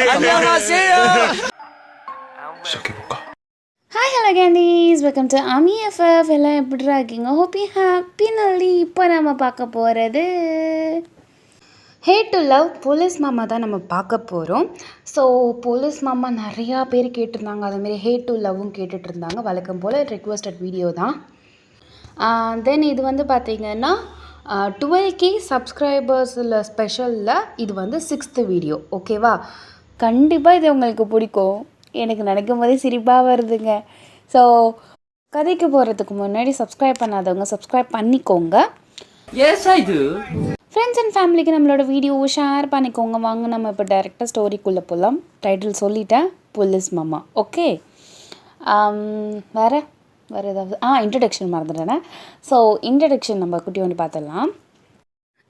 Hi hello candies, welcome to அமி எஃப்எஃப். எல்லாம் எப்படி இருக்கீங்க? Hope you happy. நல்லி இப்போ நம்ம பார்க்க போகிறது ஹேட் டு லவ் போலீஸ் மாமா தான் நம்ம பார்க்க போகிறோம். ஸோ போலீஸ் மாமா நிறையா பேர் கேட்டிருந்தாங்க, அதேமாரி ஹேட் டு லவ்வும் கேட்டுட்டு இருந்தாங்க. வழக்கம் போல் ரெக்வஸ்டட் வீடியோ தான். தென் இது வந்து பார்த்திங்கன்னா 12K சப்ஸ்கிரைபர்ஸில் ஸ்பெஷலில் இது வந்து 6th வீடியோ. ஓகேவா? கண்டிப்பாக இது உங்களுக்கு பிடிக்கும். எனக்கு நினைக்கும் போதே சிரிப்பாக வருதுங்க. ஸோ கதைக்கு போகிறதுக்கு முன்னாடி சப்ஸ்கிரைப் பண்ணாதவங்க சப்ஸ்கிரைப் பண்ணிக்கோங்க. ஃப்ரெண்ட்ஸ் அண்ட் ஃபேமிலிக்கு நம்மளோட வீடியோவை ஷேர் பண்ணிக்கோங்க. வாங்க நம்ம இப்போ டைரெக்டாக ஸ்டோரிக்குள்ளே போகலாம். டைட்டில் சொல்லிட்டேன், போலீஸ் மாமா. ஓகே, வேறு ஏதாவது இன்ட்ரடக்ஷன் மறந்துட்டேனே. ஸோ இன்ட்ரடக்ஷன் நம்ம குட்டி ஒன்று பார்த்துடலாம்.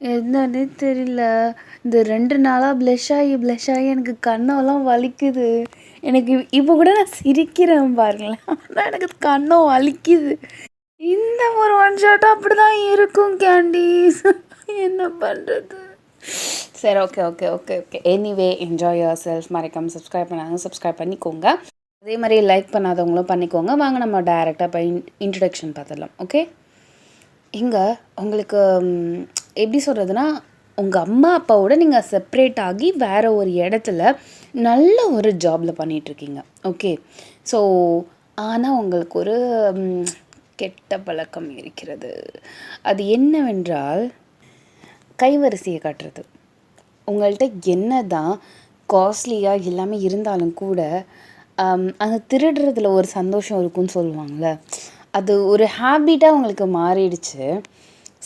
என்னன்னே தெரியல, இந்த 2 நாளாக ப்ளஷ் ஆகி எனக்கு கண்ணெல்லாம் வலிக்குது. எனக்கு இப்போ கூட நான் சிரிக்கிறேன் பாருங்களேன், ஆனால் எனக்கு கண்ணம் வலிக்குது. இந்த ஒரு ஒன் ஷாட் அப்படி தான் இருக்கும் கேண்டீஸ். என்ன பண்ணுறது? சரி, okay. Anyway, enjoy your self. மறக்காமல் சப்ஸ்கிரைப் பண்ணாங்க சப்ஸ்கிரைப் பண்ணிக்கோங்க. அதே மாதிரி லைக் பண்ணாதவங்களும் பண்ணிக்கோங்க. வாங்க நம்ம டைரெக்டாக இப்போ இன்ட்ரடக்ஷன் பார்த்துடலாம். ஓகே, இங்கே உங்களுக்கு எப்படி சொல்கிறதுனா, உங்கள் அம்மா அப்பாவோட நீங்கள் செப்ரேட் ஆகி வேறு ஒரு இடத்துல நல்ல ஒரு ஜாபில் பண்ணிகிட்ருக்கீங்க. ஓகே, ஸோ ஆனால் உங்களுக்கு ஒரு கெட்ட பழக்கம் இருக்கிறது. அது என்னவென்றால் கைவரிசையை காட்டுறது. உங்கள்கிட்ட என்ன தான் காஸ்ட்லியாக எல்லாமே இருந்தாலும் கூட அந்த திருடுறதுல ஒரு சந்தோஷம் இருக்குன்னு சொல்லுவாங்கள்ல, அது ஒரு ஹேபிட்டாக உங்களுக்கு மாறிடுச்சு.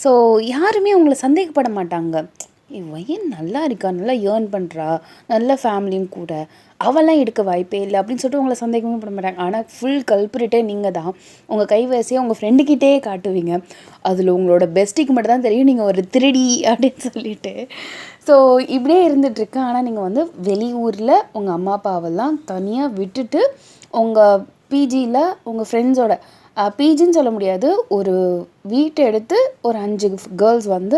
ஸோ யாருமே உங்களை சந்தேகப்பட மாட்டாங்க. இவன் நல்லா இருக்கா, நல்லா ஏர்ன் பண்ணுறா, நல்ல ஃபேமிலியும் கூட, அவெல்லாம் எடுக்க வாய்ப்பே இல்லை அப்படின்னு சொல்லிட்டு உங்களை சந்தேகமே பட மாட்டாங்க. ஆனால் ஃபுல் கல்பரேட்டே நீங்கள் தான். உங்கள் கைவரிசையை உங்கள் ஃப்ரெண்டுக்கிட்டே காட்டுவீங்க. அதில் உங்களோட பெஸ்ட்டிக்கு மட்டும் தான் தெரியும் நீங்கள் ஒரு திருடி அப்படின்னு சொல்லிட்டு. ஸோ இப்படியே இருந்துகிட்ருக்கு. ஆனால் நீங்கள் வந்து வெளியூரில் உங்கள் அம்மா அப்பாவெல்லாம் தனியாக விட்டுட்டு உங்கள் பிஜியில் உங்கள் ஃப்ரெண்ட்ஸோட, பிஜின்னு சொல்ல முடியாது, ஒரு வீட்டை எடுத்து ஒரு 5 கேர்ள்ஸ் வந்து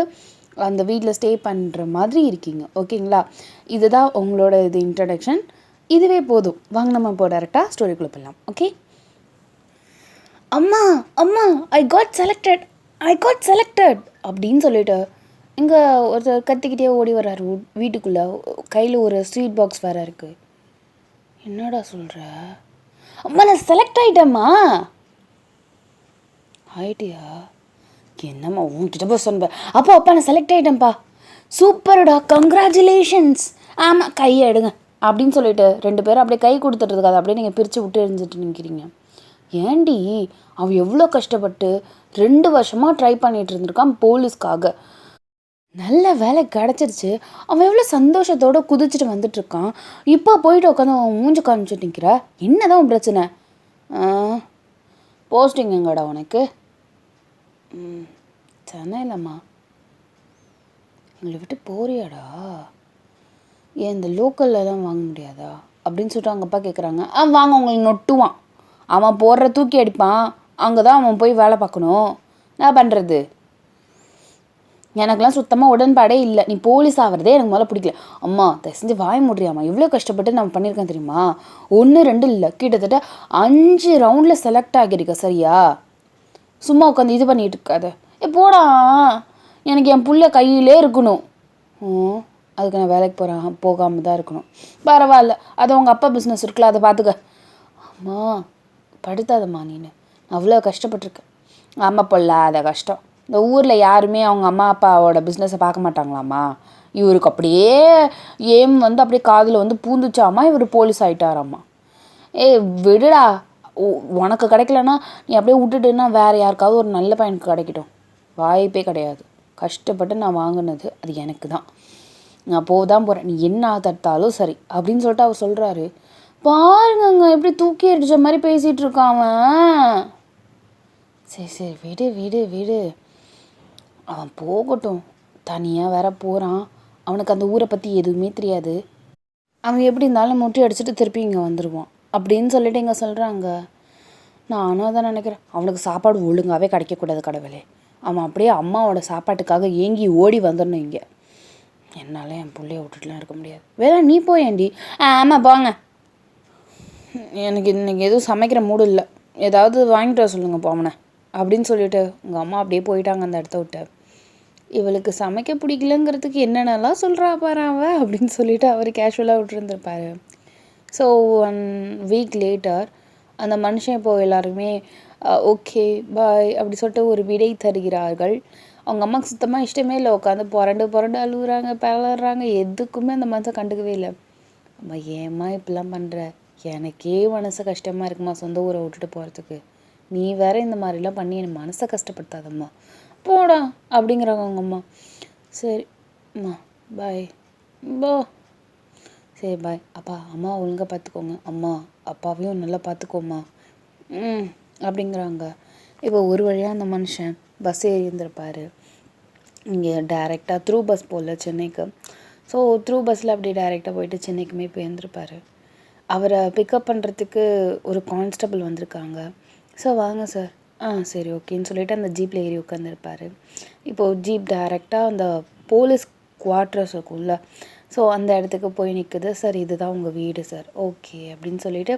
அந்த வீட்டில் ஸ்டே பண்ணுற மாதிரி இருக்கீங்க. ஓகேங்களா? இதுதான் உங்களோட இன்ட்ரடக்ஷன். இதுவே போதும். வாங்க நம்ம இப்போ டேரெக்டாக ஸ்டோரிக்குள்ளே போகலாம். ஓகே, அம்மா ஐ காட் செலக்டட் அப்படின்னு சொல்லிட்டு இங்கே ஒருத்தர் கத்திக்கிட்டே ஓடி வர்றாரு வீட்டுக்குள்ளே. கையில் ஒரு ஸ்வீட் பாக்ஸ் வேறு இருக்குது. என்னடா சொல்கிற? அம்மா, நான் செலக்ட் ஆகிட்டேம்மா. ஆயிட்டியா? என்னம்மா உன்கிட்ட போய் சொன்னேன். அப்பா நான் செலக்ட் ஆகிட்டேன்ப்பா. சூப்பர்டா, கங்க்ராச்சுலேஷன்ஸ். ஆமாம், கையை எடுங்க அப்படின்னு சொல்லிட்டு 2 பேரும் அப்படியே கை கொடுத்துட்றதுக்கு அதை அப்படியே நீங்கள் பிரித்து விட்டு எரிஞ்சிட்டு நிற்கிறீங்க. ஏண்டி, அவன் எவ்வளோ கஷ்டப்பட்டு 2 வருஷமாக ட்ரை பண்ணிகிட்டு இருந்திருக்கான் போலீஸ்க்காக. நல்ல வேலை கிடச்சிருச்சு. அவன் எவ்வளோ சந்தோஷத்தோடு குதிச்சுட்டு வந்துட்டுருக்கான். இப்போ போயிட்டு உட்காந்து அவன் மூஞ்சி காமிச்சிட்டு நிற்கிற. என்ன தான் உன் பிரச்சனை? போஸ்டிங் எங்கடா உனக்கு? சென்னையிலம்மா. எங்களை விட்டு போறியாடா? ஏன் இந்த லோக்கல்லலாம் வாங்க முடியாதா அப்படின்னு சொல்லிட்டு அவங்க அப்பா கேட்குறாங்க. வாங்க, உங்களுக்கு நொட்டுவான். அவன் போடுற தூக்கி அடிப்பான். அங்கே தான் அவன் போய் வேலை பார்க்கணும். என்ன பண்ணுறது? எனக்கெல்லாம் சுத்தமாக உடன்பாடே இல்லை. நீ போலீஸ் ஆகிறதே எனக்கு முதல்ல பிடிக்கல. அம்மா, தயவு செஞ்சு வாய முடியாமா? எவ்வளோ கஷ்டப்பட்டு நான் பண்ணியிருக்கேன் தெரியுமா? 1 2 இல்லை, கிட்டத்தட்ட 5 ரவுண்டில் செலக்ட் ஆகியிருக்க. சரியா? சும்மா உட்காந்து இது பண்ணிகிட்டு இருக்காத. போடா, எனக்கு என் புள்ள கையிலே இருக்கணும். அதுக்கு நான் வேலைக்கு போகாமல் தான் இருக்கணும். பரவாயில்ல, அது உங்கள் அப்பா பிஸ்னஸ் இருக்குல்ல, அதை பார்த்துக்க. அம்மா, படுத்தாதம்மா, நீನು அவ்வளோ கஷ்டப்பட்டிருக்கேன். ஆமாம், பொல்லாத கஷ்டம். இந்த ஊரில் யாருமே அவங்க அம்மா அப்பாவோட பிஸ்னஸை பார்க்க மாட்டாங்களாம்மா. இவருக்கு அப்படியே ஏம் வந்து அப்படியே காதில் வந்து பூந்துச்சாமா, இவர் போலீஸ் ஆகிட்டாராம்மா. விடுடா, உனக்கு கிடைக்கலன்னா நீ அப்படியே விட்டுட்டுன்னா வேறு யாருக்காவது ஒரு நல்ல பையனுக்கு கிடைக்கட்டும். வாய்ப்பே கிடையாது. கஷ்டப்பட்டு நான் வாங்கினது அது எனக்கு தான். நான் போதான் போகிறேன். நீ என்ன தட்டாலும் சரி அப்படின்னு சொல்லிட்டு அவர் சொல்கிறாரு. பாருங்கங்க, எப்படி தூக்கி அடித்த மாதிரி பேசிகிட்டு இருக்கான் அவன். சரி, விடு. அவன் போகட்டும். தனியாக வேற போகிறான். அவனுக்கு அந்த ஊரை பற்றி எதுவுமே தெரியாது. அவன் எப்படி இருந்தாலும் முட்டி அடிச்சுட்டு திருப்பி இங்கே வந்துடுவான் அப்படின்னு சொல்லிட்டு இங்கே சொல்கிறாங்க. நானும் அதான் நினைக்கிறேன். அவனுக்கு சாப்பாடு ஒழுங்காகவே கிடைக்கக்கூடாது கடவுளே. அவன் அப்படியே அம்மாவோட சாப்பாட்டுக்காக ஏங்கி ஓடி வந்துடணும் இங்கே. என்னால் என் பிள்ளைய விட்டுட்டுலாம் இருக்க முடியாது. வேற நீ போயேண்டி. ஆமாம் போங்க, எனக்கு இன்றைக்கி எதுவும் சமைக்கிற மூடு இல்லை, ஏதாவது வாங்கிட்டு வர சொல்லுங்கள் போமனே அப்படின்னு சொல்லிட்டு உங்கள் அம்மா அப்படியே போயிட்டாங்க அந்த இடத்த விட்டு. இவளுக்கு சமைக்க பிடிக்கலங்கிறதுக்கு என்னென்னலாம் சொல்கிறா பாரு அவன் அப்படின்னு சொல்லிட்டு அவர் கேஷுவலாக விட்டுருந்துருப்பாரு. ஸோ 1 வீக் லேட்டர் அந்த மனுஷன் இப்போது எல்லாருமே ஓகே பாய் அப்படி சொல்லிட்டு ஒரு விடை தருகிறார்கள். அவங்க அம்மாவுக்கு சுத்தமாக இஷ்டமே இல்லை, உட்காந்து புரண்டு அழுகுறாங்க, பிளறாங்க, எதுக்குமே அந்த மனுஷன் கண்டுக்கவே இல்லை. அம்மா ஏம்மா இப்படிலாம் பண்ணுற, எனக்கே மனசு கஷ்டமாக இருக்குமா சொந்த ஊரை விட்டுட்டு போகிறதுக்கு, நீ வேற இந்த மாதிரிலாம் பண்ணி என் மனசை கஷ்டப்படுத்தாதம்மா போடா அப்படிங்கிறாங்க அவங்க அம்மா. சரி அம்மா பாய் போ, சரி பாய் அப்பா, அம்மா ஒழுங்காக பார்த்துக்கோங்க, அம்மா அப்பாவையும் நல்லா பார்த்துக்கோம்மா அப்படிங்கிறாங்க. இப்போ ஒரு வழியாக அந்த மனுஷன் பஸ் ஏறி இருந்திருப்பார். இங்கே டைரெக்டாக த்ரூ பஸ் போகல சென்னைக்கு. ஸோ த்ரூ பஸ்ஸில் அப்படியே டைரெக்டாக போயிட்டு சென்னைக்குமே போயிருந்திருப்பார். அவரை பிக்கப் பண்ணுறதுக்கு ஒரு கான்ஸ்டபிள் வந்திருக்காங்க. ஸோ வாங்க சார், சரி ஓகேன்னு சொல்லிவிட்டு அந்த ஜீப்பில் ஏறி உட்காந்துருப்பார். இப்போது ஜீப் டைரெக்டாக அந்த போலீஸ் குவார்ட்டர்ஸ் இருக்கும்ல, ஸோ அந்த இடத்துக்கு போய் நிற்குது. சார் இதுதான் உங்கள் வீடு சார், ஓகே அப்படின்னு சொல்லிவிட்டு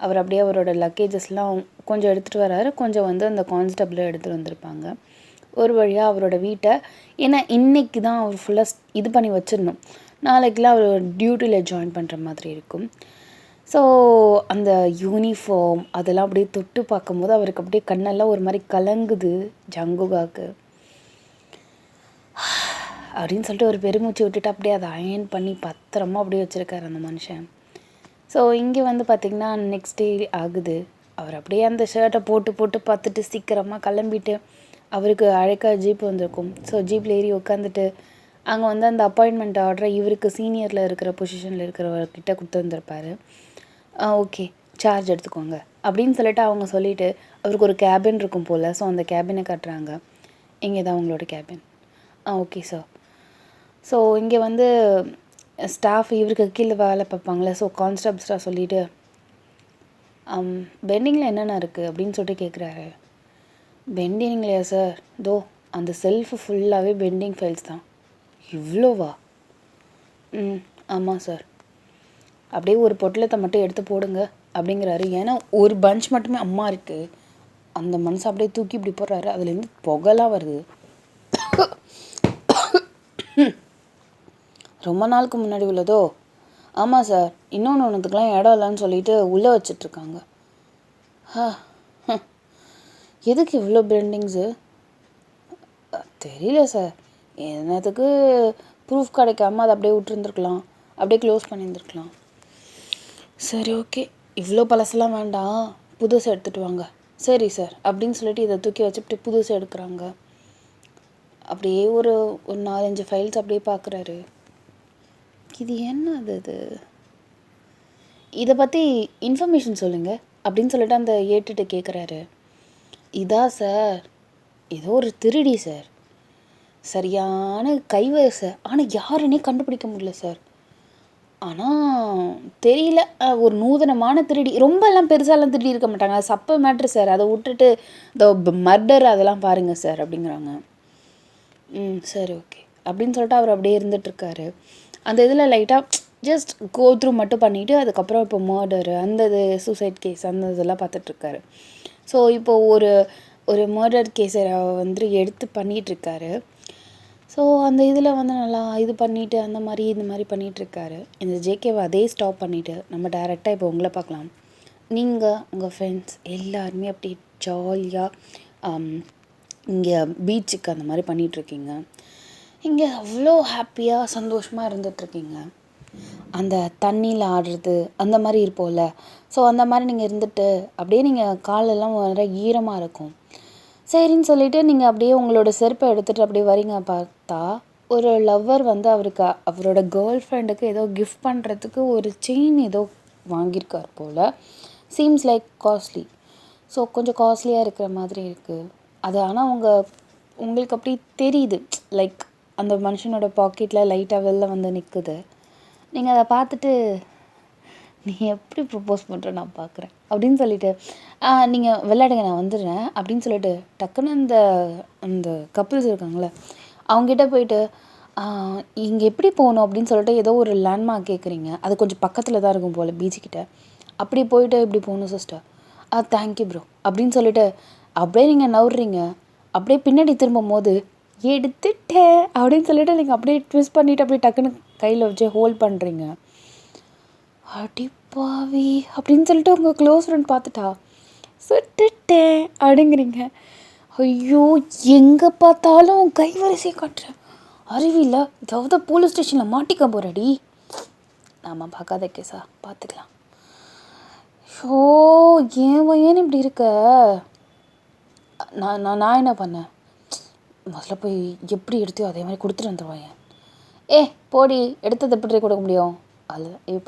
அவர் அப்படியே அவரோட லக்கேஜஸ்லாம் கொஞ்சம் எடுத்துகிட்டு வராரு, கொஞ்சம் வந்து அந்த கான்ஸ்டபிளும் எடுத்துகிட்டு வந்திருப்பாங்க. ஒரு வழியாக அவரோட வீட்டை, ஏன்னா இன்றைக்கி தான் அவர் ஃபுல்லாக இது பண்ணி வச்சிடணும், நாளைக்கெலாம் அவர் டியூட்டியில் ஜாயின் பண்ணுற மாதிரி இருக்கும். ஸோ அந்த யூனிஃபார்ம் அதெல்லாம் அப்படியே தொட்டு பார்க்கும்போது அவருக்கு அப்படியே கண்ணெல்லாம் ஒரு மாதிரி கலங்குது. ஜங்குகாக்கு அப்படின்னு சொல்லிட்டு ஒரு பெருமூச்சு விட்டுட்டு அப்படியே அதை அயன் பண்ணி பத்திரமா அப்படியே வச்சுருக்காரு அந்த மனுஷன். ஸோ இங்கே வந்து பார்த்திங்கன்னா நெக்ஸ்ட் டே ஆகுது. அவர் அப்படியே அந்த ஷர்ட்டை போட்டு பார்த்துட்டு சீக்கிரமாக கிளம்பிட்டு, அவருக்கு அழைக்க ஜீப் வந்திருக்கும். ஸோ ஜீப்பில் ஏறி உட்காந்துட்டு அங்கே வந்து அந்த அப்பாயின்மெண்ட் ஆர்டரை இவருக்கு சீனியரில் இருக்கிற பொசிஷனில் இருக்கிறவர்கிட்ட கொடுத்து வந்திருப்பார். ஓகே சார்ஜ் எடுத்துக்கோங்க அப்படின்னு சொல்லிட்டு அவங்க சொல்லிவிட்டு அவருக்கு ஒரு கேபின் இருக்கும் போல். ஸோ அந்த கேபினை காட்டுறாங்க. இங்கே தான் உங்களோட கேபின். Okay sir. ஸோ இங்கே வந்து ஸ்டாஃப் இவருக்கு கீழே வேலை பார்ப்பாங்களே, ஸோ கான்ஸ்டபிள்ஸ்டாக சொல்லிவிட்டு பெண்டிங்கில் என்னென்ன இருக்குது அப்படின்னு சொல்லிட்டு கேட்குறாரு. பெண்டிங்லையா சார், தோ அந்த செல்ஃபு ஃபுல்லாகவே பெண்டிங் ஃபைல்ஸ் தான். இவ்வளோவா? ஆமாம் சார். அப்படியே ஒரு பொட்டலத்தை மட்டும் எடுத்து போடுங்க அப்படிங்கிறாரு. ஏன்னா ஒரு பஞ்ச் மட்டுமே அம்மா இருக்குது, அந்த மனுஷன் அப்படியே தூக்கி இப்படி போடுறாரு, அதுலேருந்து புகைலாம் வருது. ரொம்ப நாளுக்கு முன்னாடி உள்ளதோ? ஆமாம் சார், இன்னொன்று ஒன்றுத்துக்கெலாம் இடம் இல்லைன்னு சொல்லிட்டு உள்ளே வச்சிட்ருக்காங்க. எதுக்கு இவ்வளோ பெண்டிங்ஸு? தெரியல சார், என்னத்துக்கு ப்ரூஃப் கிடைக்காம அதை அப்படியே விட்டுருந்துருக்கலாம், அப்படியே க்ளோஸ் பண்ணியிருந்துருக்கலாம். சரி ஓகே, இவ்வளோ பழசெல்லாம் வேண்டாம், புதுசு எடுத்துகிட்டு வாங்க. சரி சார் அப்படின்னு சொல்லிட்டு இதை தூக்கி வச்சுட்டு புதுசு எடுக்கிறாங்க. அப்படியே ஒரு 4-5 ஃபைல்ஸ் அப்படியே பார்க்குறாரு. இது என்ன அது, இதை பற்றி இன்ஃபர்மேஷன் சொல்லுங்கள் அப்படின்னு சொல்லிட்டு அந்த ஏட்டுட்டு கேட்குறாரு. இதா சார், ஏதோ ஒரு திருடி சார், சரியான கைவரிசை, ஆனால் யாருன்னே கண்டுபிடிக்க முடியல சார். ஆனால் தெரியல, ஒரு நூதனமான திருடி, ரொம்ப எல்லாம் பெருசாலாம் திருடி இருக்க மாட்டாங்க, அது சப்ப மேட்ரு சார், அதை விட்டுட்டு இந்த மர்டர் அதெல்லாம் பாருங்கள் சார் அப்படிங்கிறாங்க. சரி ஓகே அப்படின்னு சொல்லிட்டு அவர் அப்படியே இருந்துகிட்ருக்காரு. அந்த இதில் லைட்டாக ஜஸ்ட் கோ த்ரூ மட்டும் பண்ணிவிட்டு அதுக்கப்புறம் இப்போ மர்டரு அந்த இது சூசைட் கேஸ் அந்த இதெல்லாம் பார்த்துட்ருக்காரு. ஸோ இப்போது ஒரு மர்டர் கேஸை வந்து எடுத்து பண்ணிகிட்ருக்காரு. ஸோ அந்த இதில் வந்து நல்லா இது பண்ணிவிட்டு அந்த மாதிரி இந்த மாதிரி பண்ணிகிட்ருக்காரு. இந்த ஜேகேவை அதே ஸ்டாப் பண்ணிவிட்டு நம்ம டைரெக்டாக இப்போ உங்களை பார்க்கலாம். நீங்கள் உங்கள் ஃப்ரெண்ட்ஸ் எல்லாருமே அப்படி ஜாலியாக இங்கே பீச்சுக்கு அந்த மாதிரி பண்ணிகிட்ருக்கீங்க. இங்கே அவ்வளோ ஹாப்பியாக சந்தோஷமாக இருந்துகிட்ருக்கீங்க. அந்த தண்ணியில் ஆடுறது அந்த மாதிரி இருப்போம்ல, ஸோ அந்த மாதிரி நீங்கள் இருந்துட்டு அப்படியே நீங்கள் காலெல்லாம் வர ஈரமாக இருக்கும். சரின்னு சொல்லிவிட்டு நீங்கள் அப்படியே உங்களோட செருப்பை எடுத்துகிட்டு அப்படியே வரீங்க. பார்த்தா ஒரு லவ்வர் வந்து அவரோட கேர்ள் ஃப்ரெண்டுக்கு ஏதோ கிஃப்ட் பண்ணுறதுக்கு ஒரு செயின் ஏதோ வாங்கியிருக்கார் போல். Seems like costly. ஸோ கொஞ்சம் காஸ்ட்லியாக இருக்கிற மாதிரி இருக்குது அது. ஆனால் உங்களுக்கு அப்படி தெரியுது, லைக் அந்த மனுஷனோட பாக்கெட்டில் லைட்டாக வெளில வந்து நிற்குது. நீங்கள் அதை பார்த்துட்டு நீ எப்படி ப்ரப்போஸ் பண்ணுற நான் பார்க்குறேன் அப்படின்னு சொல்லிட்டு நீங்கள் விளையாடுங்க நான் வந்துடுறேன் அப்படின்னு சொல்லிட்டு டக்குன்னு அந்த கப்புள்ஸ் இருக்காங்களே அவங்ககிட்ட போயிட்டு இங்கே எப்படி போகணும் அப்படின்னு சொல்லிட்டு ஏதோ ஒரு லேண்ட்மார்க் கேட்குறீங்க. அது கொஞ்சம் பக்கத்தில் தான் இருக்கும் போல் பீச்சுக்கிட்ட. அப்படி போயிட்டு இப்படி போகணும் சிஸ்டர். தேங்க்யூ ப்ரோ அப்படின்னு சொல்லிட்டு அப்படியே நீங்கள் நவுறீங்க. அப்படியே பின்னாடி திரும்பும்போது எடுத்துட்டேன் அப்படின்னு சொல்லிட்டு நீங்கள் அப்படியே ட்விஸ்ட் பண்ணிவிட்டு அப்படியே டக்குன்னு கையில் வச்சு ஹோல்ட் பண்ணுறீங்க. அடிப்பாவி அப்படின்னு சொல்லிட்டு உங்கள் க்ளோஸ் ஃப்ரெண்ட் பார்த்துட்டா சுட்டுட்டேன் அப்படிங்கிறீங்க. ஐயோ எங்கே பார்த்தாலும் கைவரிசையை காட்டுறேன். அறிவில்லை ஏதாவது போலீஸ் ஸ்டேஷனில் மாட்டிக்க போகிறடி. நாம் பார்க்காத கேஸா பார்த்துக்கலாம். ஷோ ஏன் இப்படி இருக்க? நான் என்ன பண்ணேன்? முதல்ல போய் எப்படி எடுத்தியோ அதே மாதிரி கொடுத்துட்டு வந்துடுவாங்க. போடி எடுத்தது எப்படி கொடுக்க முடியும்?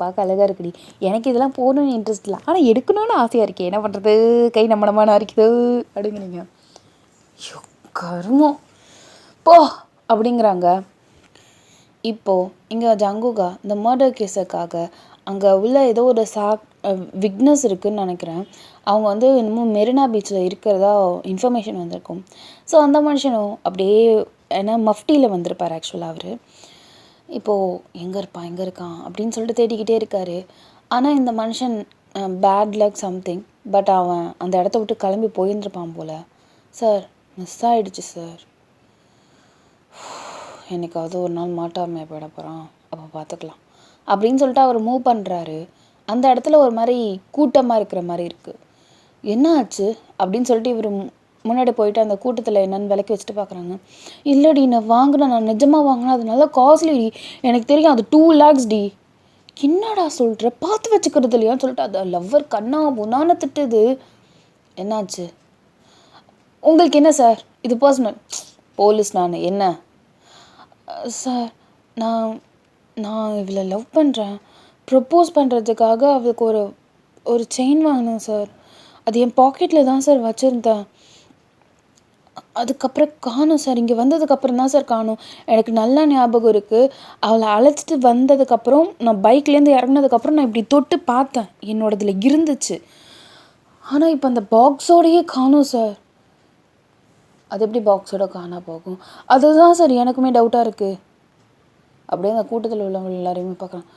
பார்க்க அழகாக இருக்குடி. எனக்கு இதெல்லாம் போகணுன்னு இன்ட்ரெஸ்ட் இல்லை, ஆனால் எடுக்கணும்னு ஆசையாக இருக்கே. என்ன பண்ணுறது? கை நம்மளமான இருக்குது அப்படிங்கிறீங்க. ஐயோ கருமம் போ அப்படிங்கிறாங்க. இப்போது இங்கே ஜங்குகா இந்த மர்டர் கேஸுக்காக அங்கே உள்ள ஏதோ ஒரு விக்னஸ் இருக்குதுன்னு நினைக்கிறேன். அவங்க வந்து இன்னமும் மெரினா பீச்சில் இருக்கிறதா இன்ஃபர்மேஷன் வந்திருக்கும். ஸோ அந்த மனுஷனும் அப்படியே ஏன்னா மஃப்டியில் வந்திருப்பார் ஆக்சுவலாக அவர். இப்போது எங்கே இருக்கான் அப்படின்னு சொல்லிட்டு தேடிக்கிட்டே இருக்கார். ஆனால் இந்த மனுஷன் பேட் லக் சம்திங், பட் அவன் அந்த இடத்த விட்டு கிளம்பி போயிருந்துருப்பான் போல். சார் மிஸ் ஆகிடுச்சு சார், என்னைக்காவது ஒரு நாள் மாட்டாமல் போயிட போகிறான், அப்போ பார்த்துக்கலாம் அப்படின்னு சொல்லிட்டு அவர் மூவ் பண்ணுறாரு. அந்த இடத்துல ஒரு மாதிரி கூட்டமாக இருக்கிற மாதிரி இருக்குது. என்ன ஆச்சு அப்படின்னு சொல்லிட்டு இவர் முன்னாடி போயிட்டு அந்த கூட்டத்தில் என்னென்னு விளக்கி வச்சுட்டு பார்க்குறாங்க. இல்லைடி நான் நிஜமாக வாங்கினேன், அது நல்லா காஸ்ட்லிடி, எனக்கு தெரியும், அது 2 lakhs டி. என்னடா சொல்கிற? பார்த்து வச்சுக்கிறது இல்லையான்னு சொல்லிட்டு அது லவ்வர் கண்ணா புண்ணான திட்டுது. என்னாச்சு? உங்களுக்கு என்ன சார் இது பர்சனல்? போலீஸ் நான் என்ன சார்? நான் இவளை லவ் பண்ணுறேன், ப்ரப்போஸ் பண்ணுறதுக்காக அவளுக்கு ஒரு செயின் வாங்கினேன் சார். அது என் பாக்கெட்டில் தான் சார் வச்சுருந்தேன். அதுக்கப்புறம் காணும் சார், இங்கே வந்ததுக்கப்புறம் தான் சார் காணும். எனக்கு நல்லா ஞாபகம் இருக்குது. அவளை அழைச்சிட்டு வந்ததுக்கப்புறம் நான் பைக்லேருந்து இறங்கினதுக்கப்புறம் நான் இப்படி தொட்டு பார்த்தேன், என்னோடதில் இருந்துச்சு. ஆனால் இப்போ அந்த பாக்ஸோடையே காணும் சார். அது எப்படி பாக்ஸோட காணா போகும்? அதுதான் சார் எனக்குமே டவுட்டாக இருக்குது. அப்படியே அந்த கூட்டத்தில் உள்ளவங்க எல்லாரையுமே பார்க்குறேன்.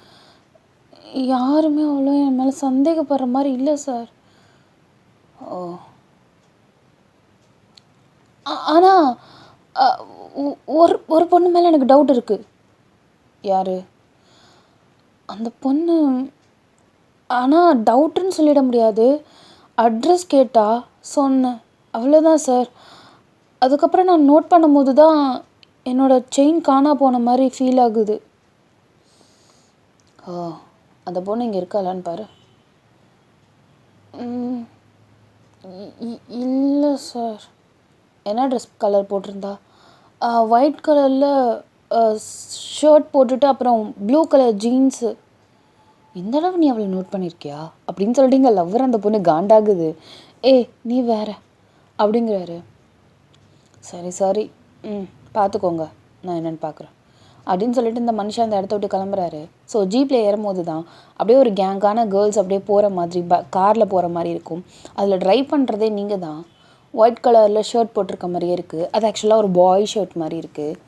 யாருமே அவ்வளோ என் மேலே சந்தேகப்படுற மாதிரி இல்லை சார். ஆனால் ஒரு பொண்ணு மேலே எனக்கு டவுட் இருக்குது. யார் அந்த பொண்ணு? ஆனால் டவுட்டுன்னு சொல்லிட முடியாது. அட்ரஸ் கேட்டா சொன்னேன், அவ்வளோதான் சார். அதுக்கப்புறம் நான் நோட் பண்ணும்போது தான் என்னோடய செயின் காணா போன மாதிரி ஃபீல் ஆகுது. அந்த பொண்ணு இங்கே இருக்காளான்னு பாரு. இல்லை சார். என்ன ட்ரெஸ் கலர் போட்டிருந்தா? ஒயிட் கலரில் ஷர்ட் போட்டுட்டு அப்புறம் ப்ளூ கலர் ஜீன்ஸு. இந்த அளவு நீ அவளை நோட் பண்ணியிருக்கியா அப்படின்னு சொல்லிட்டு இங்கே லவ்வர் அந்த பொண்ணு காண்டாகுது. நீ வேற அப்படிங்கிறாரு. சரி பார்த்துக்கோங்க, நான் என்னென்னு பார்க்குறேன் அப்படின்னு சொல்லிட்டு இந்த மனுஷன் அந்த இடத்த விட்டு கிளம்புறாரு. ஸோ ஜீப்பில் ஏறும்போது தான் அப்படியே ஒரு கேங்கான கேர்ள்ஸ் அப்படியே போகிற மாதிரி காரில் போகிற மாதிரி இருக்கும். அதில் ட்ரைவ் பண்ணுறதே நீங்கள் தான். ஒயிட் கலரில் ஷர்ட் போட்டிருக்க மாதிரியே இருக்குது. அது ஆக்சுவலாக ஒரு பாய் ஷர்ட் மாதிரி இருக்குது.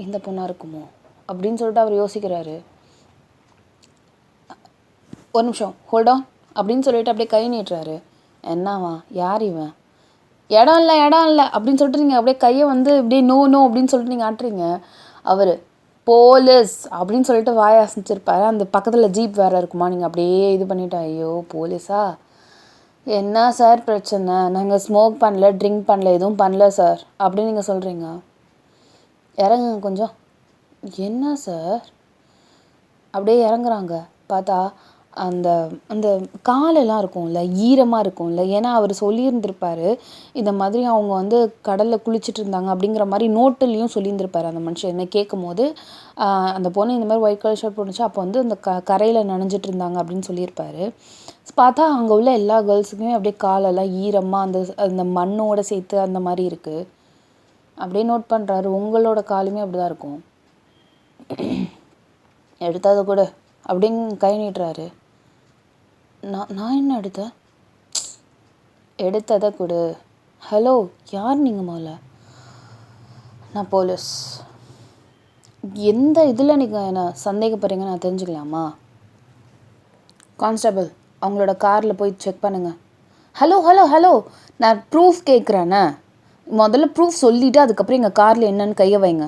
இந்த பொண்ணாக இருக்குமோ அப்படின்னு சொல்லிட்டு அவர் யோசிக்கிறாரு. ஒரு நிமிஷம் ஹோல்டான் அப்படின்னு சொல்லிட்டு அப்படியே கை நீட்டுறாரு. என்னவா? யார் இவன்? இடம் இல்லை அப்படின்னு சொல்லிட்டு நீங்கள் அப்படியே கையை வந்து இப்படியே நோ அப்படின்னு சொல்லிட்டு நீங்கள் ஆட்டுறீங்க. அவர் போலீஸ் அப்படின்னு சொல்லிட்டு வாய அசைச்சிருப்பாரு. அந்த பக்கத்தில் ஜீப் வேறு இருக்குமா, நீங்கள் அப்படியே இது பண்ணிவிட்டு ஐயோ போலீஸா? என்ன சார் பிரச்சனை? நாங்கள் ஸ்மோக் பண்ணல, ட்ரிங்க் பண்ணல, எதுவும் பண்ணல சார் அப்படின்னு நீங்கள் சொல்கிறீங்க. இறங்குங்க கொஞ்சம். என்ன சார்? அப்படியே இறங்குறாங்க. பார்த்தா அந்த அந்த காலெல்லாம் இருக்கும்ல, ஈரமாக இருக்கும்ல. ஏன்னா அவர் சொல்லியிருந்திருப்பார், இந்த மாதிரி அவங்க வந்து கடலில் குளிச்சுட்டு இருந்தாங்க அப்படிங்கிற மாதிரி நோட்டுலேயும் சொல்லியிருந்திருப்பார் அந்த மனுஷன். என்ன கேட்கும் போது அந்த பொண்ணு இந்த மாதிரி ஒயிட் கலர் ஷர்ட் போட்டுச்சு, அப்போ வந்து அந்த கரையில் நனைஞ்சிட்டு இருந்தாங்க அப்படின்னு சொல்லியிருப்பார். பார்த்தா அங்கே உள்ள எல்லா கேர்ள்ஸுக்குமே அப்படியே காலெல்லாம் ஈரமாக அந்த மண்ணோடு சேர்த்து அந்த மாதிரி இருக்குது. அப்படியே நோட் பண்ணுறாரு. உங்களோட காலுமே அப்படி தான் இருக்கும். எடுத்ததை கூட அப்படின்னு கை நீட்டுறாரு. நான் என்ன எடுத்தேன்? எடுத்ததை கொடு. ஹலோ, யார் நீங்கள்? முதல்ல நான் போலீஸ். எந்த இதில் நீங்கள் என்ன சந்தேகப்படுறீங்க நான் தெரிஞ்சுக்கலாமா? கான்ஸ்டபிள், அவங்களோட காரில் போய் செக் பண்ணுங்கள். ஹலோ ஹலோ ஹலோ, நான் ப்ரூஃப் கேட்குறேண்ணே. முதல்ல ப்ரூஃப் சொல்லிவிட்டு அதுக்கப்புறம் எங்கள் காரில் என்னன்னு கையை வைங்க.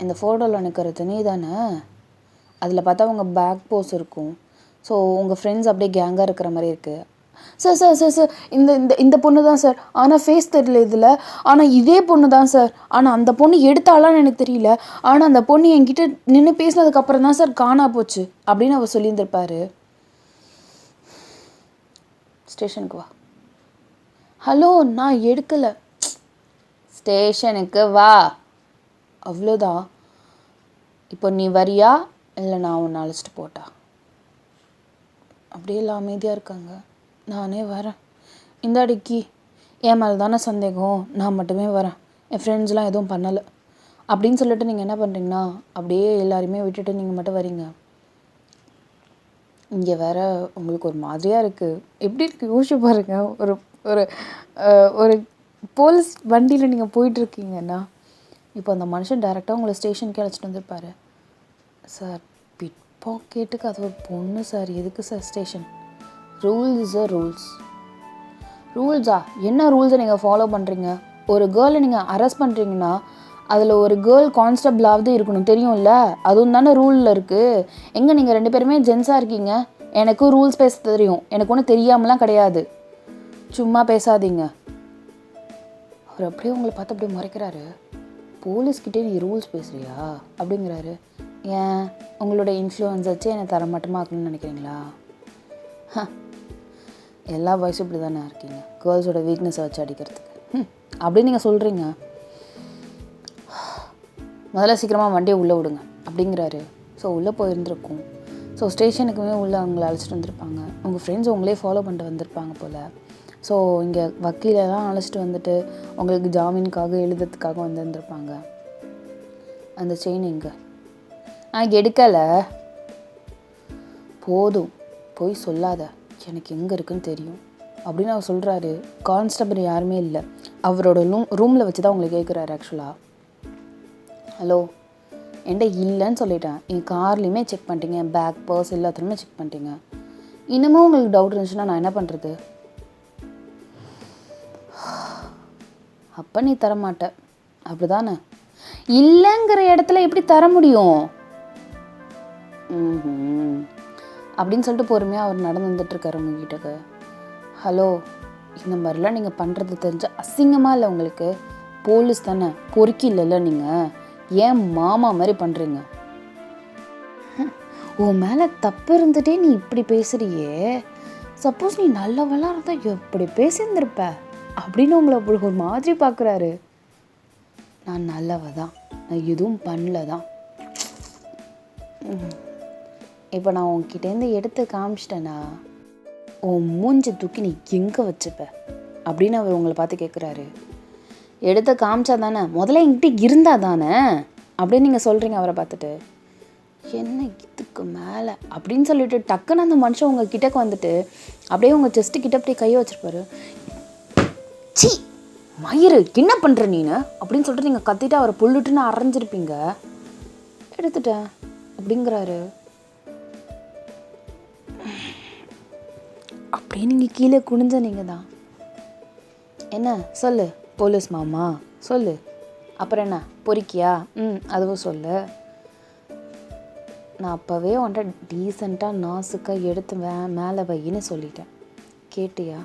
இந்த ஃபோட்டோவில் நிற்கிறது நீ தானே? அதில் பார்த்தா உங்கள் பேக் போஸ் இருக்கும். ஸோ உங்கள் ஃப்ரெண்ட்ஸ் அப்படியே கேங்காக இருக்கிற மாதிரி இருக்குது. சார் சார் சார் சார் இந்த இந்த இந்த பொண்ணு தான் சார். ஆனால் ஃபேஸ் தெரியல இதில். ஆனால் இதே பொண்ணு தான் சார். ஆனால் அந்த பொண்ணு எடுத்தாலான்னு எனக்கு தெரியல. ஆனால் அந்த பொண்ணு என்கிட்ட நின்று பேசினதுக்கப்புறம் தான் சார் காணா போச்சு அப்படின்னு அவர் சொல்லியிருந்திருப்பாரு. ஸ்டேஷனுக்கு வா. ஹலோ, நான் எடுக்கலை. ஸ்டேஷனுக்கு வா, அவ்வளோதான். இப்போ நீ வரியா இல்லை நான் உன்னை அழைச்சிட்டு போட்டா? அப்படியே எல்லாம் அமைதியாக இருக்காங்க. நானே வரேன். இந்த அடிக்கி என் மேலே தானே சந்தேகம், நான் மட்டுமே வரேன், என் ஃப்ரெண்ட்ஸ்லாம் எதுவும் பண்ணலை அப்படின்னு சொல்லிட்டு நீங்கள் என்ன பண்ணுறீங்கன்னா அப்படியே எல்லாருமே விட்டுட்டு நீங்கள் மட்டும் வரீங்க. இங்கே வேற உங்களுக்கு ஒரு மாதிரியாக இருக்குது. எப்படி இருக்குது யோசிச்சு பாருங்க. ஒரு ஒரு ஒரு போலீஸ் வண்டியில் நீங்கள் போயிட்டுருக்கீங்கன்னா இப்போ அந்த மனுஷன் டைரெக்டாக உங்களை ஸ்டேஷனுக்கு அழைச்சிட்டு வந்திருப்பாரு. சார், பிட் பாக்கெட்டுக்கு அது ஒரு பொண்ணு சார், எதுக்கு sir station? Rules is a rules. ரூல்ஸா? என்ன ரூல்ஸை நீங்கள் ஃபாலோ பண்ணுறீங்க? ஒரு கேர்ளை நீங்கள் அரெஸ்ட் பண்ணுறீங்கன்னா அதில் ஒரு கேர்ள் கான்ஸ்டபிளாவது இருக்கணும், தெரியும்ல? அதுவும் தானே ரூலில் இருக்குது. எங்கே நீங்கள் 2 பேருமே ஜென்ஸாக இருக்கீங்க. எனக்கும் ரூல்ஸ் பேச தெரியும், எனக்கு ஒன்றும் தெரியாமலாம் கிடையாது. சும்மா பேசாதீங்க. அவர் அப்படியே உங்களை பார்த்து அப்படியே முறைக்கிறாரு. போலீஸ்கிட்டே நீ ரூல்ஸ் பேசுகிறியா அப்படிங்கிறாரு. ஏன் உங்களோட இன்ஃப்ளூயன்ஸ் வச்சு என்னை தரமாட்டமாக்கணும்னு நினைக்கிறீங்களா? எல்லா பாய்ஸும் இப்படி தானே இருக்கீங்க, கேர்ள்ஸோட வீக்னஸை வச்சு அடிக்கிறதுக்கு அப்படின்னு நீங்கள் சொல்கிறீங்க. முதல்ல சீக்கிரமாக வண்டியை உள்ளே விடுங்க அப்படிங்கிறாரு. ஸோ உள்ளே போயிருந்துருக்கும். ஸோ ஸ்டேஷனுக்குமே உள்ளே அவங்கள அழைச்சிட்டு வந்திருப்பாங்க. உங்கள் ஃப்ரெண்ட்ஸ் உங்களே ஃபாலோ பண்ணிட்டு வந்திருப்பாங்க போல். ஸோ இங்கே வக்கீலெல்லாம் அழைச்சிட்டு வந்துட்டு உங்களுக்கு ஜாமீனுக்காக எழுதுறதுக்காக வந்துருந்துருப்பாங்க. அந்த செயின் எங்கே? எடுக்கலை. போதும், போய் சொல்லாத, எனக்கு எங்கே இருக்குன்னு தெரியும் அப்படின்னு அவர் சொல்கிறாரு. கான்ஸ்டபிள் யாருமே இல்லை, அவரோட ரூமில் வச்சு தான் உங்களை கேட்குறாரு. ஆக்சுவலாக ஹலோ, என்கிட்ட இல்லைன்னு சொல்லிட்டேன். என் கார்லேயுமே செக் பண்ணிட்டீங்க, என் பேக் பர்ஸ் எல்லாத்துலேயுமே செக் பண்ணிட்டீங்க. இன்னமும் உங்களுக்கு டவுட் இருந்துச்சுன்னா நான் என்ன பண்ணுறது? அப்போ நீ தரமாட்ட அப்படி தானே? இல்லைங்கிற இடத்துல எப்படி தர முடியும்? அப்படின்னு சொல்லிட்டு பொறுமையாக அவர் நடந்து வந்துட்டுருக்காரு உங்ககிட்ட. ஹலோ, இந்த மாதிரிலாம் நீங்கள் பண்ணுறது தெரிஞ்சால் அசிங்கமாக இல்லை உங்களுக்கு? போலீஸ் தானே, பொறுக்கி இல்லைல்ல நீங்கள்? ஏன் மாமா மாதிரி பண்ணுறீங்க? உன் மேலே தப்பு இருந்துகிட்டே நீ இப்படி பேசுகிறியே. சப்போஸ் நீ நல்லவளாக இருந்தால் எப்படி பேசியிருந்திருப்ப அப்படின்னு உங்களை ஒரு மாதிரி பார்க்குறாரு. நான் நல்லவ தான், நான் எதுவும் பண்ணல தான். இப்போ நான் உன்கிட்டேருந்து எடுத்து காமிச்சிட்டேன்னா உன் மூஞ்சி தூக்கி நீ எங்கே வச்சுப்ப அப்படின்னு அவர் உங்களை பார்த்து கேட்குறாரு. எடுத்து காமிச்சா தானே, முதல்ல என்கிட்ட இருந்தா தானே அப்படின்னு நீங்கள் சொல்கிறீங்க அவரை பார்த்துட்டு. என்ன இதுக்கு மேலே அப்படின்னு சொல்லிட்டு டக்குன்னு அந்த மனுஷன் உங்கள் கிட்டக்கு வந்துட்டு அப்படியே உங்கள் செஸ்ட்டு கிட்ட அப்படியே கையை வச்சுருப்பாரு. சி மயிறு, என்ன பண்ணுற நீனு அப்படின்னு சொல்லிட்டு நீங்கள் கத்திட்டு அவரை புல்லுட்டுன்னு அரைஞ்சிருப்பீங்க. எடுத்துட்டேன் அப்படிங்கிறாரு. அப்படியே நீங்கள் கீழே குனிஞ்ச நீங்கள் தான். என்ன சொல்லு போலீஸ் மாமா, சொல்லு. அப்புறம் என்ன பொறுக்கியா? அதுவும் சொல்லு. நான் அப்போவே உன்ட்ட டீசெண்டாக நாசுக்காக எடுத்து மேலே வையின்னு சொல்லிட்டேன், கேட்டியா?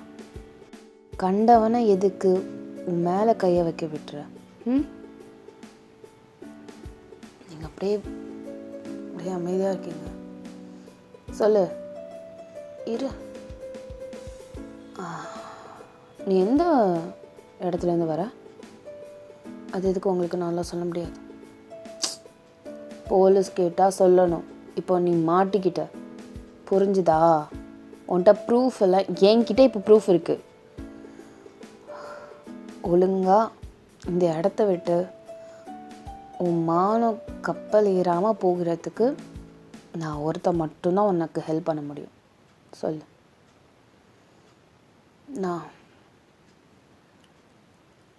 கண்டவனை எதுக்கு உன் மேலே கையை வைக்க விட்டுற? நீங்கள் அப்படியே அப்படியே அமைதியாக இருக்கீங்க. சொல்லு. இரு. நீ எந்த இடத்துலேருந்து வர? அது எதுக்கு உங்களுக்கு நல்லா சொல்ல முடியாது. போலீஸ் கேட்டால் சொல்லணும். இப்போ நீ மாட்டிக்கிட்ட, புரிஞ்சுதா? உன்கிட்ட ப்ரூஃப் எல்லாம் என்கிட்ட இப்போ ப்ரூஃப் இருக்குது. ஒழுங்காக இந்த இடத்த விட்டு உன் மானம் கப்பல் ஏறாமல் போகிறதுக்கு நான் ஒருத்த மட்டும்தான் உனக்கு ஹெல்ப் பண்ண முடியும். சொல்லு. நான்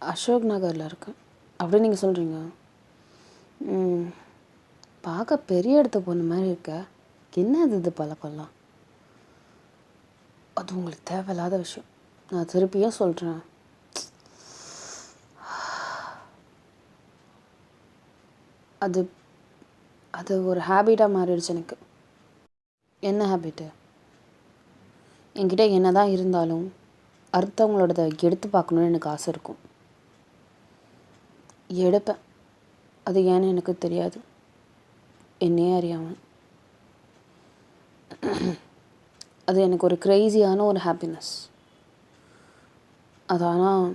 அசோக் நகரில் இருக்கேன் அப்படி நீங்கள் சொல்கிறீங்க. பார்க்க பெரிய இடத்த பொண்ணு மாதிரி இருக்க. என்ன இது பழக்கம்லாம்? அது உங்களுக்கு தேவையில்லாத விஷயம். நான் திருப்பியும் சொல்கிறேன், அது அது ஒரு ஹேபிட்டாக மாறிடுச்சு எனக்கு. என்ன ஹேபிட்டு? என்கிட்ட என்ன தான் இருந்தாலும் அடுத்தவங்களோடதை எடுத்து பார்க்கணுன்னு எனக்கு ஆசை இருக்கும். எடுப்பேன். அது ஏன்னு எனக்கு தெரியாது, என்னையே அறியாமல். அது எனக்கு ஒரு க்ரேஸியான ஒரு ஹாப்பினஸ். அது ஆனால்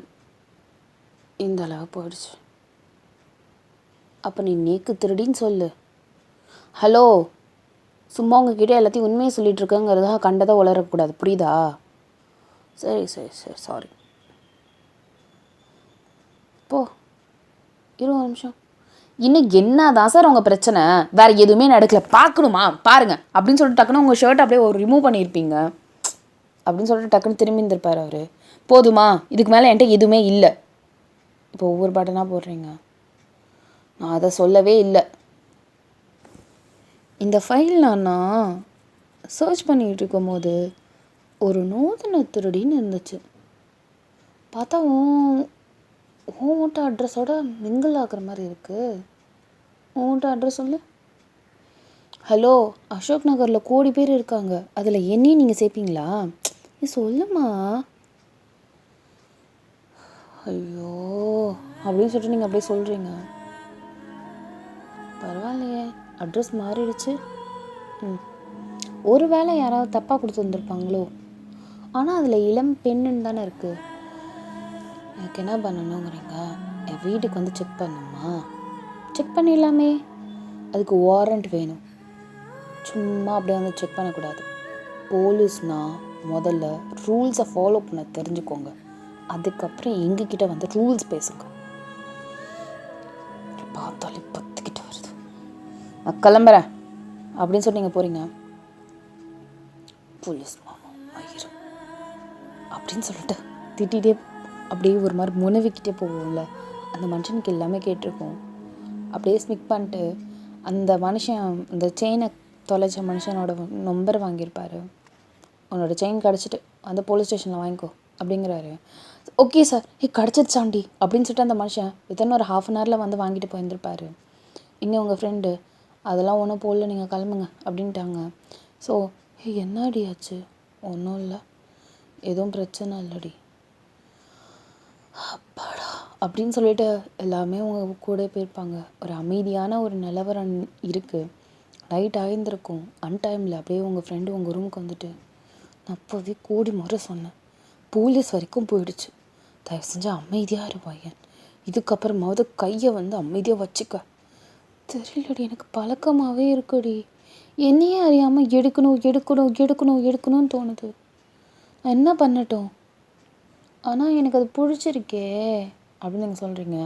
இந்த அளவு போயிடுச்சு. அப்போ நீ நேக்கு திருடின்னு சொல்லு. ஹலோ, சும்மா உங்ககிட்ட எல்லாத்தையும் உண்மையை சொல்லிகிட்ருக்கேங்கிறதாக கண்டதை உளரக்கூடாது, புரியுதா? சரி சரி சரி, சாரி. போ, 20 நிமிஷம். இன்னும் என்ன தான் சார் உங்கள் பிரச்சனை? வேறு எதுவுமே நடக்கல, பார்க்கணுமா பாருங்கள் அப்படின்னு சொல்லிட்டு டக்குன்னு உங்கள் ஷர்ட் அப்படியே ஒரு ரிமூவ் பண்ணியிருப்பீங்க அப்படின்னு சொல்லிட்டு டக்குன்னு திரும்பி இருந்திருப்பார் அவர். போதுமா, இதுக்கு மேலே என்கிட்ட எதுவுமே இல்லை. இப்போ ஒவ்வொரு பட்டனாக போடுறீங்க. நான் அதை சொல்லவே இல்லை. இந்த ஃபைல் நான் சர்ச் பண்ணிகிட்டு இருக்கும் போது ஒரு நூதன திருடின்னு இருந்துச்சு. பார்த்தா உன்கிட்ட அட்ரஸோட மிங்கிள் ஆகிற மாதிரி இருக்குது. உன்கிட்ட அட்ரஸ் சொல்லு. ஹலோ, அசோக் நகரில் கோடி பேர் இருக்காங்க, அதில் என்னையும் நீங்கள் சேர்ப்பீங்களா? நீ சொல்லுமா. ஐயோ அப்படின்னு சொல்லிட்டு நீங்கள் அப்படியே சொல்கிறீங்க. பரவாயில்லையே, அட்ரஸ் மாறிடுச்சு. ஒரு வேளை யாராவது தப்பாக கொடுத்து வந்திருப்பாங்களோ? ஆனால் அதில் இளம் பெண்ணுன்னு தானே இருக்குது. எனக்கு என்ன பண்ணணுங்கிறீங்க? என் வீட்டுக்கு வந்து செக் பண்ணணுமா? செக் பண்ணிடலாமே. அதுக்கு வாரண்ட் வேணும். சும்மா அப்படியே வந்து செக் பண்ணக்கூடாது. போலீஸ்னால் முதல்ல ரூல்ஸை ஃபாலோ பண்ண தெரிஞ்சுக்கோங்க. அதுக்கப்புறம் எங்ககிட்ட வந்து ரூல்ஸ் பேசுங்க. பார்த்தாலே பத்துக்கிட்ட வருது. நான் கிளம்புறேன் அப்படின்னு சொல்லி நீங்கள் போகிறீங்க. போலீஸ் ஆயிரும் அப்படின்னு சொல்லிட்டு திட்டிகிட்டே அப்படியே ஒரு மாதிரி முனவிக்கிட்டே போவோம்ல, அந்த மனுஷனுக்கு எல்லாமே கேட்டிருக்கோம். அப்படியே ஸ்மிக் பண்ணிட்டு அந்த மனுஷன் அந்த செயினை தொலைச்ச மனுஷனோட நம்பர் வாங்கியிருப்பார். உன்னோட செயின் கிடச்சிட்டு அந்த போலீஸ் ஸ்டேஷனில் வாங்கிக்கோ அப்படிங்கிறாரு. ஓகே சார், கிடச்சிருச்சாண்டி அப்படின்னு சொல்லிட்டு அந்த மனுஷன் வித்தின் ஒரு 1/2 an hour வந்து வாங்கிட்டு போயிருந்துருப்பார். இங்கே உங்கள் ஃப்ரெண்டு அதெல்லாம் ஒன்றும் போடல, நீங்கள் கிளம்புங்க அப்படின்ட்டாங்க. ஸோ என்னடி ஆச்சு? ஒன்றும் இல்லை, எதுவும் பிரச்சனை இல்லடி அப்பாடா அப்படின்னு சொல்லிட்டு எல்லாமே உங்கள் கூட போயிருப்பாங்க. ஒரு அமைதியான ஒரு நிலவரம் இருக்குது. லைட் ஆயிருந்திருக்கும். அன்டைமில் அப்படியே உங்கள் ஃப்ரெண்டு உங்கள் ரூமுக்கு வந்துட்டு, நான் அப்போவே கூடி முறை சொன்னேன், போலீஸ் வரைக்கும் போயிடுச்சு, தயவு செஞ்சு அமைதியாக இருப்பாயன், இதுக்கப்புறமாவது கையை வந்து அமைதியாக வச்சுக்க. தெரியலடி, எனக்கு பழக்கமாகவே இருக்குடி, என்னையே அறியாமல் எடுக்கணும் எடுக்கணும் எடுக்கணும் எடுக்கணும்னு தோணுது. நான் என்ன பண்ணட்டும்? ஆனால் எனக்கு அது பிடிச்சிருக்கே அப்படின்னு நீங்கள் சொல்கிறீங்க.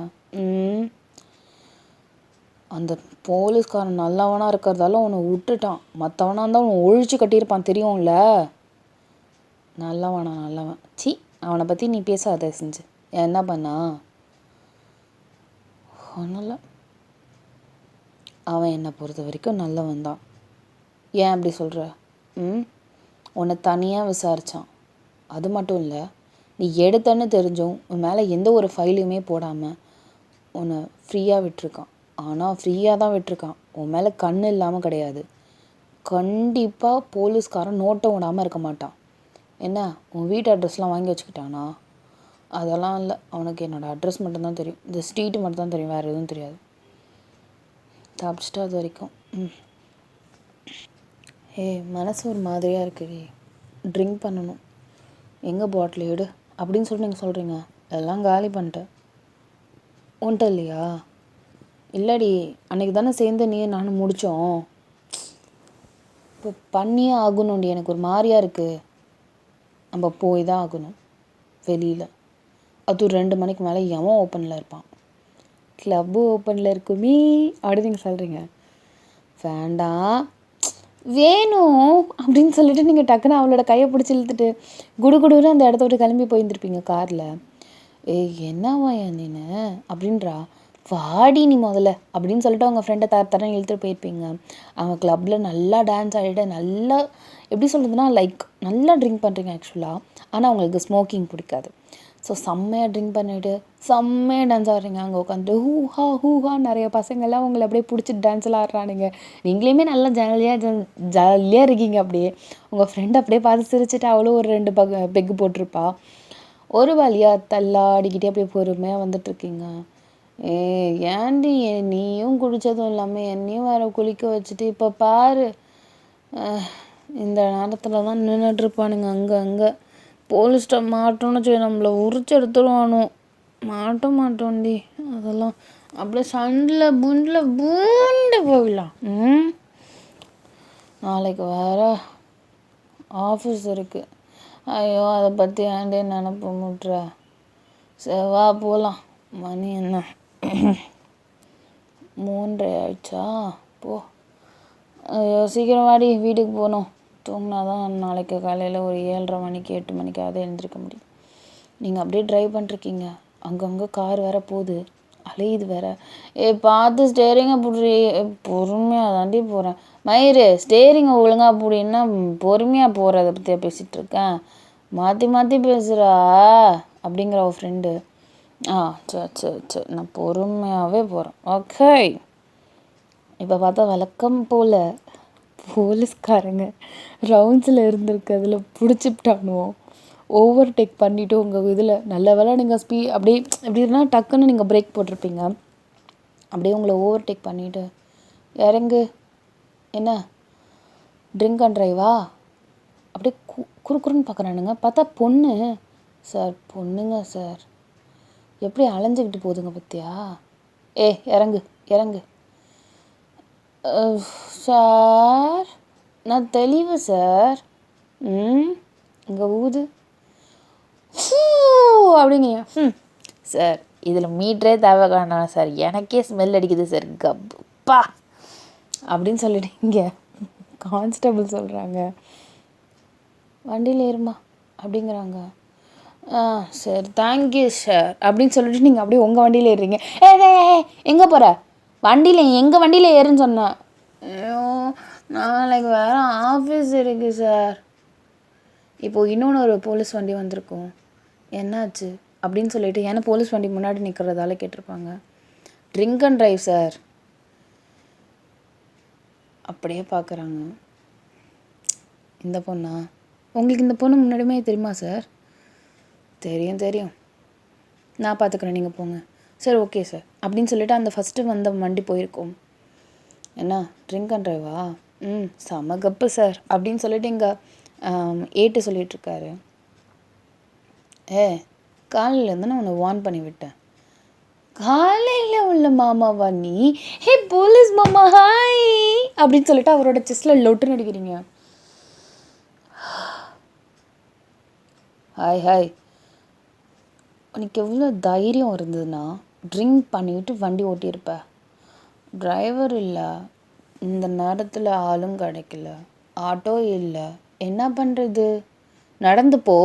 அந்த போலீஸ்காரன் நல்லவனாக இருக்கிறதால உன்னை விட்டுட்டான். மற்றவனாக இருந்தால் உன்னை ஒழிச்சு கட்டியிருப்பான், தெரியும்ல. நல்லவன் சி, அவனை பற்றி நீ பேசாத செஞ்சு. என்ன பண்ணா? ஒன்றும் இல்லை, அவன் என்னை பொறுத்த வரைக்கும் நல்லவன் தான். ஏன் அப்படி சொல்கிற? உன்னை தனியாக விசாரித்தான். அது மட்டும் இல்லை, நீ எடுத்தன்னு தெரிஞ்சும் உன் மேலே எந்த ஒரு ஃபைலுமே போடாமல் உன்னை ஃப்ரீயாக விட்டுருக்கான். ஆனால் ஃப்ரீயாக தான் விட்டுருக்கான், உன் மேலே கண் இல்லாமல் கிடையாது. கண்டிப்பாக போலீஸ்காரன் நோட்டை விடாமல் இருக்க மாட்டான். என்ன, உன் வீட்டு அட்ரஸ்லாம் வாங்கி வச்சுக்கிட்டானா? அதெல்லாம் இல்லை, அவனுக்கு என்னோடய அட்ரஸ் மட்டும்தான் தெரியும், இந்த ஸ்ட்ரீட்டு மட்டும்தான் தெரியும், வேறு எதுவும் தெரியாது. தப்பிச்சிட்டா அது வரைக்கும். மனசு ஒரு மாதிரியாக இருக்குது, ட்ரிங்க் பண்ணணும். எங்கே பாட்டில் எடு அப்படின்னு சொல்லிட்டு நீங்கள் சொல்கிறீங்க. எல்லாம் காலி பண்ணிட்டேன். உன்ட்ட இல்லையா? இல்லடி, அன்றைக்கி தானே சேர்ந்து நீ நானும் முடித்தோம். இப்போ பண்ணியே ஆகணும்டி, எனக்கு ஒரு மாதிரியாக இருக்குது. நம்ம போய் தான் ஆகணும் வெளியில். அதுவும் 2 மணிக்கு மேலே எவன் ஓப்பனில் இருப்பான்? கிளப்பு ஓப்பனில் இருக்குமே அப்படின்னு நீங்கள் சொல்கிறீங்க. வேண்டாம், வேணும் அப்படின்னு சொல்லிட்டு நீங்கள் டக்குன்னு அவளோட கையை பிடிச்சி இழுத்துட்டு குடுகுடுன்னு அந்த இடத்த விட்டு கிளம்பி போயிருந்துருப்பீங்க காரில். ஏய் என்னவாயா நீனு அப்படின்றா. வாடி நீ முதல்ல அப்படின்னு சொல்லிட்டு அவங்க ஃப்ரெண்டை தரன்னு இழுத்துட்டு போயிருப்பீங்க. அவங்க கிளப்பில் நல்லா டான்ஸ் ஆடிட்டு நல்லா எப்படி சொல்கிறதுனா லைக் நல்லா ட்ரிங்க் பண்ணுறீங்க ஆக்சுவலாக. ஆனால் அவங்களுக்கு ஸ்மோக்கிங் பிடிக்காது. ஸோ செம்மையாக ட்ரிங்க் பண்ணிவிட்டு செம்மையாக டான்ஸ் ஆடுறீங்க. அங்கே உட்காந்து ஹூஹா நிறைய பசங்கள்லாம் உங்களை அப்படியே பிடிச்சிட்டு டான்ஸ்லாம் ஆடுறானுங்க. நீங்களுமே நல்லா ஜாலியாக இருக்கீங்க. அப்படியே உங்கள் ஃப்ரெண்ட் அப்படியே பார்த்து சிரிச்சுட்டு அவளும் ஒரு 2 பெக்கு போட்டிருப்பா. ஒரு வழியாக தள்ளாடிக்கிட்டே அப்படியே பொறுமையாக வந்துட்டுருக்கீங்க. ஏன்டி நீயும் குடித்ததும் இல்லாமல் என்னையும் வேறு குளிக்க வச்சுட்டு இப்போ பாரு இந்த நேரத்தில் தான் நின்றுட்டுருப்பானுங்க அங்கே போலீஸ்கிட்ட மாட்டோம்னு வச்சு நம்மளை உரிச்சு எடுத்துருவானோ. மாட்டோண்டி அதெல்லாம் அப்படியே சண்டில் பூண்டு போயிடலாம். நாளைக்கு வேறு ஆஃபீஸ் இருக்குது. ஐயோ அதை பற்றி ஏன்டே நினப்பு முட்டுற. வா போகலாம். மணி என்ன 3:30 ஆயிடுச்சா? போ. ஐயோ சீக்கிரம் வாடி, வீட்டுக்கு போகணும். தூங்கினா தான் நாளைக்கு காலையில் ஒரு 7:30 மணிக்கு 8 மணிக்காவது எழுந்திருக்க முடியும். நீங்கள் அப்படியே ட்ரைவ் பண்ணிருக்கீங்க. அங்கங்கே கார் வேறு போகுது, அலையுது வேறு. பார்த்து ஸ்டேரிங்கை பிடிச்சி பொறுமையாக தாண்டி போகிறேன். மயிறு ஸ்டேரிங்கை ஒழுங்காக பிடின்னா பொறுமையாக போகிறத பற்றியா பேசிகிட்ருக்கேன். மாற்றி மாற்றி பேசுகிறா அப்படிங்கிற ஒரு ஃப்ரெண்டு. சரி நான் பொறுமையாகவே போகிறேன். ஓகே. இப்போ பார்த்தா வழக்கம் போல் போலீஸ்காரங்க ரவுண்ட்ஸில் இருந்திருக்கிறதுல பிடிச்சிப்டானுவோம். ஓவர் டேக் பண்ணிவிட்டு உங்கள் இதில் நல்ல வேலை நீங்கள் அப்படியே எப்படின்னா டக்குன்னு நீங்கள் பிரேக் போட்டிருப்பீங்க. அப்படியே உங்களை ஓவர் டேக் பண்ணிவிட்டு இறங்கு என்ன ட்ரிங்க் அண்ட் ட்ரைவா அப்படியே குறுக்குறுன்னு பார்க்குறானுங்க. பார்த்தா பொண்ணு சார், பொண்ணுங்க சார் எப்படி அலைஞ்சிக்கிட்டு போகுதுங்க பற்றியா? இறங்கு சார், நான் தெளிவு சார். இங்கே ஊது அப்படிங்க. சார் இதில் மீட்டரே தேவை காணாம் சார், எனக்கே ஸ்மெல் அடிக்குது சார் கப்பா அப்படின்னு சொல்லிட்டு இங்கே கான்ஸ்டபிள் சொல்கிறாங்க. வண்டியில் ஏறுமா அப்படிங்கிறாங்க. சரி தேங்க்யூ சார் அப்படின்னு சொல்லிட்டு நீங்கள் அப்படியே உங்கள் வண்டியில் ஏறுறீங்க. எங்கே போகிற? எங்கள் வண்டியில் ஏறுன்னு சொன்னேன். ஐயோ நாளைக்கு வேறு ஆஃபீஸ் இருக்குது சார். இப்போது இன்னொன்று ஒரு போலீஸ் வண்டி வந்திருக்கும். என்னாச்சு அப்படின்னு சொல்லிட்டு ஏன்னா போலீஸ் வண்டி முன்னாடி நிற்கிறதால கேட்டிருப்பாங்க. Drink and drive sir. அப்படியே பார்க்குறாங்க. இந்த பொண்ணா? உங்களுக்கு இந்த பொண்ணு முன்னாடியுமே தெரியுமா சார்? தெரியும், நான் பார்த்துக்குறேன், நீங்கள் போங்க. சரி ஓகே சார் அப்படின்னு சொல்லிட்டு அந்த ஃபஸ்ட்டு வந்த வண்டி போயிருக்கோம். என்ன ட்ரிங்க் அண்ட் ட்ரைவா? செம கப்பு சார் அப்படின்னு சொல்லிட்டு இங்கே ஏட்டு சொல்லிகிட்ருக்காரு. காலையிலேருந்து நான் உன்னை வார்ன் பண்ணி விட்டேன். காலையில் உள்ள மாமாவா நீ? போலீஸ் மாமா ஹாய் அப்படின்னு சொல்லிட்டு அவரோட செஸ்டில் லொட்டுன்னு அடிக்கிறீங்க. ஹாய் உனக்கு எவ்வளோ தைரியம் இருந்ததுன்னா ட்ரிங்க் பண்ணிவிட்டு வண்டி ஓட்டியிருப்ப. டிரைவர் இல்லை, இந்த நேரத்தில் ஆளும் கிடைக்கல, ஆட்டோ இல்லை, என்ன பண்ணுறது? நடந்து போ.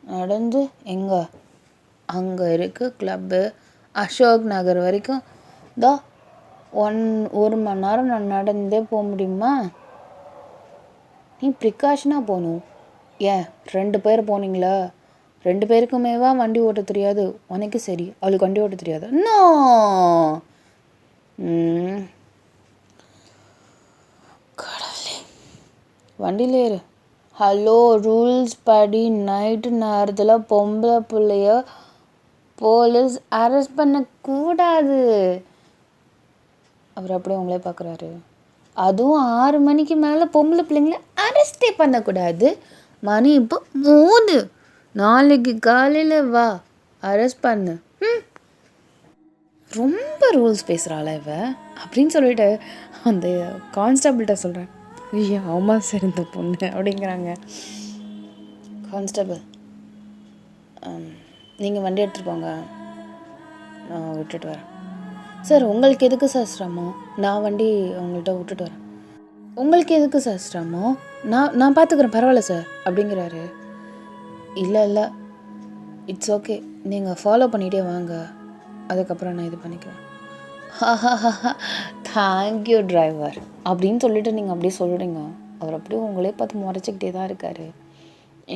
நடந்து எங்கே? அங்கே இருக்குது கிளப்பு, அசோக் நகர் வரைக்கும் தான் 1 மணி நேரம் நான் நடந்தே போக முடியுமா? நீ ப்ரிகாஷனாக போகணும். 2 பேர் போனீங்களா? 2 பேருக்குமேவா வண்டி ஓட்ட தெரியாது? உனக்கு சரி, அவளுக்கு வண்டி ஓட்ட தெரியாது. இன்னும் கடவுளே, வண்டியில் ஏறு. ஹலோ, ரூல்ஸ் படி நைட்டு நேரத்தில் பொம்பளை பிள்ளைய போலீஸ் அரெஸ்ட் பண்ணக்கூடாது. அவர் அப்படியே உங்களே பார்க்குறாரு. அதுவும் 6 மணிக்கு மேலே பொம்பளை பிள்ளைங்கள அரெஸ்டே பண்ணக்கூடாது. மணி இப்போ 3. நாளைக்கு காலையில் வா, அரெஸ்ட் பண்ணு. ரொம்ப ரூல்ஸ் பேசுகிறாளா இவ அப்படின்னு சொல்லிட்டு அந்த கான்ஸ்டபிள்கிட்ட சொல்கிறேன். ஐயா ஆமாம் சார் இந்த பொண்ணு அப்படிங்கிறாங்க. கான்ஸ்டபிள் நீங்கள் வண்டி எடுத்துகிட்டு போங்க, நான் விட்டுட்டு வரேன். சார் உங்களுக்கு எதுக்கு சார் சிரமம்? நான் வண்டி அவங்கள்ட்ட விட்டுட்டு வரேன். உங்களுக்கு எதுக்கு சார் சிரமம்? நான் பார்த்துக்குறேன், பரவாயில்ல சார் அப்படிங்கிறாரு. இல்லை இட்ஸ் ஓகே, நீங்கள் ஃபாலோ பண்ணிகிட்டே வாங்க, அதுக்கப்புறம் நான் இது பண்ணிக்கிறேன். தேங்க்யூ டிரைவர் அப்படின்னு சொல்லிட்டு நீங்கள் அப்படியே சொல்கிறீங்க. அவர் அப்படியே உங்களே பார்த்து முறைச்சிக்கிட்டே தான் இருக்கார்.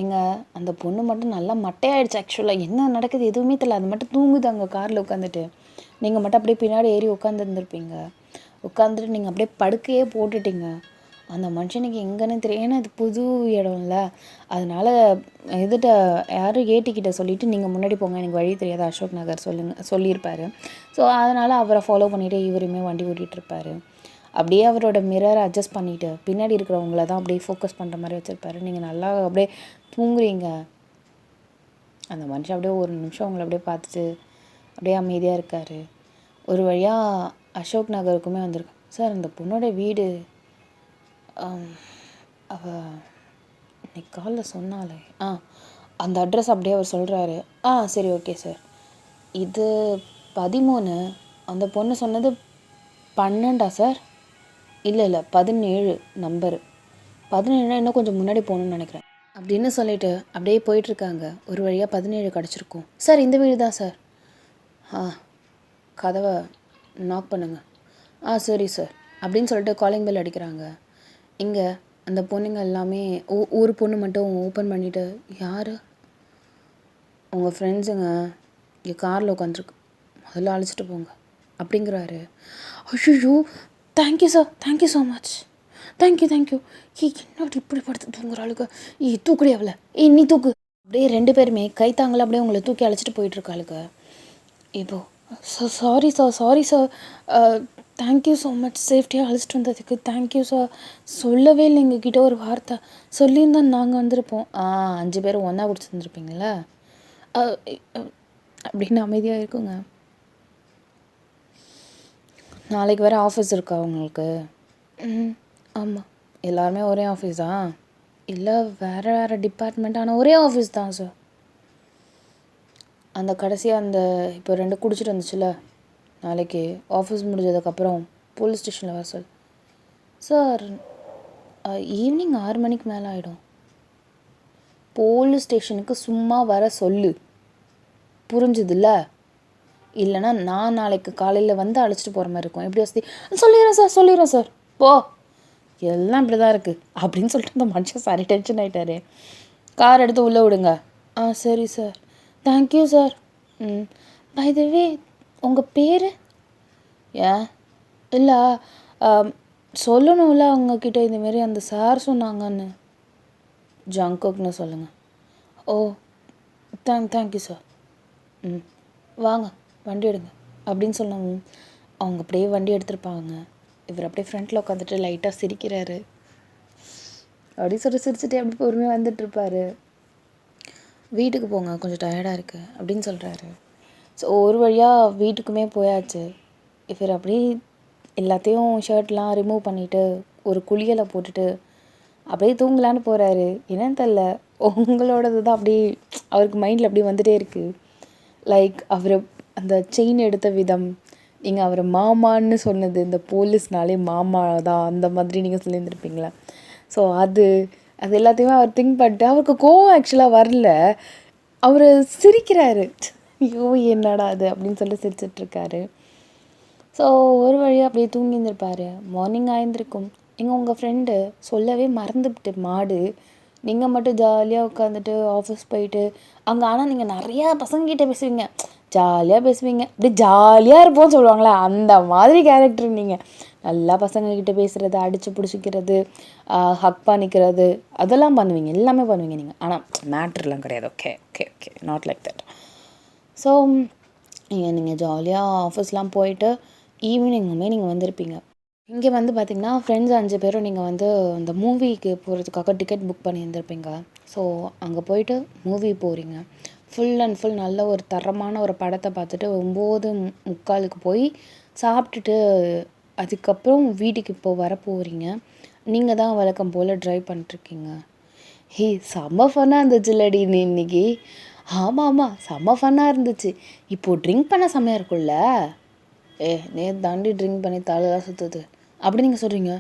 எங்க அந்த பொண்ணு மட்டும் நல்லா மட்டையாயிடுச்சு. ஆக்சுவலாக என்ன நடக்குது எதுவுமே தெரியல. அது மட்டும் தூங்குது அங்கே காரில் உட்காந்துட்டு. நீங்கள் மட்டும் அப்படியே பின்னாடி ஏறி உட்காந்துருந்துருப்பீங்க. உட்காந்துட்டு நீங்கள் அப்படியே படுக்கையே போட்டுட்டீங்க. அந்த மனுஷனுக்கு எங்கன்னு தெரியும். ஏன்னா இது புது இடம்ல, அதனால எதிட்ட யாரும் ஏட்டிக்கிட்ட சொல்லிவிட்டு நீங்கள் முன்னாடி போங்க, எனக்கு வழி தெரியாது, அசோக் நகர் சொல்லியிருப்பார். ஸோ அதனால் அவரை ஃபாலோ பண்ணிவிட்டு இவருமே வண்டி ஓட்டிகிட்ருப்பார். அப்படியே அவரோட மிரரை அட்ஜஸ்ட் பண்ணிவிட்டு பின்னாடி இருக்கிறவங்கள தான் அப்படியே ஃபோக்கஸ் பண்ணுற மாதிரி வச்சுருப்பாரு. நீங்கள் நல்லா அப்படியே தூங்குறீங்க. அந்த மனுஷன் அப்படியே ஒரு நிமிஷம் உங்களை அப்படியே பார்த்துட்டு அப்படியே அமைதியாக இருக்கார். ஒரு வழியாக அசோக் நகருக்குமே வந்திருக்கு. சார் அந்த பொண்ணோட வீடு அவள் இன்னைக்கு காலைல சொன்னாலே அந்த அட்ரஸ் அப்படியே அவர் சொல்கிறாரு. சரி ஓகே சார். இது 13. அந்த பொண்ணு சொன்னது 12 சார்? இல்லை 17 நம்பரு. 17 இன்னும் கொஞ்சம் முன்னாடி போகணுன்னு நினைக்கிறேன் அப்படின்னு சொல்லிட்டு அப்படியே போயிட்டுருக்காங்க. ஒரு வழியாக 17 கிடச்சிருக்கும். சார் இந்த வீடு தான் சார். கதவை நாக் பண்ணுங்க. சரி சார் அப்படின்னு சொல்லிட்டு காலிங் பெல் அடிக்கிறாங்க. இங்கே அந்த பொண்ணுங்க எல்லாமே ஒரு பொண்ணு மட்டும் ஓப்பன் பண்ணிவிட்டு, யார்? உங்கள் ஃப்ரெண்ட்ஸுங்க இங்கே காரில் உட்காந்துருக்கு, முதல்ல அழைச்சிட்டு போங்க அப்படிங்கிறாரு. ஐயோ thank you sir, thank you so much, thank you. என்னோட இப்படி படுத்து தூங்குறாளுங்க. தூக்குடி அவளை, நீ தூக்கு. அப்படியே 2 பேருமே கைத்தாங்கள அப்படியே உங்களை தூக்கி அழைச்சிட்டு போயிட்டுருக்காளுங்க. இப்போது sorry sir, thank you so much, சேஃப்டியாக அழைச்சிட்டு வந்ததுக்கு தேங்க்யூ சார். சொல்லவே இல்லை எங்ககிட்ட ஒரு வார்த்தை, சொல்லியிருந்தா நாங்கள் வந்திருப்போம். 5 பேரும் ஒன்றா குடிச்சு வந்துருப்பீங்களா அப்படின்னு அமைதியாக இருக்குங்க. நாளைக்கு வேறு ஆஃபீஸ் இருக்கா உங்களுக்கு? ஆமாம். எல்லாருமே ஒரே ஆஃபீஸா? இல்லை வேறு டிபார்ட்மெண்ட், ஆனால் ஒரே ஆஃபீஸ் தான் சார். அந்த கடைசியாக அந்த இப்போ 2 குடிச்சிட்டு வந்துச்சுல, நாளைக்கு ஆஃபீஸ் முடிஞ்சதுக்கப்புறம் போலீஸ் ஸ்டேஷனில் வர சொல். சார் ஈவினிங் 6 மணிக்கு மேலே ஆகிடும். போலீஸ் ஸ்டேஷனுக்கு சும்மா வர சொல்லு, புரிஞ்சுதுல்ல? இல்லைனா நான் நாளைக்கு காலையில் வந்து அழைச்சிட்டு போகிற மாதிரி இருக்கும். எப்படி வசதி? சொல்லிடுறேன் சார் போ. எல்லாம் இப்படி தான் இருக்குது அப்படின்னு சொல்லிட்டு அந்த மனுஷன் சாரி டென்ஷன் ஆகிட்டாரு. கார் எடுத்து உள்ளே விடுங்க. சரி sir, thank you sir. By the way உங்கள் பேர்? இல்லை சொல்லணும்ல அவங்கக்கிட்ட, இதுமாரி அந்த சார் சொன்னாங்கன்னு. ஜங்குக்னு சொல்லுங்கள். ஓ தேங்க்யூ சார். வாங்க வண்டி எடுங்க அப்படின்னு சொன்னோம். அவங்க அப்படியே வண்டி எடுத்துருப்பாங்க. இவர் அப்படியே ஃப்ரண்ட்டில் உட்காந்துட்டு லைட்டாக சிரிக்கிறாரு. அப்படி சிரிச்சுட்டே அப்படி பொறுமையாக வந்துட்டுருப்பாரு. வீட்டுக்கு போங்க, கொஞ்சம் டயர்டாக இருக்குது அப்படின்னு சொல்கிறாரு. ஸோ ஒரு வழியாக வீட்டுக்குமே போயாச்சு. இவர் அப்படியே எல்லாத்தையும் ஷர்ட்லாம் ரிமூவ் பண்ணிவிட்டு ஒரு குளியலை போட்டுட்டு அப்படியே தூங்கலான்னு போகிறாரு. என்னன்னு தெரில, உங்களோடது தான் அப்படியே அவருக்கு மைண்டில் அப்படியே வந்துகிட்டே இருக்குது. லைக் அவர் அந்த செயின் எடுத்த விதம், நீங்கள் அவரை மாமான்னு சொன்னது, இந்த போலீஸ்னாலே மாமா தான் அந்த மாதிரி நீங்கள் சொல்லியிருந்துருப்பீங்களா. ஸோ அது எல்லாத்தையுமே அவர் திங்க் பண்ணிட்டு அவருக்கு கோவம் ஆக்சுவலாக வரல, அவர் சிரிக்கிறாரு. ஐயோ என்னடா அது அப்படின்னு சொல்லி சிரிச்சிட்ருக்காரு. ஸோ ஒரு வழியாக அப்படியே தூங்கி இருந்திருப்பார். மார்னிங் ஆயிருந்திருக்கும். உங்கள் ஃப்ரெண்டு சொல்லவே மறந்துவிட்டு மாடு, நீங்கள் மட்டும் ஜாலியாக உட்காந்துட்டு ஆஃபீஸ் போயிட்டு அங்கே. ஆனால் நீங்கள் நிறையா பசங்கக்கிட்ட பேசுவீங்க, ஜாலியாக பேசுவீங்க, அப்படியே ஜாலியாக இருப்போம்னு சொல்லுவாங்களே அந்த மாதிரி கேரக்டர் நீங்கள். நல்லா பசங்கக்கிட்ட பேசுகிறது, அடித்து பிடிச்சிக்கிறது, ஹக் பண்ணிக்கிறது, அதெல்லாம் பண்ணுவீங்க, எல்லாமே பண்ணுவீங்க நீங்கள். ஆனால் மேட்ருலாம் கிடையாது. Okay not like that. So நீங்கள் ஜாலியாக ஆஃபீஸ்லாம் போயிட்டு ஈவினிங்குமே நீங்கள் வந்திருப்பீங்க. இங்கே வந்து பார்த்திங்கன்னா ஃப்ரெண்ட்ஸ் 5 பேரும் நீங்கள் வந்து அந்த மூவிக்கு போகிறதுக்காக டிக்கெட் புக் பண்ணியிருந்திருப்பீங்க. ஸோ அங்கே போயிட்டு மூவி போகிறீங்க. ஃபுல் அண்ட் ஃபுல் நல்ல ஒரு தரமான ஒரு படத்தை பார்த்துட்டு 9:45 போய் சாப்பிட்டுட்டு அதுக்கப்புறம் வீட்டுக்கு இப்போ வர போகிறீங்க. நீங்கள் தான் வழக்கம் போல் ட்ரைவ் பண்ணிட்டுருக்கீங்க. செம்ம ஃபன்னாக இருந்துச்சு இல்லடி நீ இன்னைக்கு? ஆமாம் செம்ம ஃபன்னாக இருந்துச்சு. இப்போது ட்ரிங்க் பண்ண செம்மையாக இருக்கும்ல? நேற்று தாண்டி ட்ரிங்க் பண்ணி தலையெல்லாம் சுற்றுது அப்படி நீங்கள் சொல்கிறீங்க.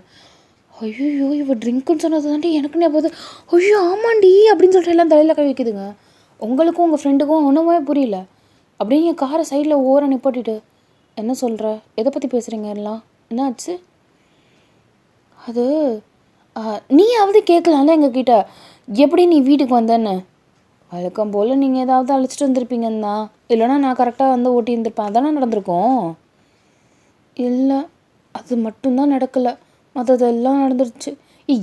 ஐயோ இவ ட்ரிங்க்குன்னு சொன்னது தாண்டி எனக்கு ஞாபகம். ஐயோ ஆமாண்டி அப்படின்னு சொல்லிட்டு எல்லாம் தலையில் கை வைக்குதுங்க. உங்களுக்கும் உங்கள் ஃப்ரெண்டுக்கும் ஒன்றுமே புரியல. அப்படியே என் காரை சைடில் ஓர நிப்பாட்டிட்டு, என்ன சொல்கிற, எதை பற்றி பேசுகிறீங்க எல்லாம், என்ன ஆச்சு? அது நீயாவது கேட்கலாம்ல எங்ககிட்ட, எப்படி நீ வீட்டுக்கு வந்தேன்னு. வழக்கம் போல் நீங்கள் ஏதாவது அழைச்சிட்டு வந்திருப்பீங்கன்னா, இல்லைனா நான் கரெக்டாக வந்து ஓட்டி இருந்திருப்பேன். அதானே நடந்திருக்கும். இல்லை, அது மட்டும்தான் நடக்கலை, மற்றதெல்லாம் நடந்துருச்சு.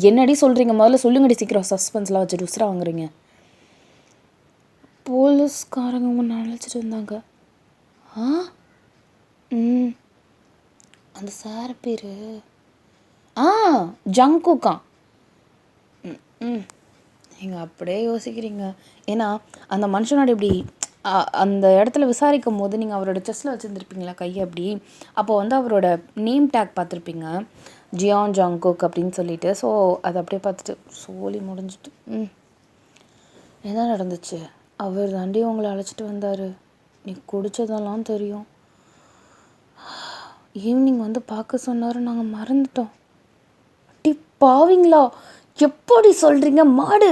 என்னடி சொல்கிறீங்க, முதல்ல சொல்லுங்கடி சீக்கிரம். சஸ்பென்ஸ்லாம் வச்சுட்டு உசுரா வாங்குறீங்க. போலீஸ்காரங்க ஒன்று அழைச்சிட்டு வந்தாங்க. ஆ ம் அந்த சார் பேர் ஜங்குக்கா. ம் நீங்கள் அப்படியே யோசிக்கிறீங்க. ஏன்னா அந்த மனுஷனோட இப்படி அந்த இடத்துல விசாரிக்கும் போது நீங்கள் அவரோட செஸ்ட்டில் வச்சுருந்துருப்பீங்களா கையை அப்படி. அப்போ வந்து அவரோட நேம் டேக் பார்த்துருப்பீங்க, ஜியான் ஜங்குக் அப்படின்னு சொல்லிட்டு. ஸோ அதை அப்படியே பார்த்துட்டு சோலி முடிஞ்சிட்டு. என்ன நடந்துச்சு? அவர் தாண்டி உங்களை அழைச்சிட்டு வந்தார். நீ குடித்ததெல்லாம் தெரியும். ஈவினிங் வந்து பார்க்க சொன்னார், நாங்கள் மறந்துட்டோம். அட்டி பாவீங்களா, எப்படி சொல்கிறீங்க? மாடு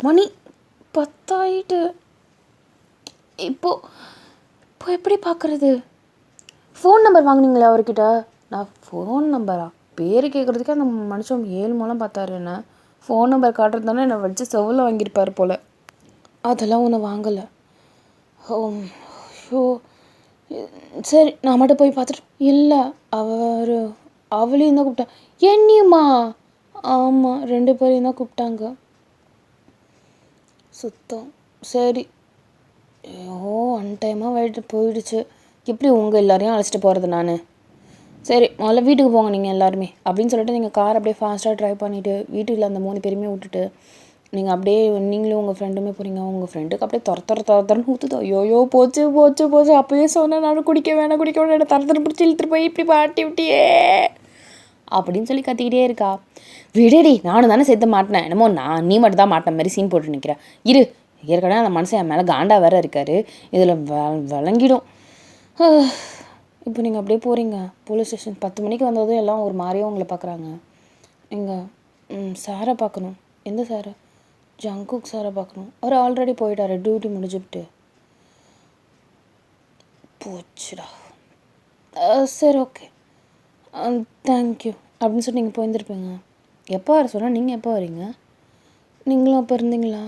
மணி 10 ஆயிட்டு. இப்போ எப்படி பார்க்குறது? ஃபோன் நம்பர் வாங்கினீங்களா அவர்கிட்ட? நான் ஃபோன் நம்பரா? பேர் கேட்குறதுக்கே அந்த மனுஷன் 7 மூலம் பார்த்தாரு. என்ன ஃபோன் நம்பர் காட்டுறது தானே என்னை வச்சு செவ்வில் வாங்கியிருப்பார் போல். அதெல்லாம் ஒன்று வாங்கலை. ஷோ சரி, நான் மட்டும் போய் பார்த்துட்டு. இல்லை, அவளையும் தான் கூப்பிட்டேன். என்னையுமா? ஆமாம், 2 பேரையும் தான் கூப்பிட்டாங்க. சுத்தம் சரி. அன்டைமாக போயிடுச்சு. எப்படி உங்கள் எல்லாரையும் அழைச்சிட்டு போகிறது நான்? சரி, முதல்ல வீட்டுக்கு போங்க நீங்கள் எல்லாருமே அப்படின்னு சொல்லிட்டு நீங்கள் கார் அப்படியே ஃபாஸ்ட்டாக ட்ரைவ் பண்ணிவிட்டு வீட்டுக்குள்ள அந்த 3 பேருமே விட்டுட்டு நீங்கள் அப்படியே நீங்களும் உங்கள் ஃப்ரெண்டுமே போகிறீங்க. உங்கள் ஃப்ரெண்டுக்கு அப்படியே துரத்துறன்னு ஊற்றுதோ. ஐயோ போச்சு போச்சு போச்சு, அப்போயே சொன்னேன் நானும் குடிக்க வேணாம் என்ன தரத்தர பிடிச்சி இழுத்துட்டு போய் இப்படி பாட்டி விட்டியே அப்படின்னு சொல்லி கத்திக்கிட்டே இருக்கா. விடடி, நானும் தானே சேர்த்து மாட்டினேன். என்னமோ நீ மட்டும் தான் மாட்டின மாதிரி சீன் போட்டு நிற்கிறேன். இரு, ஏற்கனவே அந்த மனுஷன் என் மேலே காண்டா வேறு இருக்கார், இதில் விளங்கிடும். இப்போ நீங்கள் அப்படியே போகிறீங்க போலீஸ் ஸ்டேஷன். 10 மணிக்கு வந்ததும் எல்லாம் ஒரு மாதிரியும் உங்களை பார்க்குறாங்க. நீங்கள் சாரை பார்க்கணும். எந்த சாரை? ஜங்குக் சாரை பார்க்கணும். அவர் ஆல்ரெடி போயிட்டார், டியூட்டி முடிஞ்சுவிட்டு. போச்சுடா. சரி, ஓகே, தேங்க்யூ அப்படின்னு சொல்லி நீங்கள் போயிருந்துருப்பீங்க. எப்போ வர சொன்னால் நீங்கள் எப்போ வரீங்க? நீங்களும் அப்போ இருந்தீங்களா?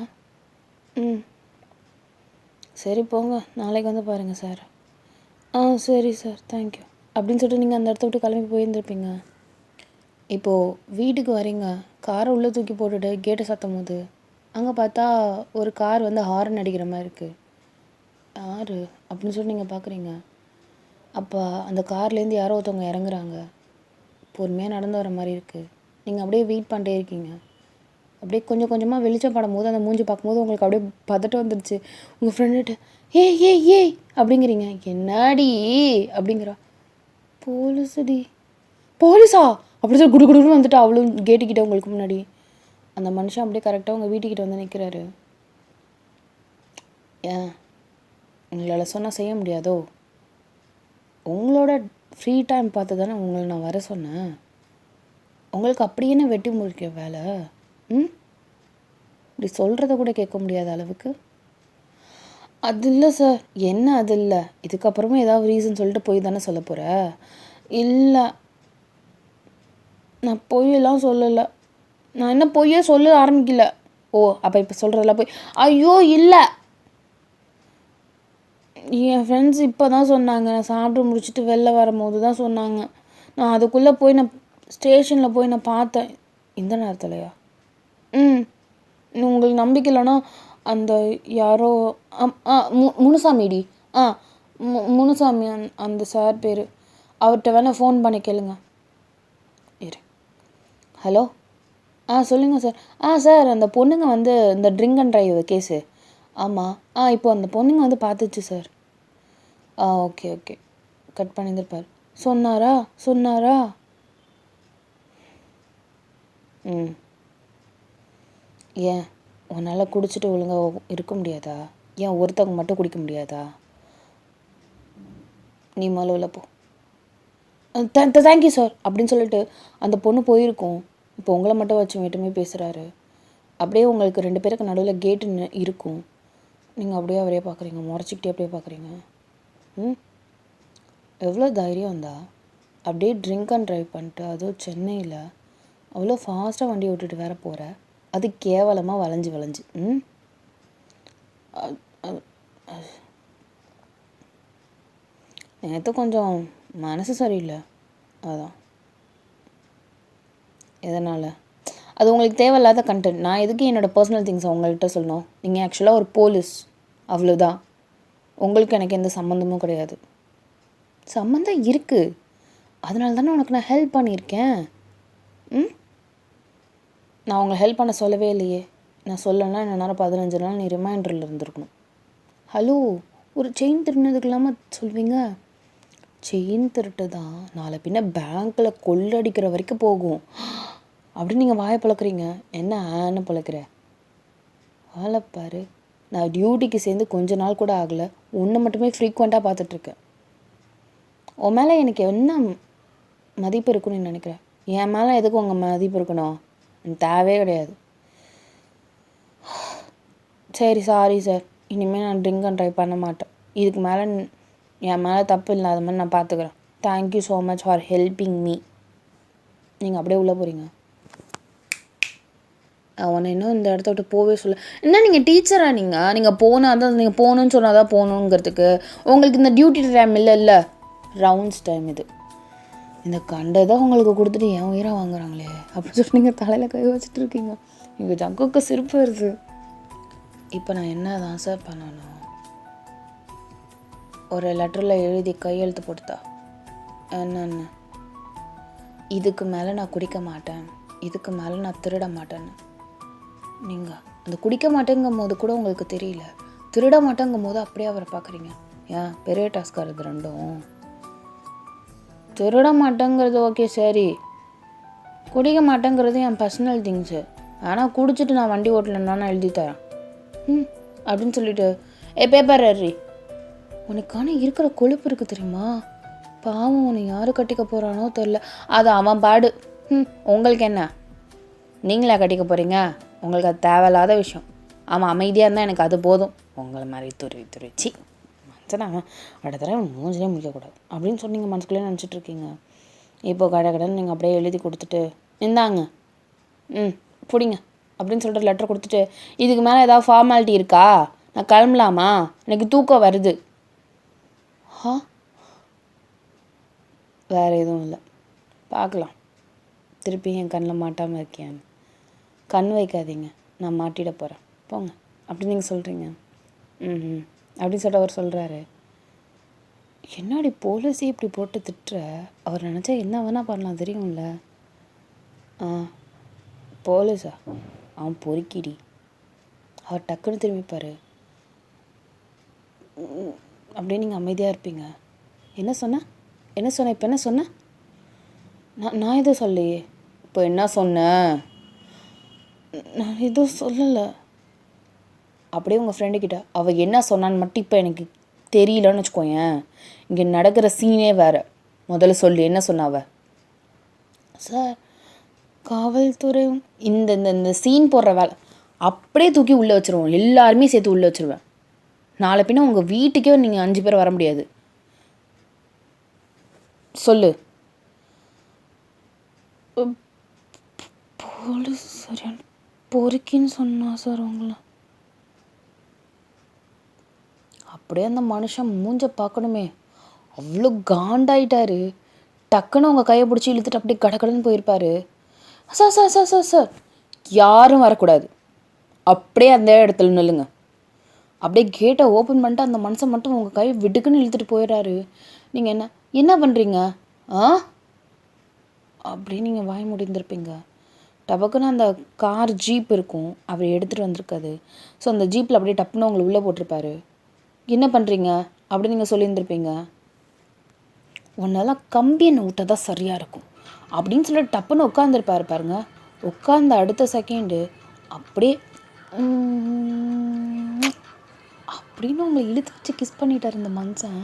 சரி போங்க, நாளைக்கு வந்து பாருங்கள் சார். சரி சார், தேங்க்யூ அப்படின்னு சொல்லிட்டு நீங்கள் அந்த இடத்த விட்டு கிளம்பி போயிருந்துருப்பீங்க. இப்போது வீட்டுக்கு வரீங்க, காரை உள்ளே தூக்கி போட்டுட்டு கேட்டை சத்தும் போது அங்கே பார்த்தா ஒரு கார் வந்து ஹாரன் அடிக்கிற மாதிரி இருக்குது. யார் அப்படின்னு சொல்லி நீங்கள் பார்க்குறீங்க. அப்போ அந்த கார்லேருந்து யாரோ ஒருத்தவங்க இறங்குறாங்க. பொறுமையாக நடந்து வர மாதிரி இருக்குது. நீங்கள் அப்படியே வெயிட் பண்ணிட்டே இருக்கீங்க. அப்படியே கொஞ்சம் கொஞ்சமாக வெளிச்சம் படும் போது அந்த மூஞ்சி பார்க்கும்போது உங்களுக்கு அப்படியே பதட்டம் வந்துடுச்சு. உங்கள் ஃப்ரெண்டுகிட்ட ஏய் ஏய் ஏய் அப்படிங்கிறீங்க. என்னாடி அப்படிங்கிறா. போலீஸுடி. போலீஸா அப்படி சொல்லி குடுகுடுன்னு வந்துட்டு அவளும் கேட்டுக்கிட்ட உங்களுக்கு முன்னாடி. அந்த மனுஷன் அப்படியே கரெக்டாக உங்கள் வீட்டுக்கிட்ட வந்து நிற்கிறாரு. ஏன் உங்களால் சொன்னால் செய்ய முடியாதோ? உங்களோட ஃப்ரீ டைம் பார்த்து தானே உங்களை நான் வர சொன்னேன். உங்களுக்கு அப்படி என்ன வெட்டி முடிக்க வேலை? இப்படி சொல்கிறத கூட கேட்க முடியாத அளவுக்கு. அது இல்லை சார். என்ன அது இல்லை? இதுக்கப்புறமா ஏதாவது ரீசன் சொல்லிட்டு போய் தானே சொல்ல போகிற? இல்லை, நான் பொய்யெல்லாம் சொல்லலை. நான் என்ன பொய்யே சொல்ல ஆரம்பிக்கல. ஓ, அப்போ இப்போ சொல்கிறதெல்லாம் போய். ஐயோ இல்லை, என் ஃப்ரெண்ட்ஸ் இப்போ தான் சொன்னாங்க. நான் சாப்பிட்டு முடிச்சுட்டு வெளில வரும்போது தான் சொன்னாங்க. நான் அதுக்குள்ளே போய் நான் ஸ்டேஷனில் போய் நான் பார்த்தேன். இந்த நேரத்துலையா? உங்களுக்கு நம்பிக்கை இல்லைன்னா அந்த யாரோ முனுசாமிடி. முனுசாமி, அந்த சார் பேர். அவர்கிட்ட வேணால் ஃபோன் பண்ணி கேளுங்க. இரு. ஹலோ. சொல்லுங்கள் சார். சார், அந்த பொண்ணுங்க வந்து இந்த ட்ரிங்க் அண்ட் ட்ரைவ் கேஸு. ஆமாம். இப்போ அந்த பொண்ணுங்க வந்து பார்த்துச்சு சார். ஓகே ஓகே, கட் பண்ணியிருப்பார். சொன்னாரா? ஏன் உன்னால் குடிச்சிட்டு ஒழுங்காக இருக்க முடியாதா? ஏன் ஒருத்தவங்க மட்டும் குடிக்க முடியாதா? நீ முதல்ல போ. தேங்க்யூ சார் அப்படின்னு சொல்லிட்டு அந்த பொண்ணு போயிருக்கோம். இப்போ உங்களை மட்டும் வச்சு மட்டுமே பேசுகிறாரு. அப்படியே உங்களுக்கு 2 பேருக்கு நடுவில் கேட்டு இருக்கும். நீங்கள் அப்படியே அவரே பார்க்குறீங்க, முறைச்சிக்கிட்டே அப்படியே பார்க்குறீங்க. ம் எவ்வளோ தைரியம் இருந்தா அப்படியே ட்ரிங்க் அண்ட் ட்ரைவ் பண்ணிட்டு அதுவும் சென்னையில் அவ்வளோ ஃபாஸ்ட்டாக வண்டி ஓட்டிட்டு வேற போகிற, அது கேவலமாக வளைஞ்சு வளைஞ்சு. நேற்று கொஞ்சம் மனசு சரியில்லை, அதான். எதனால்? அது உங்களுக்கு தேவையில்லாத கண்டென்ட். நான் எதுக்கு என்னோடய பர்சனல் திங்ஸை உங்கள்கிட்ட சொல்லணும்? நீங்கள் ஆக்சுவலாக ஒரு போலீஸ், அவ்வளோதான். உங்களுக்கு எனக்கு எந்த சம்மந்தமும் கிடையாது. சம்மந்தம் இருக்குது, அதனால தானே உனக்கு நான் ஹெல்ப் பண்ணியிருக்கேன். நான் உங்களை ஹெல்ப் பண்ண சொல்லவே இல்லையே. நான் சொல்லலைன்னா என்ன நேரம் 15 நாள் நீ ரிமைண்டரில் இருந்திருக்கணும். ஹலோ, ஒரு செயின் திருடினதுக்கு இல்லாமல் சொல்வீங்க? செயின் திருட்டு தான் நாளை பின்ன பேங்க்கில் கொள்ளடிக்கிற வரைக்கும் போகும் அப்படின்னு நீங்கள் வாயை பழக்கிறீங்க. என்ன ஆன்னு பழக்கிற? வாழைப்பாரு, நான் டியூட்டிக்கு சேர்ந்து கொஞ்ச நாள் கூட ஆகலை, ஒன்று மட்டுமே ஃப்ரீக்வெண்ட்டாக பார்த்துட்ருக்கேன். உன் மேலே எனக்கு என்ன மதிப்பு இருக்குன்னு நீ நினைக்கிறேன்? என் மேலே எதுக்கு உங்கள் மதிப்பு இருக்கணும்? எனக்கு தேவையே கிடையாது. சரி, சாரி சார், இனிமேல் நான் ட்ரிங்க் அண்ட் ட்ரைவ் பண்ண மாட்டேன். இதுக்கு மேலே என் மேலே தப்பு இல்லாத மாதிரி நான் பார்த்துக்கிறேன். Thank you so much for helping me. நீங்கள் அப்படியே உள்ளே போகிறீங்க. அவனை இன்னும் இந்த இடத்த விட்டு போவே சொல்ல. என்ன நீங்கள் டீச்சரா? நீங்கள் போனால் தான், நீங்கள் போகணுன்னு சொன்னால் தான் போகணுங்கிறதுக்கு உங்களுக்கு இந்த டியூட்டி டைம் இல்லை, ரவுண்ட்ஸ் டைம் இது. இந்த கண்டதை உங்களுக்கு கொடுத்துட்டு என் உயிரை வாங்குறாங்களே அப்படின்னு சொல்லி நீங்கள் தலையில் கை வச்சுட்டு இருக்கீங்க. எங்கள் ஜங்குக்கு சிரிப்பு வருது. இப்போ நான் என்ன தான் சார் பண்ணணும்? ஒரு லெட்டரில் எழுதி கையெழுத்து போட்டுதா? என்னென்ன? இதுக்கு மேலே நான் குடிக்க மாட்டேன், இதுக்கு மேலே நான் திருட மாட்டேன்னு. நீங்கள் அந்த குடிக்க மாட்டேங்கும் போது கூட உங்களுக்கு தெரியல, திருட மாட்டேங்கும் போது அப்படியே அவரை பார்க்குறீங்க. ஏன் பெரிய டாஸ்காக இருக்குது ரெண்டும்? திருட மாட்டேங்கிறது ஓகே, சரி. குடிக்க மாட்டேங்கிறது என் பர்சனல் திங்ஸு. ஆனால் குடிச்சிட்டு நான் வண்டி ஓட்டலன்னா நான் எழுதி தரேன் அப்படின்னு சொல்லிட்டு பேப்பர் ஏறி. உனக்கான இருக்கிற கொழுப்பு இருக்குது தெரியுமா? பாவம், உன்னை யார் கட்டிக்க போகிறானோ தெரில. அது அவன் பாடு. உங்களுக்கு என்ன? நீங்களா கட்டிக்க போகிறீங்க? உங்களுக்கு அது தேவையில்லாத விஷயம். அவன் அமைதியாக இருந்தால் எனக்கு அது போதும். உங்களை மாதிரி துருச்சி மனசனா அடுத்த தடவை மூஞ்சிலே முடிக்கக்கூடாது அப்படின்னு சொன்னீங்க, மனசுக்குள்ளே நினச்சிட்ருக்கீங்க. இப்போ கடைன்னு நீங்கள் அப்படியே எழுதி கொடுத்துட்டு இந்தாங்க பிடிங்க அப்படின்னு சொல்லிட்டு லெட்டர் கொடுத்துட்டு, இதுக்கு மேலே ஏதாவது ஃபார்மாலிட்டி இருக்கா? நான் கிளம்பலாமா? எனக்கு தூக்கம் வருது. வேறு எதுவும் இல்லை, பார்க்கலாம். திருப்பி என் கண்ணில் மாட்டாமல் இருக்கியான்னு. கண் வைக்காதீங்க, நான் மாட்டிட போகிறேன், போங்க அப்படி நீங்கள் சொல்கிறீங்க. அப்படின்னு சொல்லிட்டு அவர் சொல்கிறாரு. என்னடி போலீஸே இப்படி போட்டு திட்டுற? அவர் நினச்சா என்ன வேணால் பண்ணலாம் தெரியும்ல. போலீஸா? அவன் பொறுக்கிடி. அவர் டக்குன்னு திரும்பிப்பார். அப்படியே நீங்கள் அமைதியாக இருப்பீங்க. என்ன சொன்ன? இப்போ என்ன சொன்ன? நான் எதுவும் சொல்லையே. இப்போ என்ன சொன்னேன்? நான் எதுவும் சொல்லலை. அப்படியே உங்கள் ஃப்ரெண்டுக்கிட்ட அவள் என்ன சொன்னான்னு மட்டும் இப்போ எனக்கு தெரியலன்னு வச்சுக்கோயேன். இங்கே நடக்கிற சீனே வேறு. முதல்ல சொல்லு, என்ன சொன்னாவ? சார், காவல்துறை இந்த இந்த சீன் போடுற வேலை அப்படியே தூக்கி உள்ளே வச்சுருவோம். எல்லாருமே சேர்த்து உள்ளே வச்சுருவேன். நாளை பின்ன உங்கள் வீட்டுக்கே நீங்கள் 5 பேர் வர முடியாது. சொல்லு. போலீஸ் சரியான பொறுக்கின்னு சொன்னா சார் உங்களை. அப்படியே அந்த மனுஷன் மூஞ்ச பார்க்கணுமே, அவ்வளோ காண்டாயிட்டாரு. டக்குன்னு உங்கள் கையை பிடிச்சி இழுத்துட்டு அப்படியே கடக்கடன்னு போயிருப்பாரு. Sir sir sir sir sir யாரும் வரக்கூடாது, அப்படியே அந்த இடத்துல நில்லுங்க. அப்படியே கேட்டை ஓப்பன் பண்ணிட்டு அந்த மனுஷன் மட்டும் உங்கள் கையை விடுக்குன்னு இழுத்துட்டு போயிடுறாரு. நீங்கள் என்ன பண்ணுறீங்க? அப்படி நீங்கள் வாய் முடிந்திருப்பீங்க. டபக்குன்னு அந்த கார் ஜீப் இருக்கும், அவர் எடுத்துகிட்டு வந்திருக்காது. ஸோ அந்த ஜீப்பில் அப்படியே டப்புன்னு உங்களை உள்ளே போட்டிருப்பாரு. என்ன பண்ணுறீங்க அப்படி நீங்கள் சொல்லியிருந்திருப்பீங்க. உன்னெல்லாம் கம்பி எண்ணெய் விட்டா தான் சரியாக இருக்கும் அப்படின்னு சொல்லிட்டு டப்புன்னு உட்காந்துருப்பாரு பாருங்க. உட்காந்த அடுத்த செகண்டு அப்படியே அப்படின்னு உங்களை இழுத்து வச்சு கிஸ் பண்ணிட்டார் இந்த மனுஷன்.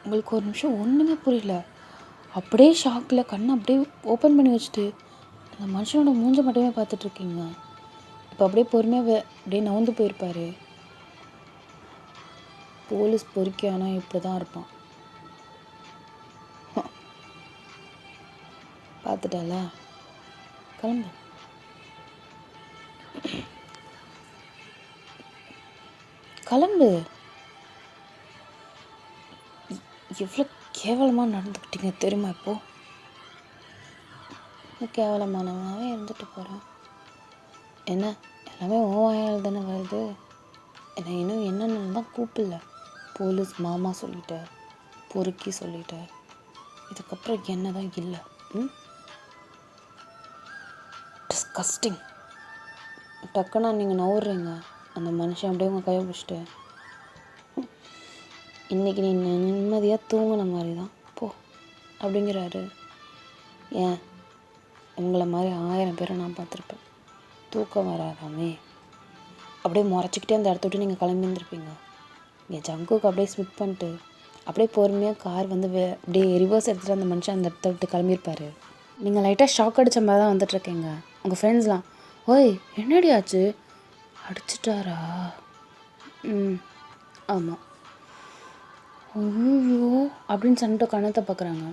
உங்களுக்கு ஒரு நிமிஷம் ஒன்றுமே புரியல. அப்படியே ஷாக்கில் கண்ணை அப்படியே ஓப்பன் பண்ணி வச்சுட்டு அந்த மனுஷனோட மூஞ்சை மட்டுமே பார்த்துட்ருக்கீங்க. இப்போ அப்படியே பொறுமையாக அப்படியே நவுந்து போயிருப்பார். போலீஸ் பொறுக்கியானா இப்படி தான் இருப்பான். பார்த்துட்டால, கிளம்பு. கிளம்பு. எவ்வளோ கேவலமாக நடந்துக்கிட்டீங்க தெரியுமா? இப்போது கேவலமானவனாகவே இருந்துட்டு போகிறேன். என்ன எல்லாமே ஓவாயால் தானே வருது. என்னை இன்னும் என்னென்னு தான் கூப்பிடல. போலீஸ் மாமா சொல்லிட்டேன், பொறுக்கி சொல்லிட்டேன். இதுக்கப்புறம் என்ன தான் இல்லை? டிஸ்கஸ்டிங். டக்குன்னா நீங்கள் நவுறீங்க. அந்த மனுஷன் அப்படியே உங்கள் கையை பிடிச்சிட்டு, இன்றைக்கி நீ நிம்மதியாக தூங்கின மாதிரி தான் போ அப்படிங்கிறாரு. ஏன் உங்களை மாதிரி 1000 பேரை நான் பார்த்துருப்பேன். தூக்கம் வராதாமே அப்படியே முறைச்சிக்கிட்டே அந்த இடத்த விட்டு நீங்கள் கிளம்பி வந்துருப்பீங்க. இங்கே ஜங்குக்கு அப்படியே ஸ்மிட் பண்ணிட்டு அப்படியே பொறுமையாக கார் வந்து அப்படியே ரிவர்ஸ் எடுத்துகிட்டு அந்த மனுஷன் அந்த இடத்த விட்டு கிளம்பியிருப்பார். நீங்கள் லைட்டாக ஷாக் அடித்த மாதிரி தான் வந்துட்டுருக்கீங்க. உங்கள் ஃப்ரெண்ட்ஸ்லாம், ஓய் என்னடி ஆச்சு, அடிச்சிட்டாரா? ஆமாம். ஐயோ அப்படின்னு சொல்லிட்டு கணத்தை பார்க்குறாங்க.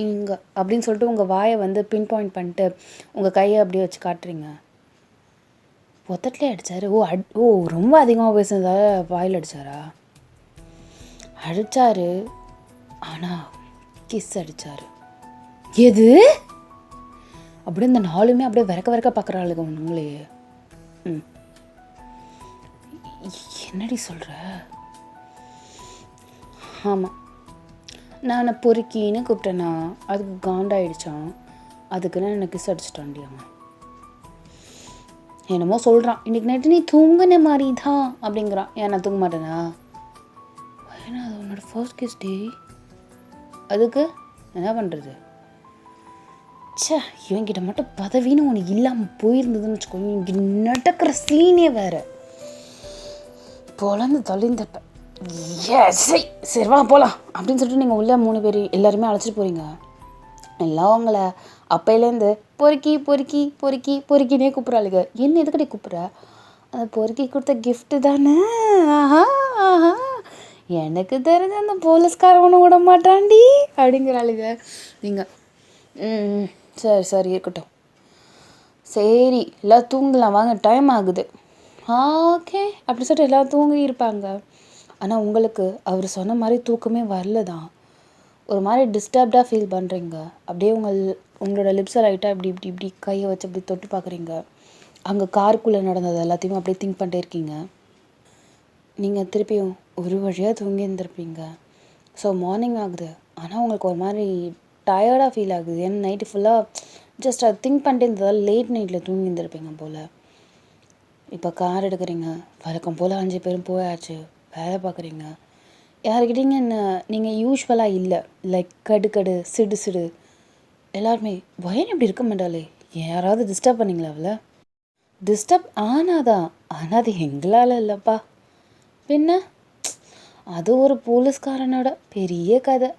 இங்கே அப்படின்னு சொல்லிட்டு உங்கள் வாயை வந்து பின் பாயிண்ட் பண்ணிட்டு உங்கள் கையை அப்படியே வச்சு காட்டுறீங்க. ஒத்தட்லேயே அடித்தார். ஓ ரொம்ப அதிகமாக பேசுனதால வாயில் அடித்தாரா? அடித்தார், ஆனால் கிஸ் அடித்தார். எது அப்படி இந்த 4 அப்படியே விறக்க பார்க்குறாளுங்க உங்களையே. என்னடி சொல்கிற? ஆமாம், நான் பொறுக்கின்னு கூப்பிட்டேன்னா அதுக்கு காண்டாயிடுச்சான். அதுக்குன்னு எனக்கு கிஸ் அடிச்சிட்டான்டி அவன். என்னமோ சொல்கிறான், இன்றைக்கி நைட்டு நீ தூங்கின மாதிரி தான் அப்படிங்கிறான். ஏன் நான் தூங்க மாட்டேனா? ஏன்னா அது உன்னோட ஃபர்ஸ்ட் கிஸ் டே. அதுக்கு என்ன பண்ணுறது? சே, இவங்கிட்ட மட்டும் பதவின்னு ஒன்று இல்லாமல் போயிருந்ததுன்னு வச்சுக்கோங்க. இங்கே நடக்கிற சீனே வேறு. பொழந்து தொலைந்தப்ப சரி வா போகலாம் அப்படின்னு சொல்லிட்டு நீங்கள் உள்ளே 3 பேர் எல்லாருமே அழைச்சிட்டு போகிறீங்க. எல்லாம் அவங்கள அப்பையிலேருந்து பொறுக்கி பொறுக்கி பொறுக்கி பொறுக்கினே கூப்பிட்றாளுங்க. என்ன எதுக்கடி கூப்பிட்ற? அந்த பொறுக்கி கொடுத்த கிஃப்ட்டு தானே. ஆஹா ஆஹா, எனக்கு தெரிஞ்ச அந்த போலீஸ்காரவனை விட மாட்டான்டி அப்படிங்கிறாளுங்க. நீங்கள் சரி சரி இருக்கட்டும், சரி எல்லாம் தூங்கலாம் வாங்க, டைம் ஆகுது. ஓகே அப்படி சொல்லிட்டு எல்லாம் தூங்கி இருப்பாங்க. ஆனால் உங்களுக்கு அவர் சொன்ன மாதிரி தூக்கமே வரல தான். ஒரு மாதிரி டிஸ்டர்ப்டாக ஃபீல் பண்ணுறீங்க. அப்படியே உங்களோட லிப்ஸை லைட்டாக இப்படி இப்படி இப்படி கையை வச்சு அப்படி தொட்டு பார்க்குறீங்க. அங்கே காருக்குள்ளே நடந்தது எல்லாத்தையுமே அப்படியே திங்க் பண்ணிட்டே இருக்கீங்க. நீங்கள் திருப்பியும் ஒரு வழியாக தூங்கி இருந்திருப்பீங்க. ஸோ மார்னிங் ஆகுது, ஆனால் உங்களுக்கு ஒரு மாதிரி டயர்டாக ஃபீல் ஆகுது. ஏன்னா நைட்டு ஃபுல்லாக ஜஸ்ட் அதை திங்க் பண்ணிட்டு இருந்ததால் லேட் நைட்டில் தூங்கி இருந்திருப்பீங்க போல். இப்போ கார் எடுக்கிறீங்க, வழக்கம் போல் 5 பேரும் போயாச்சு, வேலை பார்க்குறீங்க. யாருக்கிட்டீங்க என்ன நீங்கள் யூஸ்வலாக இல்லை, லைக் கடு சிடு சிடு எல்லாருமே பயன் இப்படி இருக்க மாட்டாளே, யாராவது டிஸ்டர்ப் பண்ணிங்களா அவளை? டிஸ்டர்ப் ஆனாதான், ஆனால் அது எங்களால் இல்லைப்பா. பின்ன அது ஒரு போலீஸ்காரனோட பெரிய கதை.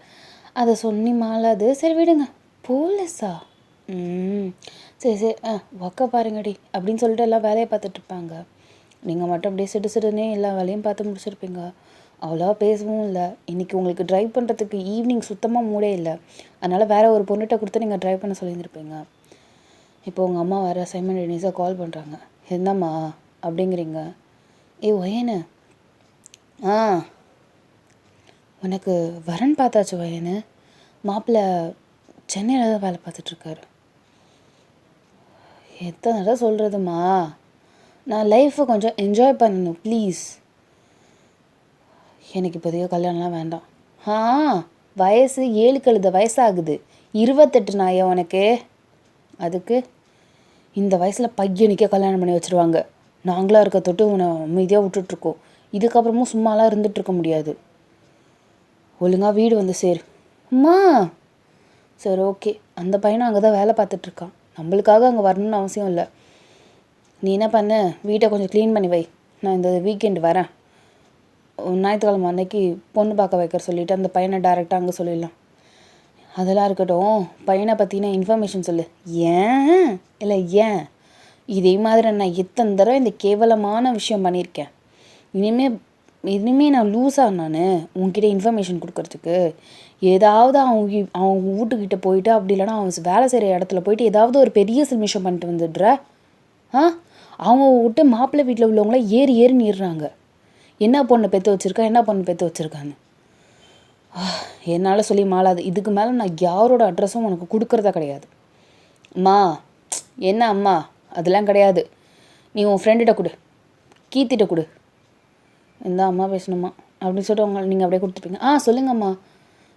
அதை சொன்னி மாலாது. சரி விடுங்க. போலீஸா? சரி சரி ஒக்க பாருங்கடி அப்படின்னு சொல்லிட்டு எல்லாம் வேலையை பார்த்துட்ருப்பாங்க. நீங்கள் மட்டும் அப்படியே சிடு சிடுனே எல்லா வேலையும் பார்த்து முடிச்சிருப்பீங்க. அவ்வளோவா பேசவும் இல்லை. இன்றைக்கி உங்களுக்கு ட்ரைவ் பண்ணுறதுக்கு ஈவினிங் சுத்தமாக மூடே இல்லை. அதனால் வேறு ஒரு பொண்ணுகிட்ட கொடுத்து நீங்கள் ட்ரைவ் பண்ண சொல்லியிருந்துருப்பீங்க. இப்போ உங்கள் அம்மா வேறு சைமல்டேனியஸாக கால் பண்ணுறாங்க. என்னம்மா அப்படிங்கிறீங்க. ஒயனு உனக்கு வரன் பார்த்தாச்சு வயனு. மாப்பிள்ளை சென்னையில் தான் வேலை பார்த்துட்ருக்காரு. எத்தனை தடவை சொல்கிறதுமா, நான் லைஃப்பை கொஞ்சம் என்ஜாய் பண்ணணும் ப்ளீஸ். எனக்கு இப்போதைய கல்யாணம்லாம் வேண்டாம். வயசு 7 கழுத வயசாகுது, 28 நாயா உனக்கு. அதுக்கு இந்த வயசில் பையனுக்கே கல்யாணம் பண்ணி வச்சுருவாங்க. நாங்களாக இருக்க தொட்டு உன்னை அமைதியாக விட்டுட்ருக்கோம். இதுக்கப்புறமும் சும்மாலாம் இருந்துகிட்ருக்க முடியாது. ஒழுங்காக வீடு வந்து சேரு. அம்மா சரி ஓகே, அந்த பையனும் அங்கே தான் வேலை பார்த்துட்ருக்கான். நம்மளுக்காக அங்கே வரணும்னு அவசியம் இல்லை. நீ என்ன பண்ண, வீட்டை கொஞ்சம் க்ளீன் பண்ணி வை. நான் இந்த வீக்கெண்டு வரேன். ஞாயிற்றுக்கிழமை அன்னைக்கு பொண்ணு பார்க்க வைக்கிற சொல்லிவிட்டு அந்த பையனை டேரெக்டாக அங்கே சொல்லிடலாம். அதெல்லாம் இருக்கட்டும், பையனை பற்றின இன்ஃபர்மேஷன் சொல்லு. ஏன் இல்லை ஏன் இதே மாதிரி நான் எத்தனை தடவை இந்த கேவலமான விஷயம் பண்ணியிருக்கேன். இனிமேல் இனிமேல் நான் லூஸாக நான் உங்ககிட்ட இன்ஃபர்மேஷன் கொடுக்கறதுக்கு ஏதாவது அவங்க வீட்டுக்கிட்ட போயிட்டு அப்படி இல்லைனா அவன் வேலை செய்கிற இடத்துல போயிட்டு ஏதாவது ஒரு பெரிய சில்மிஷம் பண்ணிட்டு வந்துடுற. அவங்க விட்டு மாப்பிள்ளை வீட்டில் உள்ளவங்கள ஏறி ஏறிடுறாங்க. என்ன பொண்ணை பெற்று வச்சுருக்கா, என்ன பொண்ணு பெற்று வச்சுருக்கான்னு என்னால் சொல்லி மாளாது. இதுக்கு மேலே நான் யாரோட அட்ரஸும் உனக்கு கொடுக்குறதா கிடையாது. அம்மா என்ன அம்மா, அதெல்லாம் கிடையாது. நீ உன் ஃப்ரெண்டுகிட்ட கொடு, கீர்த்திட்ட கொடு. இந்த அம்மா பேசணுமா அப்படின்னு சொல்லிட்டு நீங்கள் அப்படியே கொடுத்துருப்பீங்க. சொல்லுங்கம்மா,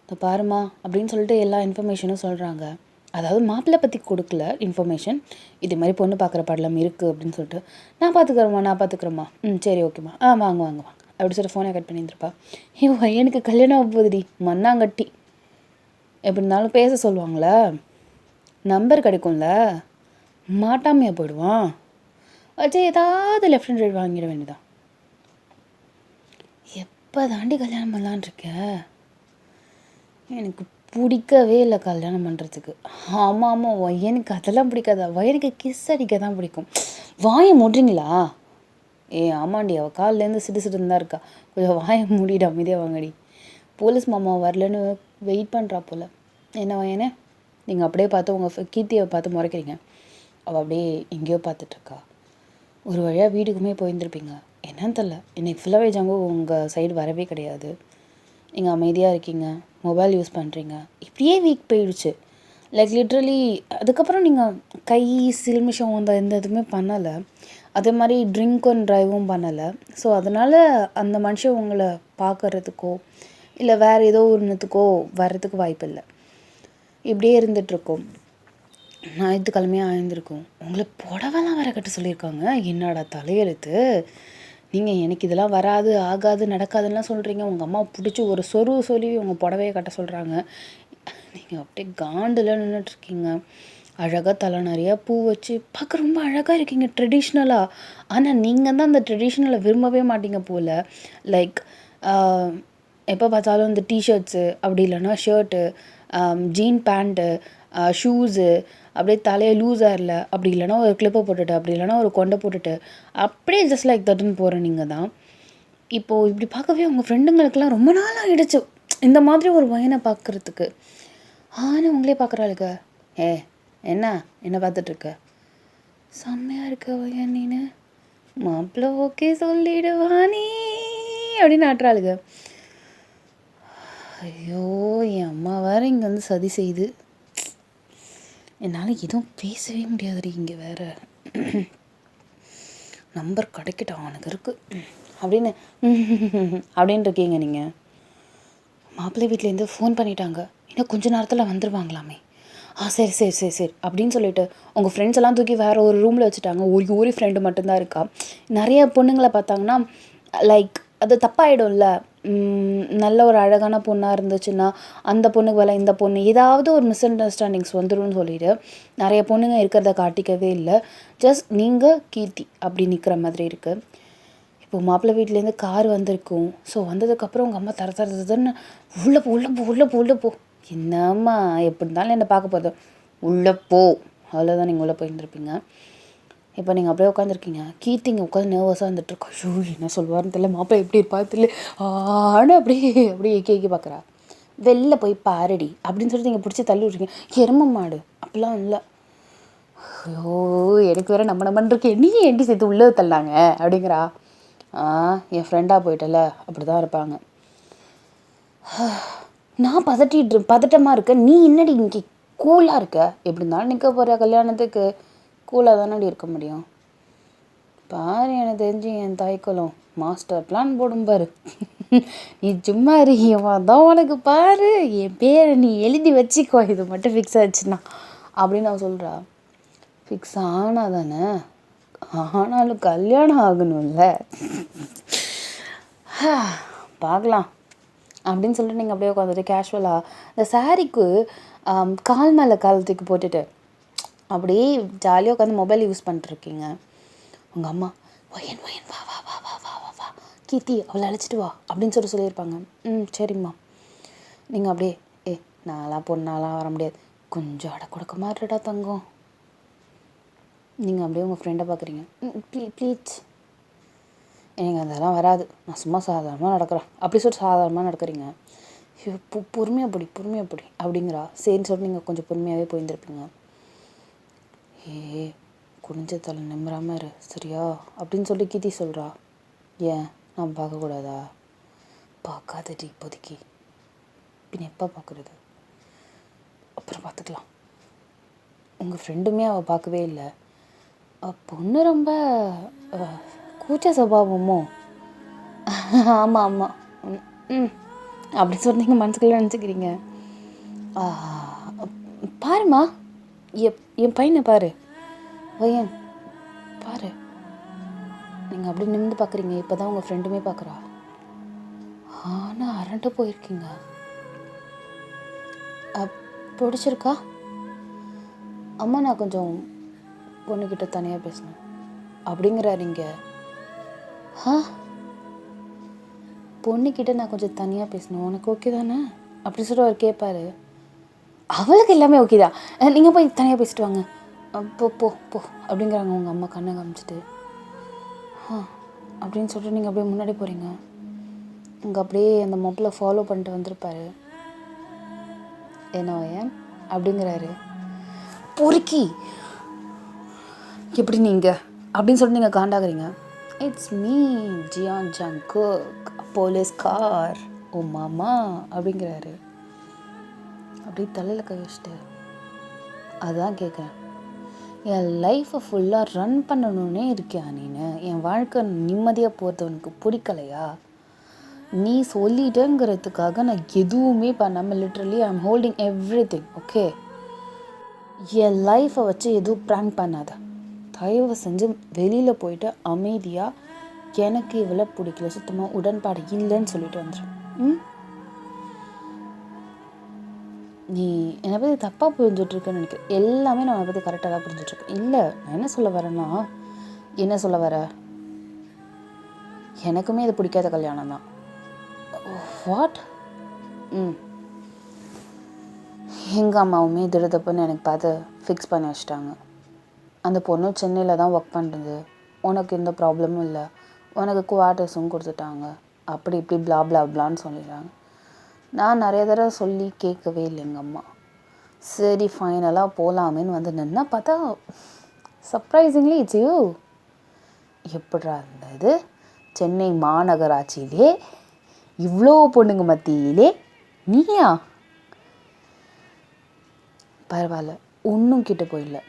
இந்த பாருமா அப்படின்னு சொல்லிட்டு எல்லா இன்ஃபர்மேஷனும் சொல்கிறாங்க. அதாவது மாப்பிள்ளை பற்றி கொடுக்கல இன்ஃபர்மேஷன், இது மாதிரி பொண்ணு பார்க்குற படலம் இருக்குது அப்படின்னு சொல்லிட்டு. நான் பார்த்துக்குறேம்மா. சரி ஓகேம்மா, வாங்க வாங்க வாங்க அப்படி சொல்லிட்டு ஃபோனை கட் பண்ணியிருந்துருப்பா. எனக்கு கல்யாணம் ஆக போகுதுடி மண்ணாங்கட்டி. எப்படி இருந்தாலும் பேச சொல்லுவாங்களே, நம்பர் கிடைக்கும்ல, மாட்டாமையாக போயிடுவான். வச்சு ஏதாவது லெஃப்ட் அண்ட் ரைட் வாங்கிட வேண்டியதான். எப்போ தாண்டி கல்யாணம் பண்ணலான் இருக்க? எனக்கு பிடிக்கவே இல்லை கல்யாணம் பண்ணுறதுக்கு. ஆமாம், எனக்கு அதெல்லாம் பிடிக்காதா? எனக்கு கிஸ் அடிக்க தான் பிடிக்கும். வாயை மூடுறீங்களா? ஆமாண்டி, அவள் காலிலேருந்து சிடுன்னு தான் இருக்கா. கொஞ்சம் வாயை மூடிட, அமைதியாக வாங்கடி. போலீஸ் மாமா வரலன்னு வெயிட் பண்ணுறா போல். என்ன வாயனே, நீங்கள் அப்படியே பார்த்து உங்கள் கீர்த்தியை பார்த்து முறைக்கிறீங்க. அவள் அப்படியே எங்கேயோ பார்த்துட்ருக்கா. ஒரு வழியாக வீட்டுக்குமே போயிருந்துருப்பீங்க. என்னன்னு தெரில, இன்னைக்கு ஃபுல்லாகவே ஜாங்கோ உங்கள் சைடு வரவே கிடையாது. நீங்கள் அமைதியாக இருக்கீங்க, மொபைல் யூஸ் பண்ணுறீங்க. இப்படியே வீக் போயிடுச்சு. லைக் லிட்ரலி அதுக்கப்புறம் நீங்கள் கை சில்மிஷம் எந்த இதுவுமே பண்ணலை. அதே மாதிரி ட்ரிங்க் அண்ட் ட்ரைவும் பண்ணலை. ஸோ அதனால் அந்த மனுஷன் உங்களை பார்க்குறதுக்கோ இல்லை வேறு ஏதோ ஒன்றுத்துக்கோ வர்றதுக்கு வாய்ப்பு இல்லை. இப்படியே இருந்துகிட்ருக்கோம். ஞாயிற்றுக்கிழமையாக ஆயிருந்திருக்கும். உங்களை புடவெல்லாம் வேற கட்ட சொல்லியிருக்காங்க. என்னடா தலையெழுத்து! நீங்கள் எனக்கு இதெல்லாம் வராது, ஆகாது, நடக்காதுன்னெலாம் சொல்கிறீங்க. உங்கள் அம்மா பிடிச்சி ஒரு சொல்லி உங்கள் புடவையை கட்ட சொல்கிறாங்க. நீங்கள் அப்படியே காண்டில் நின்றுட்டுருக்கீங்க. அழகாக தலை நிறையா பூ வச்சு பார்க்க ரொம்ப அழகாக இருக்கீங்க ட்ரெடிஷ்னலாக. ஆனால் நீங்கள் தான் அந்த ட்ரெடிஷ்னலை விரும்பவே மாட்டீங்க போல். லைக் எப்போ பார்த்தாலும் இந்த டிஷர்ட்ஸு, அப்படி இல்லைன்னா ஷர்ட்டு, ஜீன் பேண்ட்டு, ஷூஸு, அப்படியே தலையை லூஸாக இல்லை, அப்படி இல்லைனா ஒரு கிளிப்பை போட்டுட்டு, அப்படி இல்லைனா ஒரு கொண்டை போட்டுட்டு, அப்படியே ஜஸ்ட் லைக் தட்டுன்னு போகிற நீங்கள் தான். இப்போது இப்படி பார்க்கவே உங்கள் ஃப்ரெண்டுங்களுக்கெல்லாம் ரொம்ப நாள் ஆகிடுச்சு இந்த மாதிரி ஒரு பையனை பார்க்குறதுக்கு. ஆனால் உங்களே பார்க்குறாளுங்க. என்ன பார்த்துட்ருக்க? செம்மையாக இருக்க பையன் நீனு, மாப்பிள்ளை ஓகே சொல்லிடுவானே அப்படின்னு ஆட்டுறாளுங்க. ஐயோ, என் அம்மா வேறு இங்கே வந்து சதி செய்து என்னால் எதுவும் பேசவே முடியாதுடி. இங்கே வேறு நம்பர் கிடைக்கட்டும் அவனுக்கு இருக்குது அப்படின்னு அப்படின்னு இருக்கீங்க நீங்கள். மாப்பிள்ளை வீட்டிலேருந்து ஃபோன் பண்ணிட்டாங்க, இன்னும் கொஞ்ச நேரத்தில் வந்துடுவாங்களாமே. சரி சரி சரி சரி அப்படின்னு சொல்லிட்டு உங்கள் ஃப்ரெண்ட்ஸ் எல்லாம் தூக்கி வேறு ஒரு ரூமில் வச்சுட்டாங்க. ஒரு ஃப்ரெண்டு மட்டும்தான் இருக்கா. நிறைய பொண்ணுங்களை பார்த்தாங்கன்னா லைக் அது தப்பாகிடும்ல. நல்ல ஒரு அழகான பொண்ணாக இருந்துச்சுன்னா அந்த பொண்ணுக்கு வேலை இந்த பொண்ணு ஏதாவது ஒரு மிஸ் அண்டர்ஸ்டாண்டிங்ஸ் வந்துடும்னு சொல்லிட்டு நிறைய பொண்ணுங்க இருக்கிறத காட்டிக்கவே இல்லை. ஜஸ்ட் நீங்கள் கீர்த்தி அப்படி நிற்கிற மாதிரி இருக்குது. இப்போது மாப்பிள்ளை வீட்டிலேருந்து கார் வந்திருக்கும். ஸோ வந்ததுக்கப்புறம் உங்கள் அம்மா தரதுன்னு உள்ளே போ. என்னம்மா எப்படி இருந்தாலும் என்னை பார்க்க போகுது, உள்ளே போ, அவ்வளோதான். நீங்கள் உள்ளே போயிருந்துருப்பீங்க. இப்போ நீங்கள் அப்படியே உட்காந்துருக்கீங்க. கீர்த்திங்க உட்காந்து நர்வஸாக வந்துட்டுருக்கா. ஐயோ என்ன சொல்லுவார்னு தெரியல, மாப்பிள்ளை எப்படி இருப்பாரு தெரியல. ஆனால் அப்படியே ஏக்கி பார்க்குறா. வெளில போய் பாருடி அப்படின்னு சொல்லிட்டு நீங்கள் பிடிச்சி தள்ளி விட்றீங்க. எரும மாடு அப்படிலாம் இல்லை. ஐயோ எனக்கு வேறு நம்ம இருக்கேன், நீ ஏண்டி சேர்த்து உள்ளே தள்ளாங்க அப்படிங்கிறா. என் ஃப்ரெண்டாக போயிட்டல, அப்படி தான் இருப்பாங்க. நான் பதட்டமாக இருக்கேன், நீ என்னடி இங்கே கூலாக இருக்க? எப்படி இருந்தாலும் நிற்க போகிற கல்யாணத்துக்கு, கூலாக தானடி இருக்க முடியும். பாரு, எனக்கு தெரிஞ்சு என் தாய்க்குளம் மாஸ்டர் பிளான் போடும் பாரு. நீ சும்மா இருக்கியம்மா தான், உனக்கு பாரு என் பேரை நீ எழுதி வச்சுக்கோ, இது மட்டும் ஃபிக்ஸ் ஆச்சுன்னா அப்படின்னு நான் சொல்கிறா. ஃபிக்ஸ் ஆனால் தானே, ஆனாலும் கல்யாணம் ஆகணும்ல, பார்க்கலாம் அப்படின்னு சொல்லிட்டு நீங்கள் அப்படியே உட்காந்துட்டு கேஷுவலாக இந்த சாரீக்கு கால் மேலே கால் தூக்கி போட்டுட்டு அப்படியே ஜாலியாக உட்காந்து மொபைல் யூஸ் பண்ணிட்டுருக்கீங்க. உங்கள் அம்மா வயன் வா வா வா வா வா வா வா கீர்த்தி அவளை அழைச்சிட்டு வா அப்படின்னு சொல்லியிருப்பாங்க. சரிம்மா. நீங்கள் அப்படியே நான்லாம் பொண்ணாலாம் வர முடியாது, கொஞ்சம் அடை கொடுக்க மாட்டேடா தங்கம். நீங்கள் அப்படியே உங்கள் ஃப்ரெண்டை பார்க்குறீங்க. ப்ளீஸ் எனக்கு அதெல்லாம் வராது, நான் சும்மா சாதாரணமாக நடக்கிறேன் அப்படி சொல்லிட்டு சாதாரணமாக நடக்கிறீங்க. பொறுமையாக பொடி அப்படிங்கிறா. சரின்னு சொல்லிட்டு நீங்கள் கொஞ்சம் பொறுமையாகவே போயிருந்துருப்பீங்க. குனிஞ்ச தலை நிம்மறாமல் இரு சரியா அப்படின்னு சொல்லி கீர்த்தி சொல்கிறா. ஏன் நான் பார்க்கக்கூடாதா? பார்க்காதடி இப்போதைக்கு, பின் எப்போ பார்க்குறது, அப்புறம் பார்த்துக்கலாம். உங்கள் ஃப்ரெண்டுமே அவள் பார்க்கவே இல்லை. பொண்ணு ரொம்ப கூச்ச சுபாவமோ? ஆமாம் ஆமாம் ம் அப்படி சொன்னீங்க மனசுக்குள்ளே நினச்சிக்கிறீங்க. பாருமா, என் பையனை பாரு, பையன் பாரு. நீங்கள் அப்படி நிமிந்து பார்க்குறீங்க, இப்போ தான் உங்கள் ஃப்ரெண்டுமே பார்க்குறா. ஆனால் அரண்டு போயிருக்கீங்க. பிடிச்சிருக்கா? அம்மா நான் கொஞ்சம் பொண்ணுக்கிட்ட தனியாக பேசினேன் அப்படிங்கிறாருங்க. பொண்ணுக்கிட்ட நான் கொஞ்சம் தனியாக பேசணும், உனக்கு ஓகே தானே அப்படி சொல்லிட்டு அவர் கேட்பாரு. அவளுக்கு எல்லாமே ஓகே தான், நீங்கள் போய் தனியாக பேசிட்டு வாங்க, போ போ போ அப்படிங்கிறாங்க உங்கள் அம்மா கண்ணை காமிச்சிட்டு. அப்படின்னு சொல்லிட்டு நீங்கள் அப்படியே முன்னாடி போகிறீங்க. இங்கே அப்படியே அந்த மொபைலை ஃபாலோ பண்ணிட்டு வந்திருப்பாரு. என்ன ஏன் அப்படிங்கிறாரு. பொறுக்கி எப்படி நீங்கள் அப்படின்னு சொல்லிட்டு நீங்கள் காண்டாகிறீங்க. It's me Jeon Jungkook police car ஓ மாமா அப்படிங்கிறாரு. அப்படி தலையில் கை வச்சுட்டு அதான் கேட்குறேன், என் லைஃப்பை ஃபுல்லாக ரன் பண்ணணுன்னே இருக்கியா நீனு? என் வாழ்க்கை நிம்மதியாக போகிறது உனக்கு பிடிக்கலையா? நீ சொல்லிட்டேங்கிறதுக்காக நான் எதுவுமே பண்ணாமல் literally I am holding everything. Okay, என் லைஃப்பை வச்சு எதுவும் ப்ராங்க் பண்ணாத, தயவு செஞ்சு வெளியில் போயிட்டு அமைதியாக எனக்கு இவ்வளோ பிடிக்கல, சுத்தமாக உடன்பாடு இல்லைன்னு சொல்லிட்டு வந்துடும். நீ என்னை பற்றி தப்பாக புரிஞ்சிட்ருக்கேன்னு நினைக்கிறேன். எல்லாமே நான் என்னை பற்றி கரெக்டாக தான் புரிஞ்சிட்ருக்கேன். இல்லை, நான் என்ன சொல்ல வரேன்னா, என்ன சொல்ல வர, எனக்குமே இது பிடிக்காத கல்யாணம் தான். வாட்? எங்கள் அம்மாவுமே திடத்தப்புன்னு எனக்கு பார்த்து ஃபிக்ஸ் பண்ணி வச்சிட்டாங்க. அந்த பொண்ணு சென்னையில் தான் ஒர்க் பண்ணுறது, உனக்கு எந்த ப்ராப்ளமும் இல்லை, உனக்கு குவார்ட்டர்ஸும் கொடுத்துட்டாங்க, அப்படி இப்படி பிளா பிளா பிளான்னு சொல்லிடுறாங்க. நான் நிறைய தடவை சொல்லி கேட்கவே இல்லை எங்கள் அம்மா. சரி ஃபைனலாக போகலாமேன்னு வந்து நின்னா பார்த்தா சர்ப்ரைசிங்லி இட்ஸ் யூ. எப்படா இருந்தது? சென்னை மாநகராட்சியிலே இவ்வளோ பொண்ணுங்க மத்தியிலே நீயா? பரவாயில்ல, ஒன்றும் கிட்ட போயிடல.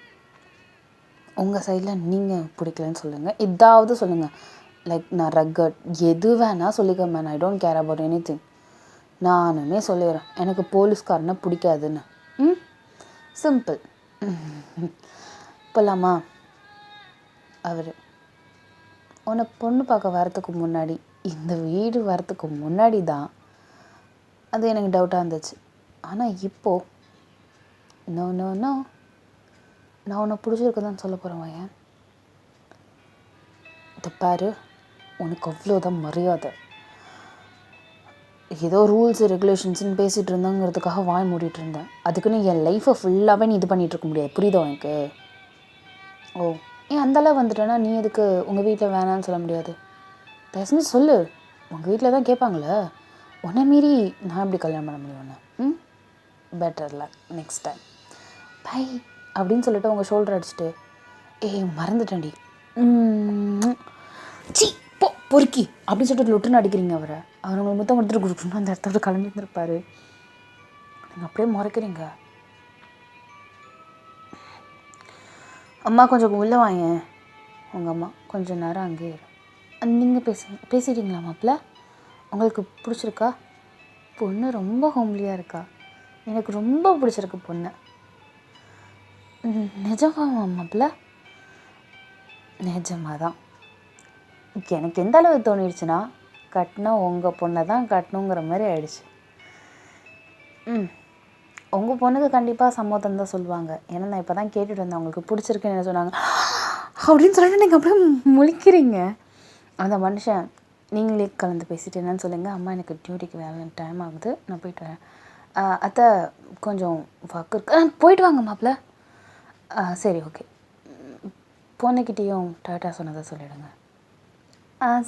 உங்கள் சைடில் நீங்கள் பிடிக்கலன்னு சொல்லுங்கள், இதாவது சொல்லுங்கள். லைக் நான் ரக்கட் எது வேணால் சொல்லிக்க man, I don't care about any thing. நானுமே சொல்லிடுறேன் எனக்கு போலீஸ்காரனை பிடிக்காதுன்னு. சிம்பிள். போகலாமா? அவர் உன்னை பொண்ணு பார்க்க வரத்துக்கு முன்னாடி, இந்த வீடு வரத்துக்கு முன்னாடி தான் அது எனக்கு டவுட்டாக இருந்துச்சு. ஆனால் இப்போது நோ நோ நோ, நான் உன்னை பிடிச்சிருக்குதான்னு சொல்ல போகிறேன். ஏன் இதை பாரு, உனக்கு அவ்வளோதான் மரியாதை. ஏதோ ரூல்ஸ் ரெகுலேஷன்ஸ்ன்னு பேசிகிட்டு இருந்தாங்கிறதுக்காக வாய் மூடிட்டு இருந்தேன். அதுக்குன்னு என் லைஃப்பை ஃபுல்லாகவே நீ இது பண்ணிகிட்டு இருக்க முடியாது, புரியுதோ எனக்கு? ஓ, ஏன் அந்தளவு வந்துட்டேன்னா நீ எதுக்கு உங்கள் வீட்டில் வேணான்னு சொல்ல முடியாது? தயவுசெஞ்சு சொல்லு, உங்கள் வீட்டில் தான் கேட்பாங்களே, உன்னை மீறி நான் எப்படி கல்யாணம் பண்ண முடியும் ஒன்று? பெட்டரில் நெக்ஸ்ட் டைம் பை அப்படின்னு சொல்லிட்டு உங்கள் ஷோல்டர் அடிச்சுட்டு, மறந்துட்டேன்டி சி போ பொறுக்கி அப்படின்னு சொல்லிட்டு லொட்டுன்னு அடிக்கிறீங்க அவரை. அவர் உங்களை முத்தம் கொடுத்துட்டு கொடுக்கணும் அந்த இடத்தோட கிளம்பி இருந்திருப்பாரு. நீங்கள் அப்படியே முறைக்கிறீங்க. அம்மா கொஞ்சம் உள்ளே வாங்க. உங்கள் அம்மா கொஞ்சம் நேரம் அங்கேயே நீங்கள் பேசிட்டீங்களா மாப்பிள்ள? உங்களுக்கு பிடிச்சிருக்கா? பொண்ணு ரொம்ப ஹோம்லியாக இருக்கா, எனக்கு ரொம்ப பிடிச்சிருக்கு பொண்ணு. நிஜமா மாப்பிள்ள? நிஜமாக தான். எனக்கு எந்த அளவு தோணிடுச்சுன்னா, கட்டினா உங்கள் பொண்ணை தான் கட்டணுங்கிற மாதிரி ஆயிடுச்சு. உங்கள் பொண்ணுக்கு கண்டிப்பாக சம்மதம் தான் சொல்லுவாங்க. ஏன்னா நான் இப்போ தான் கேட்டுட்டு வந்தேன், அவங்களுக்கு பிடிச்சிருக்குன்னு என்ன சொன்னாங்க அப்படின்னு சொல்லிட்டு நீங்கள் அப்படியே முழிக்கிறீங்க. அந்த மனுஷன் நீங்களே கலந்து பேசிட்டு என்னன்னு சொல்லுங்கள், அம்மா எனக்கு டியூட்டிக்கு வேலை டைம் ஆகுது, நான் போயிட்டு வரேன். அத்தை கொஞ்சம் ஒர்க் இருக்கு, போயிட்டு வாங்க மாப்பிள்ள. சரி ஓகே, பொண்ணுக்கிட்டேயும் டாட்டா சொன்னதை சொல்லிவிடுங்க.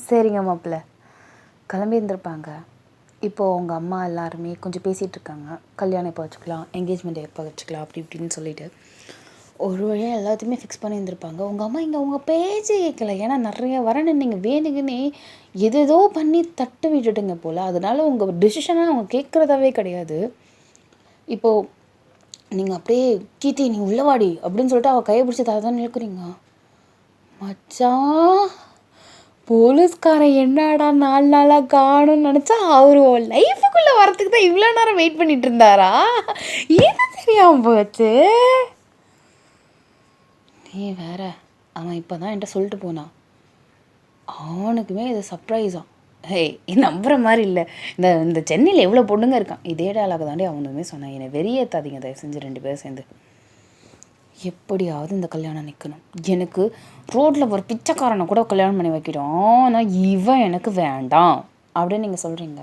சரிங்க மாப்பிள்ள. கிளம்பி இருந்திருப்பாங்க. இப்போது உங்கள் அம்மா எல்லாருமே கொஞ்சம் பேசிகிட்டு இருக்காங்க. கல்யாணம் எப்போ வச்சுக்கலாம், என்கேஜ்மெண்ட் எப்போ வச்சுக்கலாம் அப்படி இப்படின்னு சொல்லிட்டு ஒரு வழியாக எல்லாத்தையுமே ஃபிக்ஸ் பண்ணி இருந்திருப்பாங்க. உங்கள் அம்மா இங்கே உங்கள் பேச்சு கேட்கல. ஏன்னா நிறைய வரேன்னு நீங்கள் வேணுங்கன்னே எதேதோ பண்ணி தட்டு விட்டுட்டுங்க போல். அதனால உங்கள் டிசிஷனை அவங்க கேட்குறதாவே கிடையாது. இப்போது நீங்கள் அப்படியே கீர்த்தி நீ உள்ளவாடி அப்படின்னு சொல்லிட்டு அவள் கையை பிடிச்சி தான் இழுக்கிறீங்க. மச்சான் போலீஸ்காரன் என்னடா 4 நாளாக காணும்னு நினச்சா அவர் லைஃபுக்குள்ளே வரத்துக்கு தான் இவ்வளோ நேரம் வெயிட் பண்ணிட்டு இருந்தாரா? இது தெரியாமல் போச்சு. நீ வேற அவன் இப்போ தான் என்கிட்ட சொல்லிட்டு போனான். அவனுக்குமே இது சர்ப்ரைஸான். நம்புகிற மாதிரி இல்லை. இந்த சென்னையில் எவ்வளோ பொண்ணுங்க இருக்கான். இதே டைலாக் தாண்டி அவனுமே சொன்னான். என்னை வெறியேற்றாதீங்க தயவு செஞ்சு 2 பேரும் சேர்ந்து. எப்படியாவது இந்த கல்யாணம் நிற்கணும். எனக்கு ரோட்டில் ஒரு பிச்சைக்காரனை கூட கல்யாணம் பண்ணி வைக்கிறோம். ஆனால் இவன் எனக்கு வேண்டாம் அப்படின்னு நீங்கள் சொல்கிறீங்க.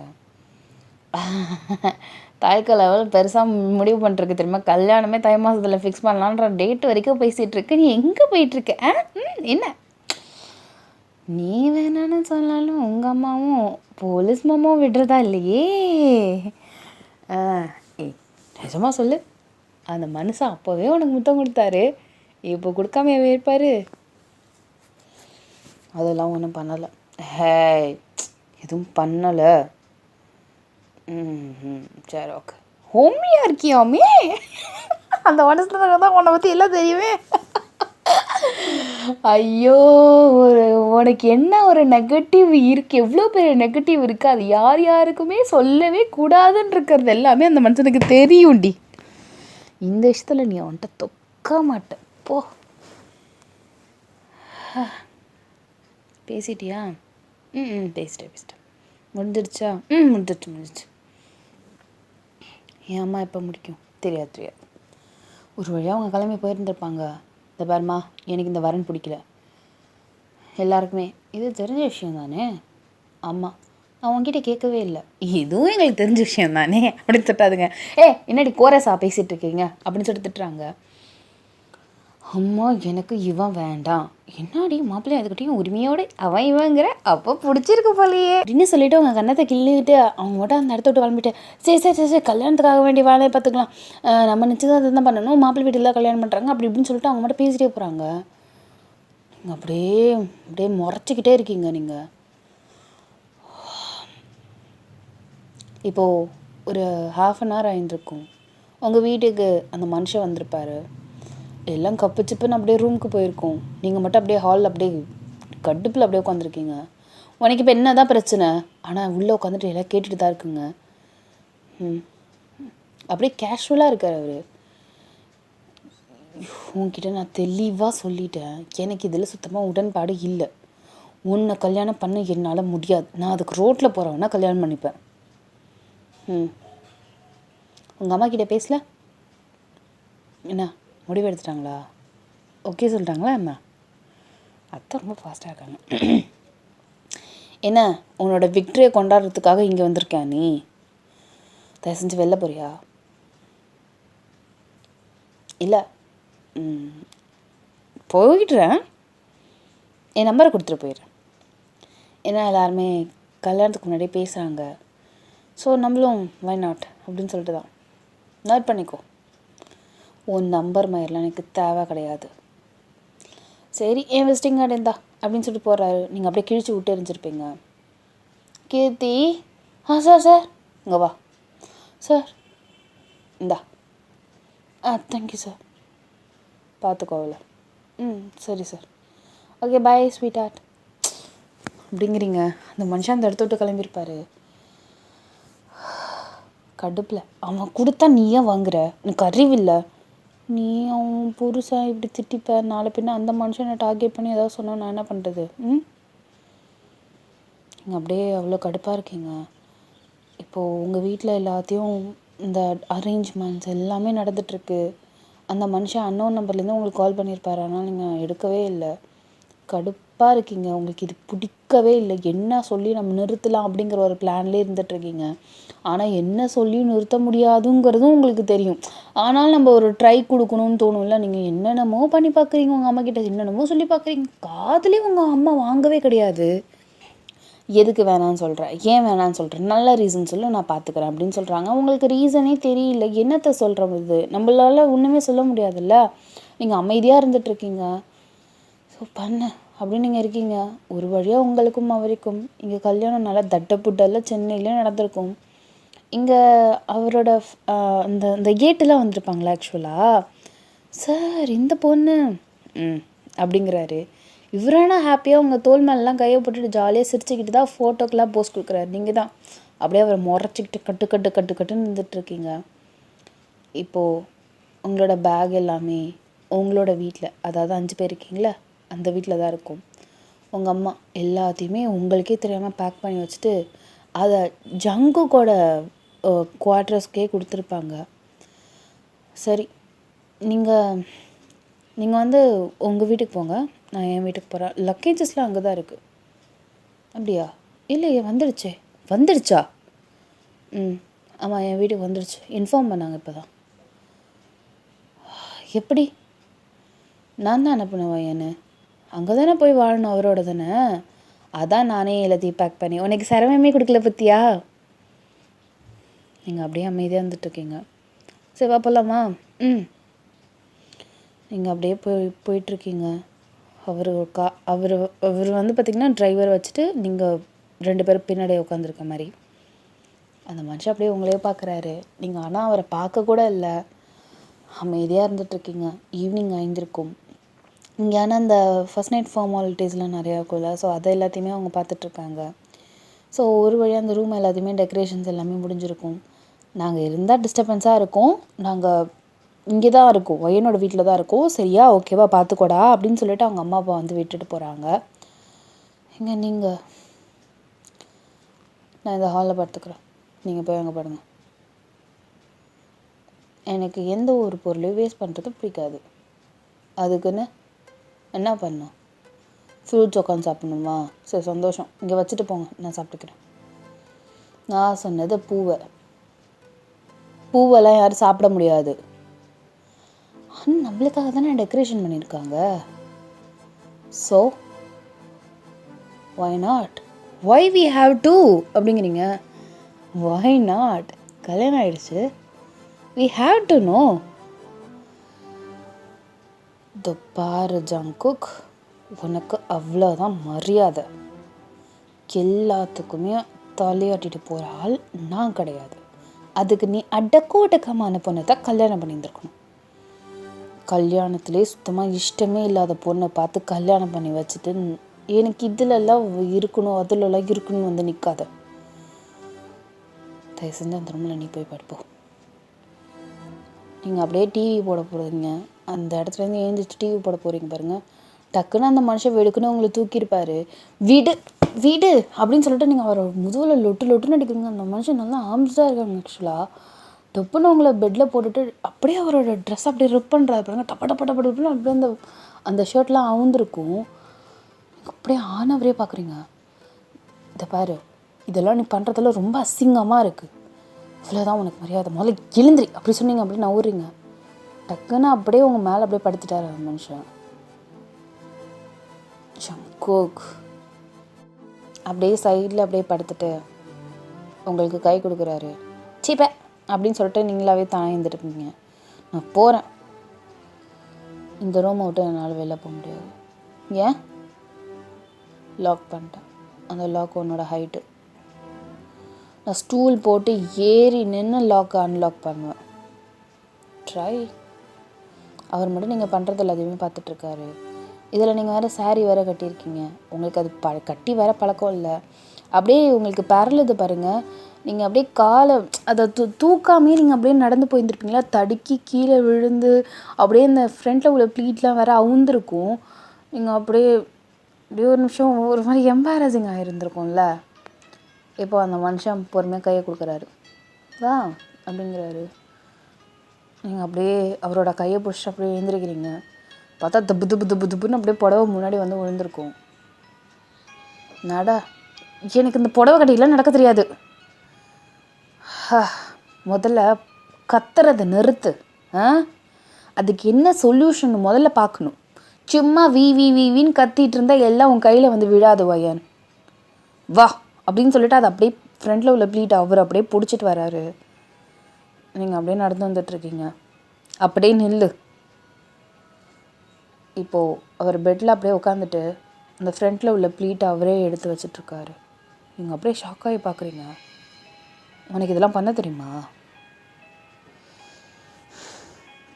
தாய்க்க லெவல் பெருசாக முடிவு பண்ணிருக்கு தெரியுமா? கல்யாணமே தை மாதத்தில் ஃபிக்ஸ் பண்ணலான்ற டேட் வரைக்கும் பேசிகிட்டு இருக்கு. நீ எங்கே போயிட்டுருக்க? என்ன நீ வேணான்னு சொன்னாலும் உங்கள் அம்மாவும் போலீஸ் மாமாவும் விடுறதா இல்லையே. நிஜமாக சொல்லு, அந்த மனுஷன் அப்போவே உனக்கு முத்தம் கொடுத்தாரு, இப்போ கொடுக்காம இருப்பார்? அதெல்லாம் ஒன்றும் பண்ணலை. எதுவும் பண்ணலை. சரி ஓகே. ஹோமியாக இருக்கியாமே. அந்த மனசில் தான் உன்னை பற்றி எல்லாம் தெரியுமே. ஐயோ, உனக்கு என்ன ஒரு நெகட்டிவ் இருக்குது, எவ்வளோ பெரிய நெகட்டிவ் இருக்குது, அது யார் யாருக்குமே சொல்லவே கூடாதுன்னு இருக்கிறது எல்லாமே அந்த மனுஷனுக்கு தெரியும்டி. இந்த விஷயத்தில் நீ அவன்கிட்ட தொக்க மாட்ட போ. பேசிட்டியா? பேசிட்டேன். முடிஞ்சிடுச்சா? முடிஞ்சிடுச்சு. என் அம்மா எப்போ முடிக்கும் தெரியாது. ஒரு வழியாக அவங்க கிளம்பி போயிருந்துருப்பாங்க. இந்த பாருமா, எனக்கு இந்த வரன் பிடிக்கல. எல்லாருக்குமே இது தெரிஞ்ச விஷயம் தானே. ஆமாம், நான் உங்ககிட்ட கேட்கவே இல்லை. இதுவும் எங்களுக்கு தெரிஞ்ச விஷயம் தானே அப்படின்னு திட்டாதுங்க. என்னடி கோரஸா பேசிகிட்டு இருக்கீங்க அப்படின்னு சொல்லிட்டு திட்டுறாங்க. அம்மா எனக்கு இவன் வேண்டாம். என்னடி மாப்பிள்ளை அதுக்கிட்டையும் உரிமையோடு அவன் இவங்கிற அப்போ பிடிச்சிருக்கு போலையே அப்படின்னு சொல்லிட்டு அவங்க கண்ணத்தை கிள்ளிக்கிட்டு அவங்க மட்டும் அந்த இடத்த விட்டு கிளம்பிட்டு சரி கல்யாணத்துக்காக வேண்டிய வேலையை பார்த்துக்கலாம், நம்ம நிச்சயதார்த்தம் தான் பண்ணணும், மாப்பிள்ளை வீட்டில் கல்யாணம் பண்ணுறாங்க அப்படி இப்படின்னு சொல்லிட்டு அவங்க மட்டும் பேசிட்டே போகிறாங்க. நீங்கள் அப்படியே முறைச்சிக்கிட்டே இருக்கீங்க. நீங்கள் இப்போது ஒரு 1/2 hour ஆகிருக்கும். உங்கள் வீட்டுக்கு அந்த மனுஷன் வந்திருப்பார். எல்லாம் கப்பு சிப்புன்னு அப்படியே ரூமுக்கு போயிருக்கோம். நீங்கள் மட்டும் அப்படியே ஹாலில் அப்படியே கடுப்பில் அப்படியே உட்காந்துருக்கீங்க. உனக்கு இப்போ என்ன தான் பிரச்சனை? ஆனால் உள்ளே உட்காந்துட்டு எல்லாம் கேட்டுட்டு தான் இருக்குங்க. அப்படியே கேஷுவலாக இருக்கார் அவர். உன்கிட்ட நான் தெளிவாக சொல்லிட்டேன், எனக்கு இதில் சுத்தமாக உடன்பாடு இல்லை. உன்னை கல்யாணம் பண்ண என்னால் முடியாது. நான் அதுக்கு ரோட்டில் போகிறவனா கல்யாணம் பண்ணிப்பேன். உங்கள் அம்மா கிட்டே பேசல? என்ன முடிவு எடுத்துட்டாங்களா? ஓகே சொல்லிட்டாங்களா? என்ன அத்தை ரொம்ப ஃபாஸ்ட்டாக இருக்காங்க. என்ன உன்னோட விக்டரியை கொண்டாடுறதுக்காக இங்கே வந்திருக்கேன் நீ? தயவு செஞ்சு வெளில போறியா? இல்லை போயிடுறேன், என் நம்பரை கொடுத்துட்டு போயிடுறேன். ஏன்னா எல்லாருமே கல்யாணத்துக்கு முன்னாடியே பேசுகிறாங்க. ஸோ நம்மளும் வை நாட் அப்படின்னு சொல்லிட்டு தான். நோட் பண்ணிக்கோ, உன் நம்பர் மாதிரிலாம் எனக்கு தேவை கிடையாது. சரி என் விசிட்டிங் கார்டு இருந்தா அப்படின்னு சொல்லிட்டு போகிறாரு. நீங்கள் அப்படியே கிழிச்சு விட்டு எரிஞ்சிருப்பீங்க. கீர்த்தி, சார் இங்கே வா சார், இந்தா. தேங்க்யூ சார், பார்த்துக்கோவில. சரி sir, okay bye sweetheart அப்படிங்கிறீங்க. அந்த மனுஷன் அந்த இடத்த விட்டு கிளம்பியிருப்பார். கடுப்பில் அவன் கொடுத்தா நீ ஏன் வாங்குற? எனக்கு அறிவில்லை. நீ அவன் புருஷன் இப்படி திட்டிப்ப, நாளை பின்ன அந்த மனுஷனை டார்கெட் பண்ணி ஏதாவது சொன்னால் நான் என்ன பண்ணுறது? நீங்கள் அப்படியே அவ்வளோ கடுப்பாக இருக்கீங்க. இப்போது உங்கள் வீட்டில் எல்லாத்தையும் இந்த அரேஞ்ச்மெண்ட்ஸ் எல்லாமே நடந்துகிட்ருக்கு. அந்த மனுஷன் அன்னோன் நம்பர்லேருந்து உங்களுக்கு கால் பண்ணியிருப்பாரு, ஆனால் நீங்கள் எடுக்கவே இல்லை. கடுப்பாக இருக்கீங்க. உங்களுக்கு இது பிடிக்கவே இல்லை. என்ன சொல்லி நம்ம நிறுத்தலாம் அப்படிங்கிற ஒரு பிளான்லேயே இருந்துகிட்ருக்கீங்க. ஆனால் என்ன சொல்லி நிறுத்த முடியாதுங்கிறதும் உங்களுக்கு தெரியும். ஆனால் நம்ம ஒரு ட்ரை கொடுக்கணும்னு தோணும்ல. நீங்கள் என்னென்னமோ பண்ணி பார்க்குறீங்க, உங்கள் அம்மா கிட்ட என்னென்னமோ சொல்லி பார்க்குறீங்க, காதுலேயே உங்கள் அம்மா வாங்கவே கிடையாது. எதுக்கு வேணான்னு சொல்கிறேன், ஏன் வேணான்னு சொல்கிறேன், நல்ல ரீசன் சொல்லு, நான் பார்த்துக்கிறேன் அப்படின்னு சொல்கிறாங்க. உங்களுக்கு ரீசனே தெரியல, என்னத்தை சொல்கிறது, நம்மளால ஒன்றுமே சொல்ல முடியாதுல்ல. நீங்கள் அமைதியாக இருந்துகிட்ருக்கீங்க. ஸோ பண்ணு அப்படின்னு நீங்கள் இருக்கீங்க. ஒரு வழியாக உங்களுக்கும் அவருக்கும் இங்கே கல்யாணம் நல்லா தட்டப்புட்டெல்லாம் சென்னையிலே நடந்திருக்கும். இங்கே அவரோட இந்த இந்த கேட்டெலாம் வந்திருப்பாங்களா ஆக்சுவலாக. சார் இந்த பொண்ணு அப்படிங்கிறாரு. இவரானா ஹாப்பியாக உங்கள் தோல் மேலெலாம் கையை போட்டுட்டு ஜாலியாக சிரிச்சுக்கிட்டு தான் ஃபோட்டோக்கெலாம் போஸ்ட் கொடுக்குறாரு. நீங்கள் தான் அப்படியே அவரை முறைச்சிக்கிட்டு கட்டுன்னு இருந்துகிட்ருக்கீங்க. இப்போது உங்களோட பேக் எல்லாமே உங்களோட வீட்டில், அதாவது 5 பேர் இருக்கீங்களா அந்த வீட்டில் தான் இருக்கும். உங்கள் அம்மா எல்லாத்தையுமே உங்களுக்கே தெரியாமல் பேக் பண்ணி வச்சுட்டு அதை ஜங்குக்கோட குவார்ட்டர்ஸ்க்கே கொடுத்துருப்பாங்க. சரி, நீங்கள் வந்து உங்கள் வீட்டுக்கு போங்க, நான் என் வீட்டுக்கு போகிறேன். லக்கேஜஸ்லாம் அங்கே தான் இருக்குது. அப்படியா? இல்லையே, வந்துடுச்சா? ஆமாம், என் வீட்டுக்கு வந்துடுச்சு, இன்ஃபார்ம் பண்ணாங்க இப்போ தான். எப்படி? நான் தான் அனுப்பினேன் என்ன, அங்கே தானே போய் வாழணும், அவரோட தானே. அதான் நானே எல்லாத்தையும் பேக் பண்ணி உனக்கு சிரமமே கொடுக்கல பற்றியா. நீங்கள் அப்படியே அமைதியாக இருந்துட்டுருக்கீங்க. சரி வா போகலாமா? நீங்கள் அப்படியே போயிட்டுருக்கீங்க. அவர் அவர் வந்து பார்த்திங்கன்னா டிரைவர் வச்சுட்டு நீங்கள் 2 பேரும் பின்னாடியே உட்காந்துருக்க மாதிரி. அந்த மனுஷன் அப்படியே உங்களையே பார்க்குறாரு. நீங்கள் ஆனால் அவரை பார்க்க கூட இல்லை, அமைதியாக இருந்துகிட்ருக்கீங்க. ஈவினிங் ஆயிருந்திருக்கும். இங்கே ஆனால் அந்த ஃபர்ஸ்ட் நைட் ஃபார்மாலிட்டிஸ்லாம் நிறையா இருக்கும்ல, ஸோ அதை எல்லாத்தையுமே அவங்க பார்த்துட்ருக்காங்க. ஸோ ஒரு வழியாக அந்த ரூம் எல்லாத்தையுமே டெக்கரேஷன்ஸ் எல்லாமே முடிஞ்சிருக்கும். நாங்கள் இருந்தால் டிஸ்டர்பன்ஸாக இருக்கும், நாங்கள் இங்கே தான் இருக்கோம், ஒய்யனோட வீட்டில் தான் இருக்கோம், சரியா, ஓகேவா, பார்த்துக்கோடா அப்படின்னு சொல்லிட்டு அவங்க அம்மா அப்பா வந்து விட்டுட்டு போகிறாங்க. நீங்கள் நான் இந்த ஹாலில் படுத்துக்கிறேன், நீங்கள் போய் அங்கே படுங்க. எனக்கு எந்த ஒரு பொருளையும் வேஸ்ட் பண்ணுறது பிடிக்காது. அதுக்குன்னு என்ன பண்ணணும், ஃப்ரூட்ஸ் உட்காந்து சாப்பிட்ணுமா? சரி சந்தோஷம், இங்கே வச்சுட்டு போங்க, நான் சாப்பிட்டுக்கிறேன். நான் சொன்னது பூவெல்லாம் யாரும் சாப்பிட முடியாது. நம்மளுக்காக தானே டெக்கரேஷன் பண்ணியிருக்காங்க. So why not, why we have to அப்படிங்கிறீங்க. why not, கல்யாணம் ஆயிடுச்சு, we have to know. the பாரு ஜங்குக், உனக்கு அவ்வளோதான் மரியாதை. எல்லாத்துக்குமே தலையாட்டிட்டு போகிற ஆள் நான் கிடையாது. அதுக்கு நீ அடக்கமான பொண்ணை தான் கல்யாணம் பண்ணியிருந்துருக்கணும். கல்யாணத்திலே சுத்தமாக இஷ்டமே இல்லாத பொண்ணை பார்த்து கல்யாணம் பண்ணி வச்சுட்டு எனக்கு இதிலெல்லாம் இருக்கணும் அதிலெல்லாம் இருக்கணும்னு வந்து நிற்காத. தயவு செஞ்சு அந்த ரூமில் நீ போய் படுப்போம். நீங்கள் அப்படியே டிவி போட போகிறீங்க, அந்த இடத்துலேருந்து எழுந்திரிச்சு டிவி போட போகிறீங்க பாருங்கள். டக்குன்னு அந்த மனுஷன் வெடுக்குன்னு உங்களை தூக்கியிருப்பார். வீடு அப்படின்னு சொல்லிட்டு நீங்கள் அவரோட முதுகில் லொட்டுன்னு அடிக்கிறீங்க. அந்த மனுஷன் நல்லா ஆம்ஸ்டாக இருக்காங்க ஆக்சுவலாக. டப்புன்னு உங்களை பெட்டில் போட்டுட்டு அப்படியே அவரோட ட்ரெஸ் அப்படியே ரிப் பண்ணுறாரு பாருங்க. டப்படப்படப்படன்னு அப்படியே அந்த ஷர்ட்லாம் அவுந்திருக்கும். அப்படியே ஆனவரே பார்க்குறீங்க. இதை பாரு, இதெல்லாம் நீ பண்ணுறதெல்லாம் ரொம்ப அசிங்கமாக இருக்குது, இவ்வளோதான் உனக்கு மரியாதை, முதல்ல எழுந்திரி அப்படி சொன்னீங்க. அப்படியே நவுறீங்க. டக்குன்னு அப்படியே உங்கள் மேலே அப்படியே படுத்துட்டாரு அந்த மனுஷன். ஜங்குக் அப்படியே சைடில் அப்படியே படுத்துட்டு உங்களுக்கு கை கொடுக்குறாரு. சீப்ப அப்படின்னு சொல்லிட்டு நீங்களாவே தானே இருந்துட்டுருப்பீங்க. நான் போகிறேன், இந்த ரூமை விட்டு என்னால் வெளில போக முடியாது. ஏன்? லாக் பண்ணிட்டேன். அந்த லாக் உன்னோட ஹைட்டு. நான் ஸ்டூல் போட்டு ஏறி நின்று லாக் அன்லாக் பண்ணுவேன். ட்ரை. அவர் மட்டும் நீங்கள் பண்ணுறது எல்லாத்தையுமே பார்த்துட்ருக்காரு. இதில் நீங்கள் வேறு சாரீ வேறு கட்டியிருக்கீங்க, உங்களுக்கு அது கட்டி வேறு பழக்கம் இல்லை. அப்படியே உங்களுக்கு பரலுது பாருங்கள். நீங்கள் அப்படியே காலை அதை தூக்காமே நீங்கள் அப்படியே நடந்து போயிருந்துருப்பீங்களா, தடுக்கி கீழே விழுந்து அப்படியே இந்த ஃப்ரண்ட்டில் உள்ள ப்ளீட்லாம் வேறு அவுந்திருக்கும். நீங்கள் அப்படியே ஒரு நிமிஷம் ஒரு மாதிரி எம்பாரசிங் ஆகிருந்துருக்கும்ல. இப்போ அந்த மனுஷன் பொறுமையாக கையை கொடுக்குறாரு. வா அப்படிங்கிறாரு. நீங்கள் அப்படியே அவரோட கையை பிடிச்சிட்டு அப்படியே எழுந்திருக்கிறீங்க. பார்த்தா துப்புன்னு அப்படியே புடவை முன்னாடி வந்து விழுந்திருக்கும். நடா, எனக்கு இந்த புடவை கட்டிலாம் நடக்க தெரியாது. முதல்ல கத்துறதை நிறுத்து. அதுக்கு என்ன சொல்யூஷன் முதல்ல பார்க்கணும். சும்மா வீன்னு கத்திட்டு இருந்தால் எல்லாம் உன் கையில் வந்து விழாது வயன். வா அப்படின்னு சொல்லிட்டு அதை அப்படியே ஃப்ரண்டில் உள்ள ப்ளீட் அவர் அப்படியே பிடிச்சிட்டு வராரு. நீங்கள் அப்படியே நடந்து வந்துட்டுருக்கீங்க. அப்படியே நில்லு. இப்போது அவர் பெட்டில் அப்படியே உட்காந்துட்டு அந்த ஃப்ரண்ட்டில் உள்ள ப்ளீட்டை அவரே எடுத்து வச்சிட்ருக்காரு. நீங்கள் அப்படியே ஷாக்காகி பார்க்குறீங்க. உனக்கு இதெல்லாம் பண்ண தெரியுமா?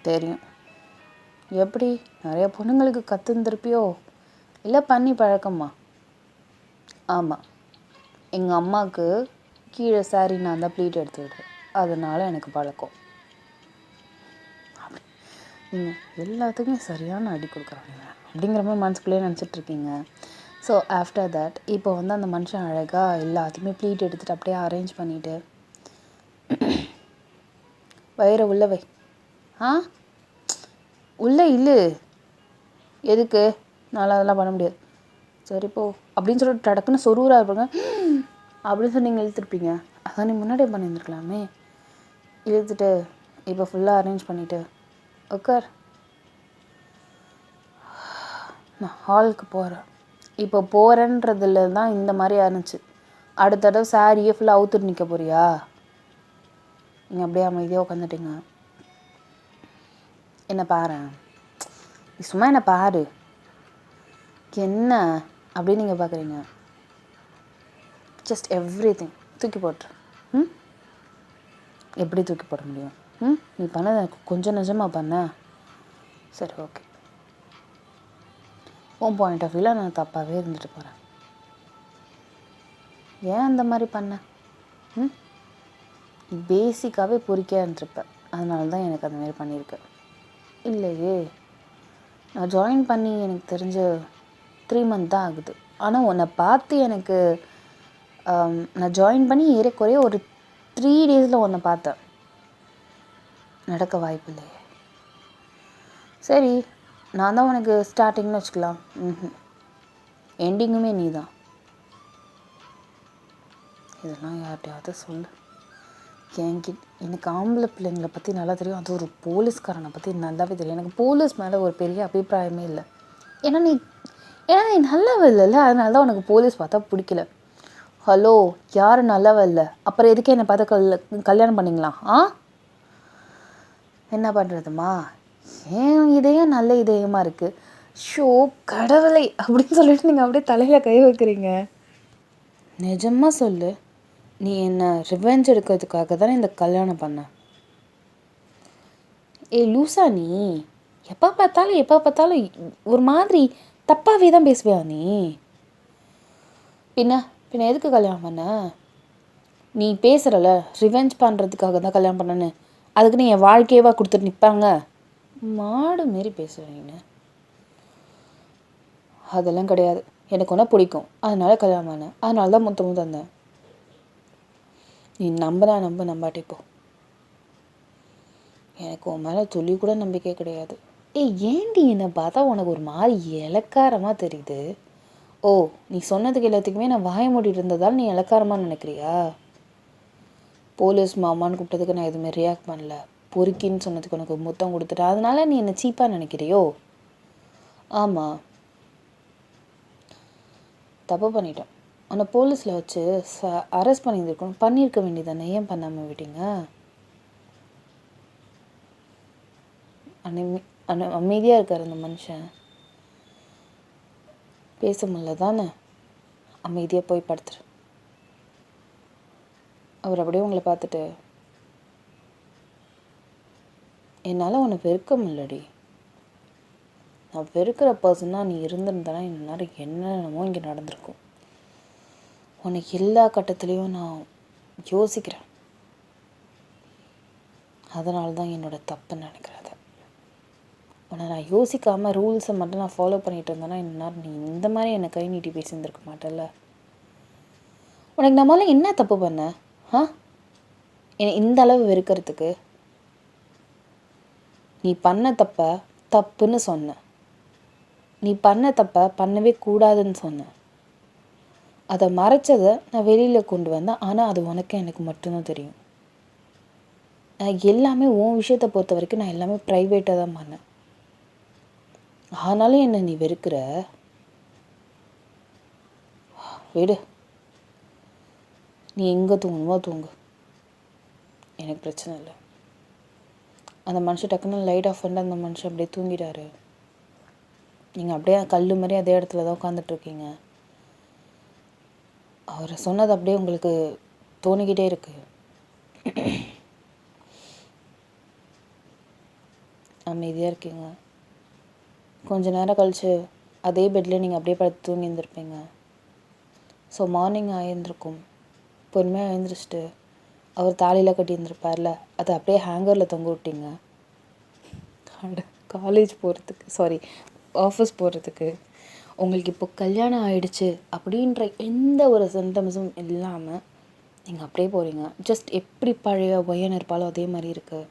தெரியும். எப்படி நிறைய பொண்ணுங்களுக்கு கற்றுந்துருப்பியோ இல்லை பண்ணி பழக்கமா? ஆமாம், எங்கள் அம்மாவுக்கு கீழே சாரி நான் தான் ப்ளீட் எடுத்து விடுறேன், அதனால் எனக்கு பழக்கம். நீங்கள் எல்லாத்துக்குமே சரியான அடி கொடுக்குறாங்க அப்படிங்கிற மாதிரி மனசுக்குள்ளேயே நினச்சிட்ருக்கீங்க. ஸோ ஆஃப்டர் தட் இப்போ வந்து அந்த மனுஷன் அழகாக எல்லாத்தையுமே ப்ளீட் எடுத்துகிட்டு அப்படியே அரேஞ்ச் பண்ணிவிட்டு வயிறை உள்ள வை. ஆ உள்ளே இல்லை. எதுக்கு? நான் அதெல்லாம் பண்ண முடியாது. சரி போ அப்படின்னு சொல்லிட்டு டக்குன்னு சொருவராக இருப்பாங்க. அப்படின்னு சொல்லி நீங்கள் இழுத்துருப்பீங்க. அதான் நீ முன்னாடியே பண்ணியிருந்துருக்கலாமே. இழுத்துட்டு இப்போ ஃபுல்லாக அரேஞ்ச் பண்ணிவிட்டு உட்கார். நான் ஹாலுக்கு போகிறேன். இப்போ போகிறேன்றதுல தான் இந்த மாதிரி ஆரம்பிச்சு. அடுத்த தடவை சாரியே ஃபுல்லாக அவுத்துட்டு நிற்க போறியா? நீங்கள் அப்படியே அமைதியாக உட்காந்துட்டீங்க. என்ன பாரு, சும்மா என்ன பாரு. என்ன அப்படின்னு நீங்கள் பார்க்குறீங்க. ஜஸ்ட் எவ்ரிதிங் தூக்கி போட்டுரு. எப்படி தூக்கி போட முடியும்? நீ பண்ணதை கொஞ்சம் நிஜமாக பண்ண. சரி ஓகே, உன் பாயிண்ட் ஆஃப் வியூவில் நான் தப்பாகவே இருந்துட்டு போகிறேன். ஏன் அந்த மாதிரி பண்ண? பேசிக்காகவே பொறுக்கியாக இருந்துருப்பேன், அதனால தான் எனக்கு அந்த மாதிரி பண்ணியிருக்கேன். இல்லையே, நான் ஜாயின் பண்ணி எனக்கு தெரிஞ்ச 3 month தான் ஆகுது. ஆனால் உன்னை பார்த்து எனக்கு நான் ஜாயின் பண்ணி ஏறக்குறைய ஒரு 3 days உன்னை பார்த்தேன். நடக்க வாய்ப்பு இல்லையே. சரி, நான் தான் உனக்கு ஸ்டார்டிங்னு வச்சுக்கலாம். எண்டிங்குமே நீ தான். இதெல்லாம் யார்கிட்டையாவது சொல்லு. எனக்கு ஆம்பளை பிள்ளைங்களை பற்றி நல்லா தெரியும். அது ஒரு போலீஸ்காரனை பற்றி நல்லாவே தெரியும். எனக்கு போலீஸ் மேலே ஒரு பெரிய அபிப்பிராயமே இல்லை. ஏன்னா நீ நல்லவ இல்லைல்ல, அதனால தான் உனக்கு போலீஸ் பார்த்தா பிடிக்கல. ஹலோ, யார் நல்லவ இல்லை? அப்புறம் எதுக்கு என்னை பார்த்து கல்யாணம் பண்ணிங்களா? என்ன பண்ணுறதுமா? ஏன் இதயம் நல்ல இதயமாக இருக்குது. ஷோ கடவுளை அப்படின்னு சொல்லிட்டு நீங்கள் அப்படியே தலையில் கை வைக்கிறீங்க. நிஜமாக சொல்லு, நீ என்ன ரிவெஞ்ச் எடுக்கிறதுக்காக தானே இந்த கல்யாணம் பண்ண? லூசா நீ? எப்போ பார்த்தாலும் ஒரு மாதிரி தப்பாகவே தான் பேசுவியா நீ? பின்ன எதுக்கு கல்யாணம் பண்ண? நீ பேசுகிறல ரிவெஞ்ச் பண்ணுறதுக்காக தான் கல்யாணம் பண்ணேன்னு, அதுக்கு நீ என் வாழ்க்கையவா கொடுத்துட்டு நிற்பாங்க? மாடு மாரி பேசுகிறீங்க. அதெல்லாம் கிடையாது. எனக்கு ஒன்றா பிடிக்கும், அதனால கல்யாணம் பண்ணேன். அதனால தான் மொத்தமும் தந்தேன். நீ நம்பாட்டி போ. எனக்கு உன் மேலே துளி கூட நம்பிக்கை கிடையாது. ஏன்டி என்னை பார்த்தா உனக்கு ஒரு மாதிரி இலக்காரமாக தெரியுது? ஓ, நீ சொன்னதுக்கு எல்லாத்துக்குமே நான் வாய மூடிட்டு இருந்ததால் நீ இலக்காரமாக நினைக்கிறியா? போலீஸ் மாமான்னு கூப்பிட்டதுக்கு நான் எதுவுமே ரியாக்ட் பண்ணல. பொறுக்கின்னு சொன்னதுக்கு உனக்கு முத்தம் கொடுத்துட்டேன், அதனால நீ என்னை சீப்பாக நினைக்கிறியோ? ஆமாம், தப்பு பண்ணிட்டேன். உன்னை போலீஸில் வச்சு அரெஸ்ட் பண்ணியிருக்க வேண்டியதானே, ஏன் பண்ணாமல் விட்டீங்க? அமைதியாக இருக்கார் அந்த மனுஷன். பேச முடியல தானே, அமைதியாக போய் படுத்துரு. அவர் அப்படியே உங்களை பார்த்துட்டு, என்னால் உன்னை வெறுக்க முடியலடி. நான் வெறுக்கிற பர்சனாக நீ இருந்திருந்தானா இந்நேரம் என்னென்னமோ இங்கே நடந்திருக்கும். உனக்கு எல்லா கட்டத்துலேயும் நான் யோசிக்கிறேன், அதனால தான் என்னோடய தப்புன்னு நினைக்கிறேன். உன்னை நான் யோசிக்காமல் ரூல்ஸை மட்டும் நான் ஃபாலோ பண்ணிகிட்டு இருந்தேன்னா இந்நேரம் நீ இந்த மாதிரி என்னை கை நீட்டி பேசியிருந்துருக்க மாட்டேல்ல. உனக்கு நான் முதல்ல என்ன தப்பு பண்ண? என்னை இந்த அளவு வெறுக்கிறதுக்கு? நீ பண்ண தப்புன்னு சொன்ன. நீ பண்ண பண்ணவே கூடாதுன்னு சொன்னேன். அதை மறைச்சதை நான் வெளியில் கொண்டு வந்தேன். ஆனால் அது உனக்கு எனக்கு மட்டும்தான் தெரியும். நான் எல்லாமே உன் விஷயத்தை பொறுத்த வரைக்கும் நான் எல்லாமே ப்ரைவேட்டாக தான் பண்ணேன். ஆனாலும் என்னை நீ வெறுக்கிற. விடு, நீ எங்கே தூங்கணுமோ தூங்கு, எனக்கு பிரச்சனை இல்லை. அந்த மனுஷன் டக்குன்னு லைட் ஆஃப் பண்ணிட்டு அந்த மனுஷன் அப்படியே தூங்கிட்டாரு. நீங்கள் அப்படியே கல் மாதிரி அதே இடத்துல தான் உட்காந்துட்ருக்கீங்க. அவர் சொன்னது அப்படியே உங்களுக்கு தோணிக்கிட்டே இருக்கு. அமைதியாக இருக்கீங்க. கொஞ்ச நேரம் கழித்து அதே பெட்டில் நீங்கள் அப்படியே படுத்து தூங்கி இருந்திருப்பீங்க. ஸோ மார்னிங் ஆயிருந்திருக்கும். பொறுமையாக எழுந்திரிச்சிட்டு அவர் தாலியில் கட்டி இருந்திருப்பார்ல, அதை அப்படியே ஹேங்கரில் தொங்க விட்டீங்க. காலேஜ் போகிறதுக்கு ஆஃபீஸ் போகிறதுக்கு உங்களுக்கு இப்போ கல்யாணம் ஆகிடுச்சு அப்படின்ற எந்த ஒரு சிம்டம்ஸும் இல்லாமல் நீங்கள் அப்படியே போகிறீங்க. ஜஸ்ட் எப்படி பழைய பையன் இருப்பாலோ அதே மாதிரி இருக்குது.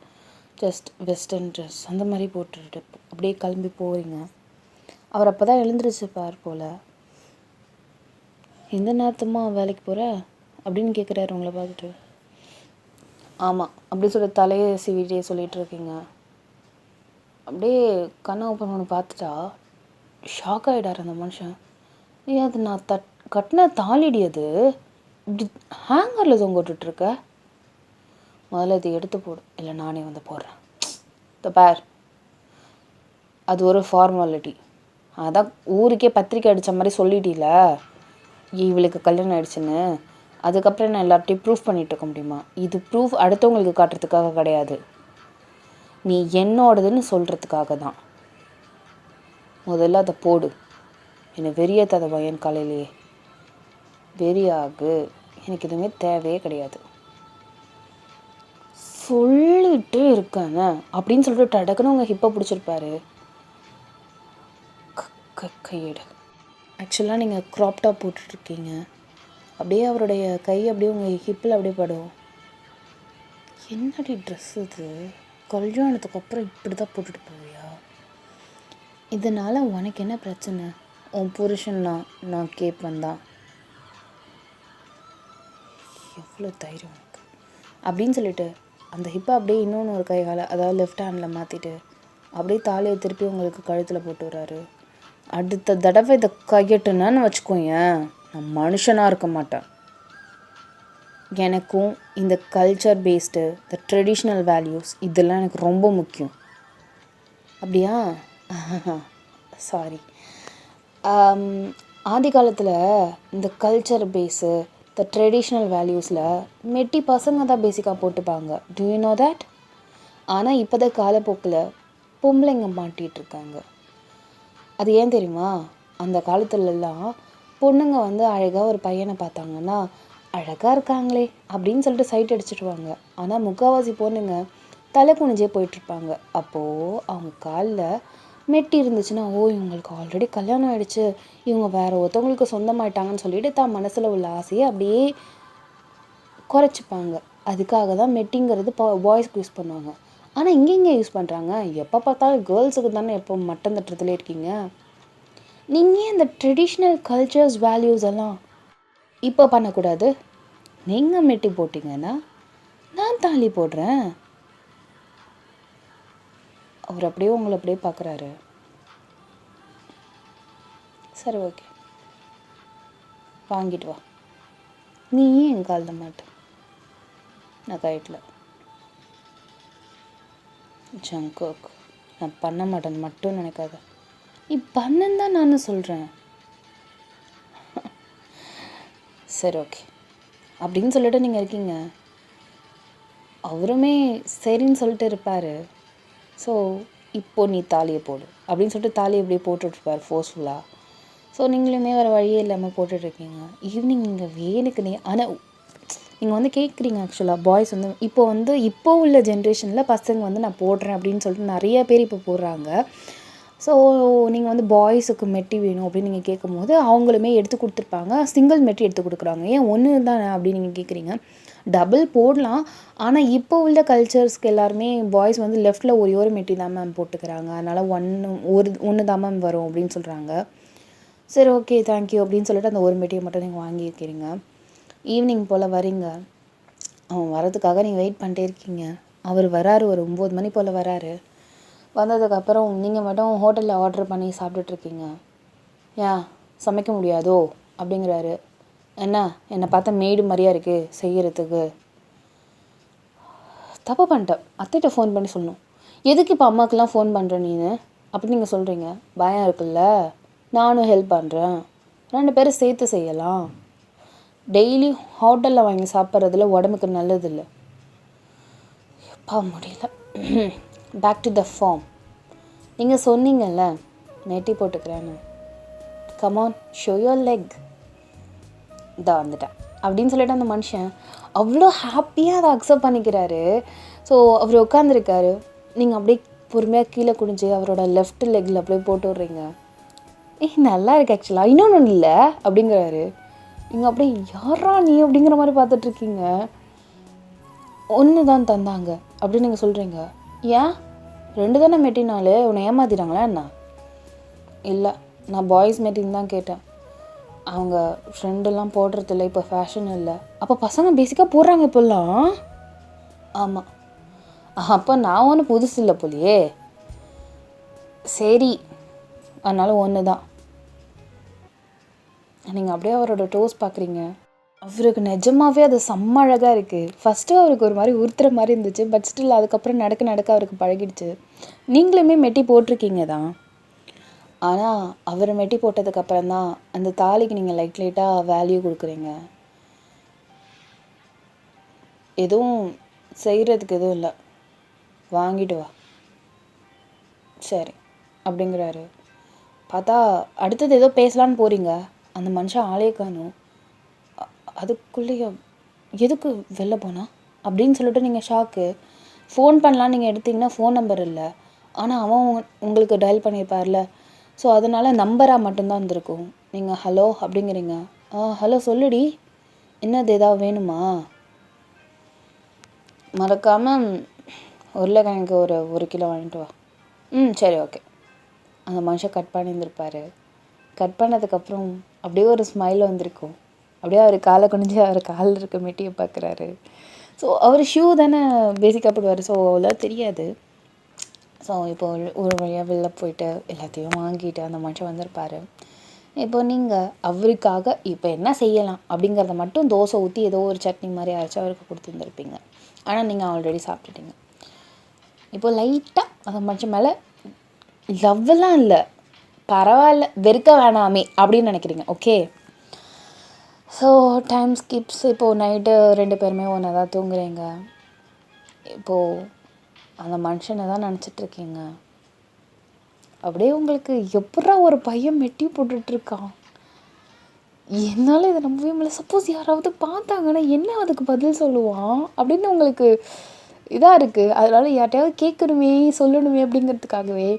ஜஸ்ட் வெஸ்டர்ன் ட்ரெஸ் அந்த மாதிரி போட்டுட்டு அப்படியே கிளம்பி போகிறீங்க. அவர் அப்போ தான் எழுந்திரிச்சுப்பார் போல். எந்த நேரத்துமா வேலைக்கு போகிற அப்படின்னு கேட்குறாரு உங்களை பார்த்துட்டு. ஆமாம் அப்படி சொல்லி தலையை சீவிட்டே சொல்லிகிட்டு இருக்கீங்க. அப்படியே கண்ணை ஓப்பன் பண்ணி பார்த்துட்டா ஷாக் ஆகிடார் அந்த மனுஷன். அது நான் கட்டின தாலிடி, அது இப்படி ஹேங்கரில் தொங்க விட்டுட்ருக்க. முதல்ல இதை எடுத்து போடு, இல்லை நானே வந்து போடுறேன். பார், அது ஒரு ஃபார்மாலிட்டி. அதான் ஊருக்கே பத்திரிக்கை அடித்த மாதிரி சொல்லிட்டீல இவளுக்கு கல்யாணம் ஆகிடுச்சுன்னு. அதுக்கப்புறம் நான் எல்லார்ட்டையும் ப்ரூஃப் பண்ணிகிட்டு இருக்க முடியுமா? இது ப்ரூஃப் அடுத்தவங்களுக்கு காட்டுறதுக்காக கிடையாது, நீ என்னோடதுன்னு சொல்கிறதுக்காக தான். முதல்ல அதை போடு. என்னை வெறியாத்தாத பையன் காலையிலேயே. வெறியாகு, எனக்கு எதுவுமே தேவையே கிடையாது. சொல்லிகிட்டே இருக்காங்க அப்படின்னு சொல்லிட்டு டடக்குன்னு உங்கள் ஹிப்பை பிடிச்சிருப்பாரு. கையெடு. ஆக்சுவலாக நீங்கள் க்ராப் டாப் போட்டுட்ருக்கீங்க. அப்படியே அவருடைய கை அப்படியே உங்கள் ஹிப்பில் அப்படியே படும். என்னடி ட்ரெஸ் இது, கல்யாணத்துக்கு அப்புறம் இப்படி தான் போட்டுட்டு போவியா? இதனால் உனக்கு என்ன பிரச்சனை? உன் புருஷன் நான் கேட்பேன் தான். எவ்வளோ தைரியம் உனக்கு அப்படின்னு சொல்லிட்டு அந்த ஹிப்பை அப்படியே இன்னொன்று ஒரு கையால், அதாவது லெஃப்ட் ஹேண்டில் மாற்றிட்டு அப்படியே தாலியை திருப்பி உங்களுக்கு கழுத்தில் போட்டு வர்றாரு. அடுத்த தடவை இதை கையட்டுனான்னு வச்சுக்கோங்க, நான் மனுஷனாக இருக்க மாட்டேன். எனக்கும் இந்த கல்ச்சர் பேஸ்டு, இந்த ட்ரெடிஷ்னல் வேல்யூஸ் இதெல்லாம் எனக்கு ரொம்ப முக்கியம். அப்படியா? சாரி. ஆதி காலத்தில் இந்த கல்ச்சர் பேஸு, இந்த ட்ரெடிஷ்னல் வேல்யூஸில் மெட்டி பசங்க தான் பேசிக்காக போட்டுப்பாங்க. To you know that? ஆனால் இப்போ தான் காலப்போக்கில் பொம்பளைங்க மாட்டிகிட்ருக்காங்க. அது ஏன் தெரியுமா? அந்த காலத்துலலாம் பொண்ணுங்க வந்து அழகாக ஒரு பையனை பார்த்தாங்கன்னா அழகாக இருக்காங்களே அப்படின்னு சொல்லிட்டு சைட் அடிச்சிடுவாங்க. ஆனால் முக்கால்வாசி பொண்ணுங்க தலை குனிஞ்சே போயிட்டுருப்பாங்க. அப்போது அவங்க காலில் மெட்டி இருந்துச்சுன்னா, ஓ இவங்களுக்கு ஆல்ரெடி கல்யாணம் ஆகிடுச்சு, இவங்க வேறு ஒருத்தவங்களுக்கு சொந்தமாயிட்டாங்கன்னு சொல்லிட்டு தான் மனசில் உள்ள ஆசையை அப்படியே குறைச்சிப்பாங்க. அதுக்காக தான் மெட்டிங்கிறது பாய்ஸ்க்கு யூஸ் பண்ணுவாங்க. ஆனால் இங்கே யூஸ் பண்ணுறாங்க. எப்போ பார்த்தாலும் கேர்ள்ஸுக்கு தானே எப்போ மட்டம் தட்டுறதுலே இருக்கீங்க. நீங்கள் இந்த ட்ரெடிஷ்னல் கல்ச்சர்ஸ் வேல்யூஸ் எல்லாம் இப்போ பண்ணக்கூடாது. நீங்கள் மெட்டி போட்டிங்கன்னா நான் தாலி போடுறேன். அவர் அப்படியே உங்களை அப்படியே பார்க்குறாரு. சரி ஓகே, வாங்கிட்டு வா. நீ ஏன் என் காலில் மாட்டு, நான் கைட்டில். ஜங்கோக், நான் பண்ண மாட்டேன்னு மட்டும் நினைக்காத. நீ பண்ணுன்னு தான் நான் சொல்கிறேன். சரி ஓகே அப்படின்னு சொல்லிட்டு நீங்கள் இருக்கீங்க. அவருமே சரின்னு சொல்லிட்டு இருப்பார். ஸோ இப்போது நீ தாலியை போடு அப்படின்னு சொல்லிட்டு தாலியை இப்படியே போட்டுட்ருப்பார் ஃபோர்ஸ்ஃபுல்லாக. ஸோ நீங்களுமே வேறு வழியே இல்லாமல் போட்டுட்ருக்கீங்க. ஈவினிங் நீங்கள் வேணுக்குனே, ஆனால் நீங்கள் வந்து கேட்குறீங்க. ஆக்சுவலாக பாய்ஸ் வந்து இப்போ உள்ள ஜென்ரேஷனில் பசங்க வந்து நான் போடுறேன் அப்படின்னு சொல்லிட்டு நிறைய பேர் இப்போ போடுறாங்க. ஸோ நீங்கள் வந்து பாய்ஸுக்கு மெட்டி வேணும் அப்படின்னு நீங்கள் கேட்கும்போது அவங்களுமே எடுத்து கொடுத்துருப்பாங்க. சிங்கிள் மெட்டி எடுத்து கொடுக்குறாங்க. ஏன் ஒன்று தானே அப்படின்னு நீங்கள் கேட்குறீங்க. டபுள் போடலாம். ஆனால் இப்போ உள்ள கல்ச்சர்ஸ்க்கு எல்லாருமே பாய்ஸ் வந்து லெஃப்ட்டில் ஒரு மெட்டி தான் மேம் போட்டுக்கிறாங்க, அதனால் ஒன்று தான் மேம் வரும் அப்படின்னு சொல்கிறாங்க. சரி ஓகே தேங்க்யூ அப்படின்னு சொல்லிட்டு அந்த ஒரு மெட்டியை மட்டும் நீங்கள் வாங்கியிருக்கிறீங்க. ஈவினிங் போல் வரீங்க. அவன் வரதுக்காக நீங்கள் வெயிட் பண்ணிட்டே இருக்கீங்க. அவர் வராரு, ஒரு 9 மணி போல் வராரு. வந்ததுக்கப்புறம் நீங்கள் மட்டும் ஹோட்டலில் ஆர்டர் பண்ணி சாப்பிட்டுட்ருக்கீங்க. ஏன் சமைக்க முடியாதோ அப்படிங்கிறாரு. என்ன என்னை பார்த்தா மேடு மாதிரியா இருக்குது செய்கிறதுக்கு? தப்பு பண்ணிட்டேன். அத்தைகிட்ட ஃபோன் பண்ணி சொல்லணும். எதுக்கு இப்போ அம்மாவுக்கெல்லாம் ஃபோன் பண்ணுற நீனு அப்படி நீங்கள் சொல்கிறீங்க? பயம் இருக்குல்ல, நானும் ஹெல்ப் பண்ணுறேன், 2 பேரும் சேர்த்து செய்யலாம். டெய்லி ஹோட்டலில் வாங்கி சாப்பிட்றதுல உடம்புக்கு நல்லதில்லை. எப்பா முடியல. Back to the form. நீங்கள் சொன்னீங்கல்ல நெட்டி போட்டுக்கிறேன்னு. Come on, show your leg. இதை வந்துட்டேன் அப்படின்னு சொல்லிட்டு அந்த மனுஷன் அவ்வளோ ஹாப்பியாக அதை அக்செப்ட் பண்ணிக்கிறாரு. ஸோ அவர் உட்காந்துருக்காரு. நீங்கள் அப்படியே பொறுமையாக கீழே குனிஞ்சு அவரோட லெஃப்ட் லெக்கில் அப்படியே போட்டு விட்றீங்க. நல்லா இருக்கு ஆக்சுவலாக, இன்னொன்று இல்லை அப்படிங்கிறாரு. நீங்கள் அப்படியே யாரா நீ அப்படிங்கிற மாதிரி பார்த்துட்ருக்கீங்க. ஒன்று தான் தந்தாங்க அப்படின்னு நீங்கள் சொல்கிறீங்க. ஏன் 2 தானே மெட்டினாலே உன்னை ஏமாத்திட்டாங்களா என்ன? இல்லை, நான் பாய்ஸ் மெட்டின் தான் கேட்டேன். அவங்க ஃப்ரெண்டெல்லாம் போடுறதில்ல, இப்போ ஃபேஷன் இல்லை. அப்போ பசங்க பேசிக்காக போடுறாங்க இப்போல்லாம். ஆமாம், அப்போ நான் ஒன்றும் புதுசு இல்லை போலியே. சரி, அதனால ஒன்று தான். நீங்கள் அப்படியே அவரோட டோஸ் பார்க்குறீங்க. அவருக்கு நிஜமாகவே அது செம்ம அழகாக இருக்குது. ஃபஸ்ட்டு அவருக்கு ஒரு மாதிரி உறுத்துற மாதிரி இருந்துச்சு. பட் ஸ்டில் அதுக்கப்புறம் நடக்க நடக்க அவருக்கு பழகிடுச்சு. நீங்களுமே மெட்டி போட்டிருக்கீங்க தான். ஆனால் அவர் மெட்டி போட்டதுக்கப்புறம் தான் அந்த தாலிக்கு நீங்கள் லைட்டாக வேல்யூ கொடுக்குறீங்க. எதுவும் செய்கிறதுக்கு எதுவும் இல்லை, வாங்கிட்டு வா. சரி அப்படிங்கிறாரு. பார்த்தா அடுத்தது ஏதோ பேசலான்னு போகிறீங்க. அந்த மனுஷன் ஆளே காணும். அதுக்குள்ளேயே எதுக்கு வெளில போனா அப்படின்னு சொல்லிட்டு நீங்கள் ஷாக்கு. ஃபோன் பண்ணலான்னு நீங்கள் எடுத்திங்கன்னா ஃபோன் நம்பர் இல்லை. ஆனால் அவன் உங்களுக்கு டயல் பண்ணியிருப்பார்ல. ஸோ அதனால் நம்பராக மட்டும்தான் இருந்திருக்கும். நீங்கள் ஹலோ அப்படிங்கிறீங்க. ஹலோ சொல்லுடி, என்னது ஏதாவது வேணுமா? மறக்காமல் உருளைக்கிழங்கு ஒரு 1 கிலோ வாங்கிட்டு வா. சரி ஓகே. அந்த மனுஷன் கட் பண்ணியிருந்திருப்பார். கட் பண்ணதுக்கப்புறம் அப்படியே ஒரு ஸ்மைல் வந்திருக்கும். அப்படியே அவர் காலை குனிஞ்சு அவர் காலில் இருக்க மெட்டியை பார்க்குறாரு. ஸோ அவர் ஷூ தானே பேசிக்காக போடுவார். ஸோ அவ்வளோ தெரியாது. ஸோ இப்போ ஒரு வழியாக வெளில போயிட்டு எல்லாத்தையும் வாங்கிட்டு அந்த மனுஷன் வந்திருப்பார். இப்போ நீங்கள் அவருக்காக இப்போ என்ன செய்யலாம் அப்படிங்கிறத மட்டும் தோசை ஊற்றி ஏதோ ஒரு சட்னி மாதிரி அரைச்சி அவருக்கு கொடுத்துருந்துருப்பீங்க. ஆனால் நீங்கள் ஆல்ரெடி சாப்பிட்டுட்டீங்க. இப்போ லைட்டாக அந்த மனுஷன் மேலே லவ்வெல்லாம் இல்லை, பரவாயில்ல, வெறுக்க வேணாமே அப்படின்னு நினைக்கிறீங்க. ஓகே. So time Schiff's. இப்போது நைட்டு 2 பேருமே ஒன்றா தான் தூங்குறீங்க. இப்போது அந்த மனுஷனை தான் நினச்சிட்ருக்கீங்க. அப்படியே உங்களுக்கு எப்படா ஒரு பையன் மெட்டி போட்டுட்ருக்கான், என்னால் இதை நம்பவே முடியல. சப்போஸ் யாராவது பார்த்தாங்கன்னா என்ன அதுக்கு பதில் சொல்லுவான் அப்படின்னு உங்களுக்கு இதாக இருக்குது. அதனால் யார்ட்டையாவது கேட்கணுமே சொல்லணுமே அப்படிங்கிறதுக்காகவே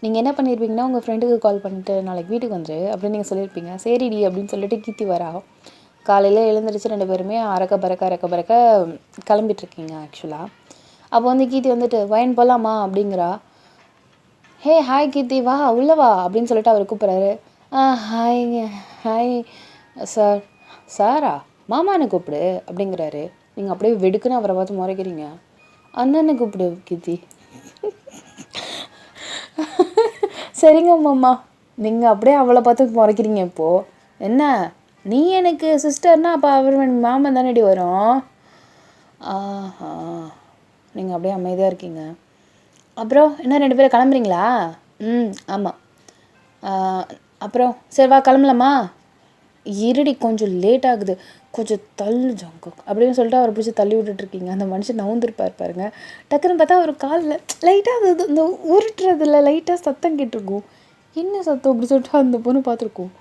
நீங்கள் என்ன பண்ணியிருப்பீங்கன்னா உங்கள் ஃப்ரெண்டுக்கு கால் பண்ணிட்டு நாளைக்கு வீட்டுக்கு வந்துரு அப்படின்னு நீங்கள் சொல்லியிருப்பீங்க. சரிடி அப்படின்னு சொல்லிட்டு கீர்த்தி வரா. காலையில் எழுந்திரிச்சு 2 பேருமே அறக்க பறக்க கிளம்பிட்டுருக்கீங்க ஆக்சுவலாக. அப்போ வந்து கீர்த்தி வந்துட்டு வைன் போகலாமா அப்படிங்கிறா. ஹே ஹாய் கீர்த்தி, வா உள்ளே வா அப்படின்னு சொல்லிட்டு அவர் கூப்பிட்றாரு. Hi hi sir. சாரா, மாமான்னு கூப்பிடு அப்படிங்கிறாரு. நீங்கள் அப்படியே வெடுக்குன்னு அவரை பார்த்து முறைக்கிறீங்க. அண்ணனை கூப்பிடு கீர்த்தி. சரிங்க மாமா. நீங்கள் அப்படியே அவளை பார்த்து முறைக்கிறீங்க. இப்போது என்ன, நீ எனக்கு சிஸ்டர்னா அப்போ அவர் மாமன் தானடி வரும். ஆஹா, நீங்கள் அப்படியே அமைதியாக இருக்கீங்க. அப்புறம் என்ன 2 பேரும் கிளம்புறீங்களா? ஆமாம். அப்புறம் சரி வா கிளம்பலாமா? இருடி, கொஞ்சம் லேட் ஆகுது, கொஞ்சம் தள்ளு ஜங்கு அப்படின்னு சொல்லிட்டு அவரை பிடிச்சி தள்ளி விட்டுட்ருக்கீங்க. அந்த மனுஷன் நவுந்துருப்பார் பாருங்க. டக்குன்னு பார்த்தா அவர் காலில் லைட்டாக அது இந்த உருட்டுறதுல லைட்டாக சத்தம் கேட்டிருக்கும். என்ன சத்தம் அப்படி சொல்லிட்டு அந்த பொண்ணு பார்த்துருக்கோம்.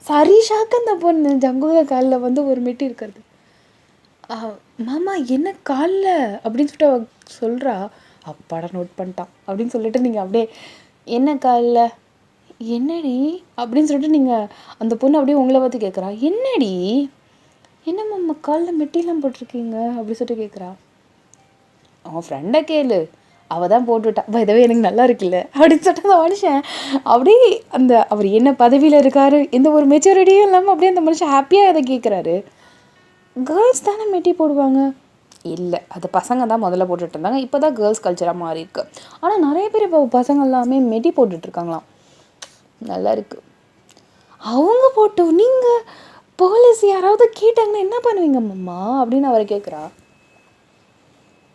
சரிஷாக்கு அந்த பொண்ணு ஜங்குத காலில் வந்து ஒரு மெட்டி இருக்கிறது. மாமா என்ன காலில் அப்படின்னு சொல்லிட்டு அவ சொல்கிறா. அப்பாடா நோட் பண்ணிட்டான் அப்படின்னு சொல்லிட்டு நீங்கள் அப்படியே என்ன காலில் என்னடி அப்படின்னு சொல்லிட்டு நீங்கள் அந்த பொண்ணு அப்படியே உங்களை பார்த்து கேட்குறா. என்னடி, என்ன மாமா காலில் மெட்டிலாம் போட்டிருக்கீங்க அப்படி சொல்லிட்டு கேட்குறா. அவன் ஃப்ரெண்டை கேளு, அவள் தான் போட்டுவிட்டா. இதவே எனக்கு நல்லா இருக்குல்ல அப்படின்னு சொல்லிட்டு அந்த மனுஷன் அப்படியே அந்த அவர் என்ன பதவியில் இருக்காரு, எந்த ஒரு மெச்சூரிட்டியும் இல்லாமல் அப்படியே அந்த மனுஷன் ஹாப்பியாக அதை கேட்குறாரு. கேர்ள்ஸ் தானே மெட்டி போடுவாங்க? இல்லை, அது பசங்க தான் முதல்ல போட்டுட்டு இருந்தாங்க. இப்போ தான் கேர்ள்ஸ் கல்ச்சராக மாறி இருக்கு. ஆனால் நிறைய பேர் இப்போ பசங்க எல்லாமே மெட்டி போட்டுட்ருக்காங்களாம். நல்லா இருக்குது. அவங்க போட்டோம், நீங்கள் போலீஸ் யாராவது கேட்டாங்கன்னா என்ன பண்ணுவீங்க மம்மா அப்படின்னு அவரை கேட்குறா.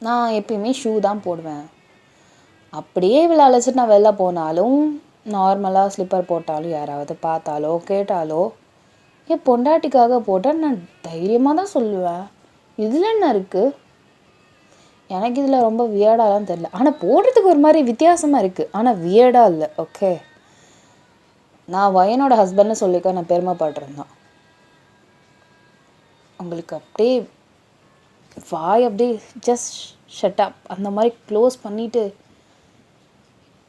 நான் எப்பயுமே ஷூ தான் போடுவேன். அப்படியே இவ்வளோ அழைச்சிட்டு நான் வெளில போனாலும் நார்மலாக ஸ்லிப்பர் போட்டாலும் யாராவது பார்த்தாலோ கேட்டாலோ என் பொண்டாட்டிக்காக போட்டால் நான் தைரியமாக தான் சொல்லுவேன். இதில் என்ன இருக்குது? எனக்கு இதில் ரொம்ப வியர்டாலாம் தெரில. ஆனால் போடுறதுக்கு ஒரு மாதிரி வித்தியாசமாக இருக்குது. ஆனால் வியர்டாக இல்லை. ஓகே, நான் வயனோட ஹஸ்பண்ட்னு சொல்லிக்க நான் பெருமைப்படுறேன் தான். உங்களுக்கு அப்படியே வாய் அப்படியே ஜஸ்ட் ஷட் அப் அந்த மாதிரி க்ளோஸ் பண்ணிவிட்டு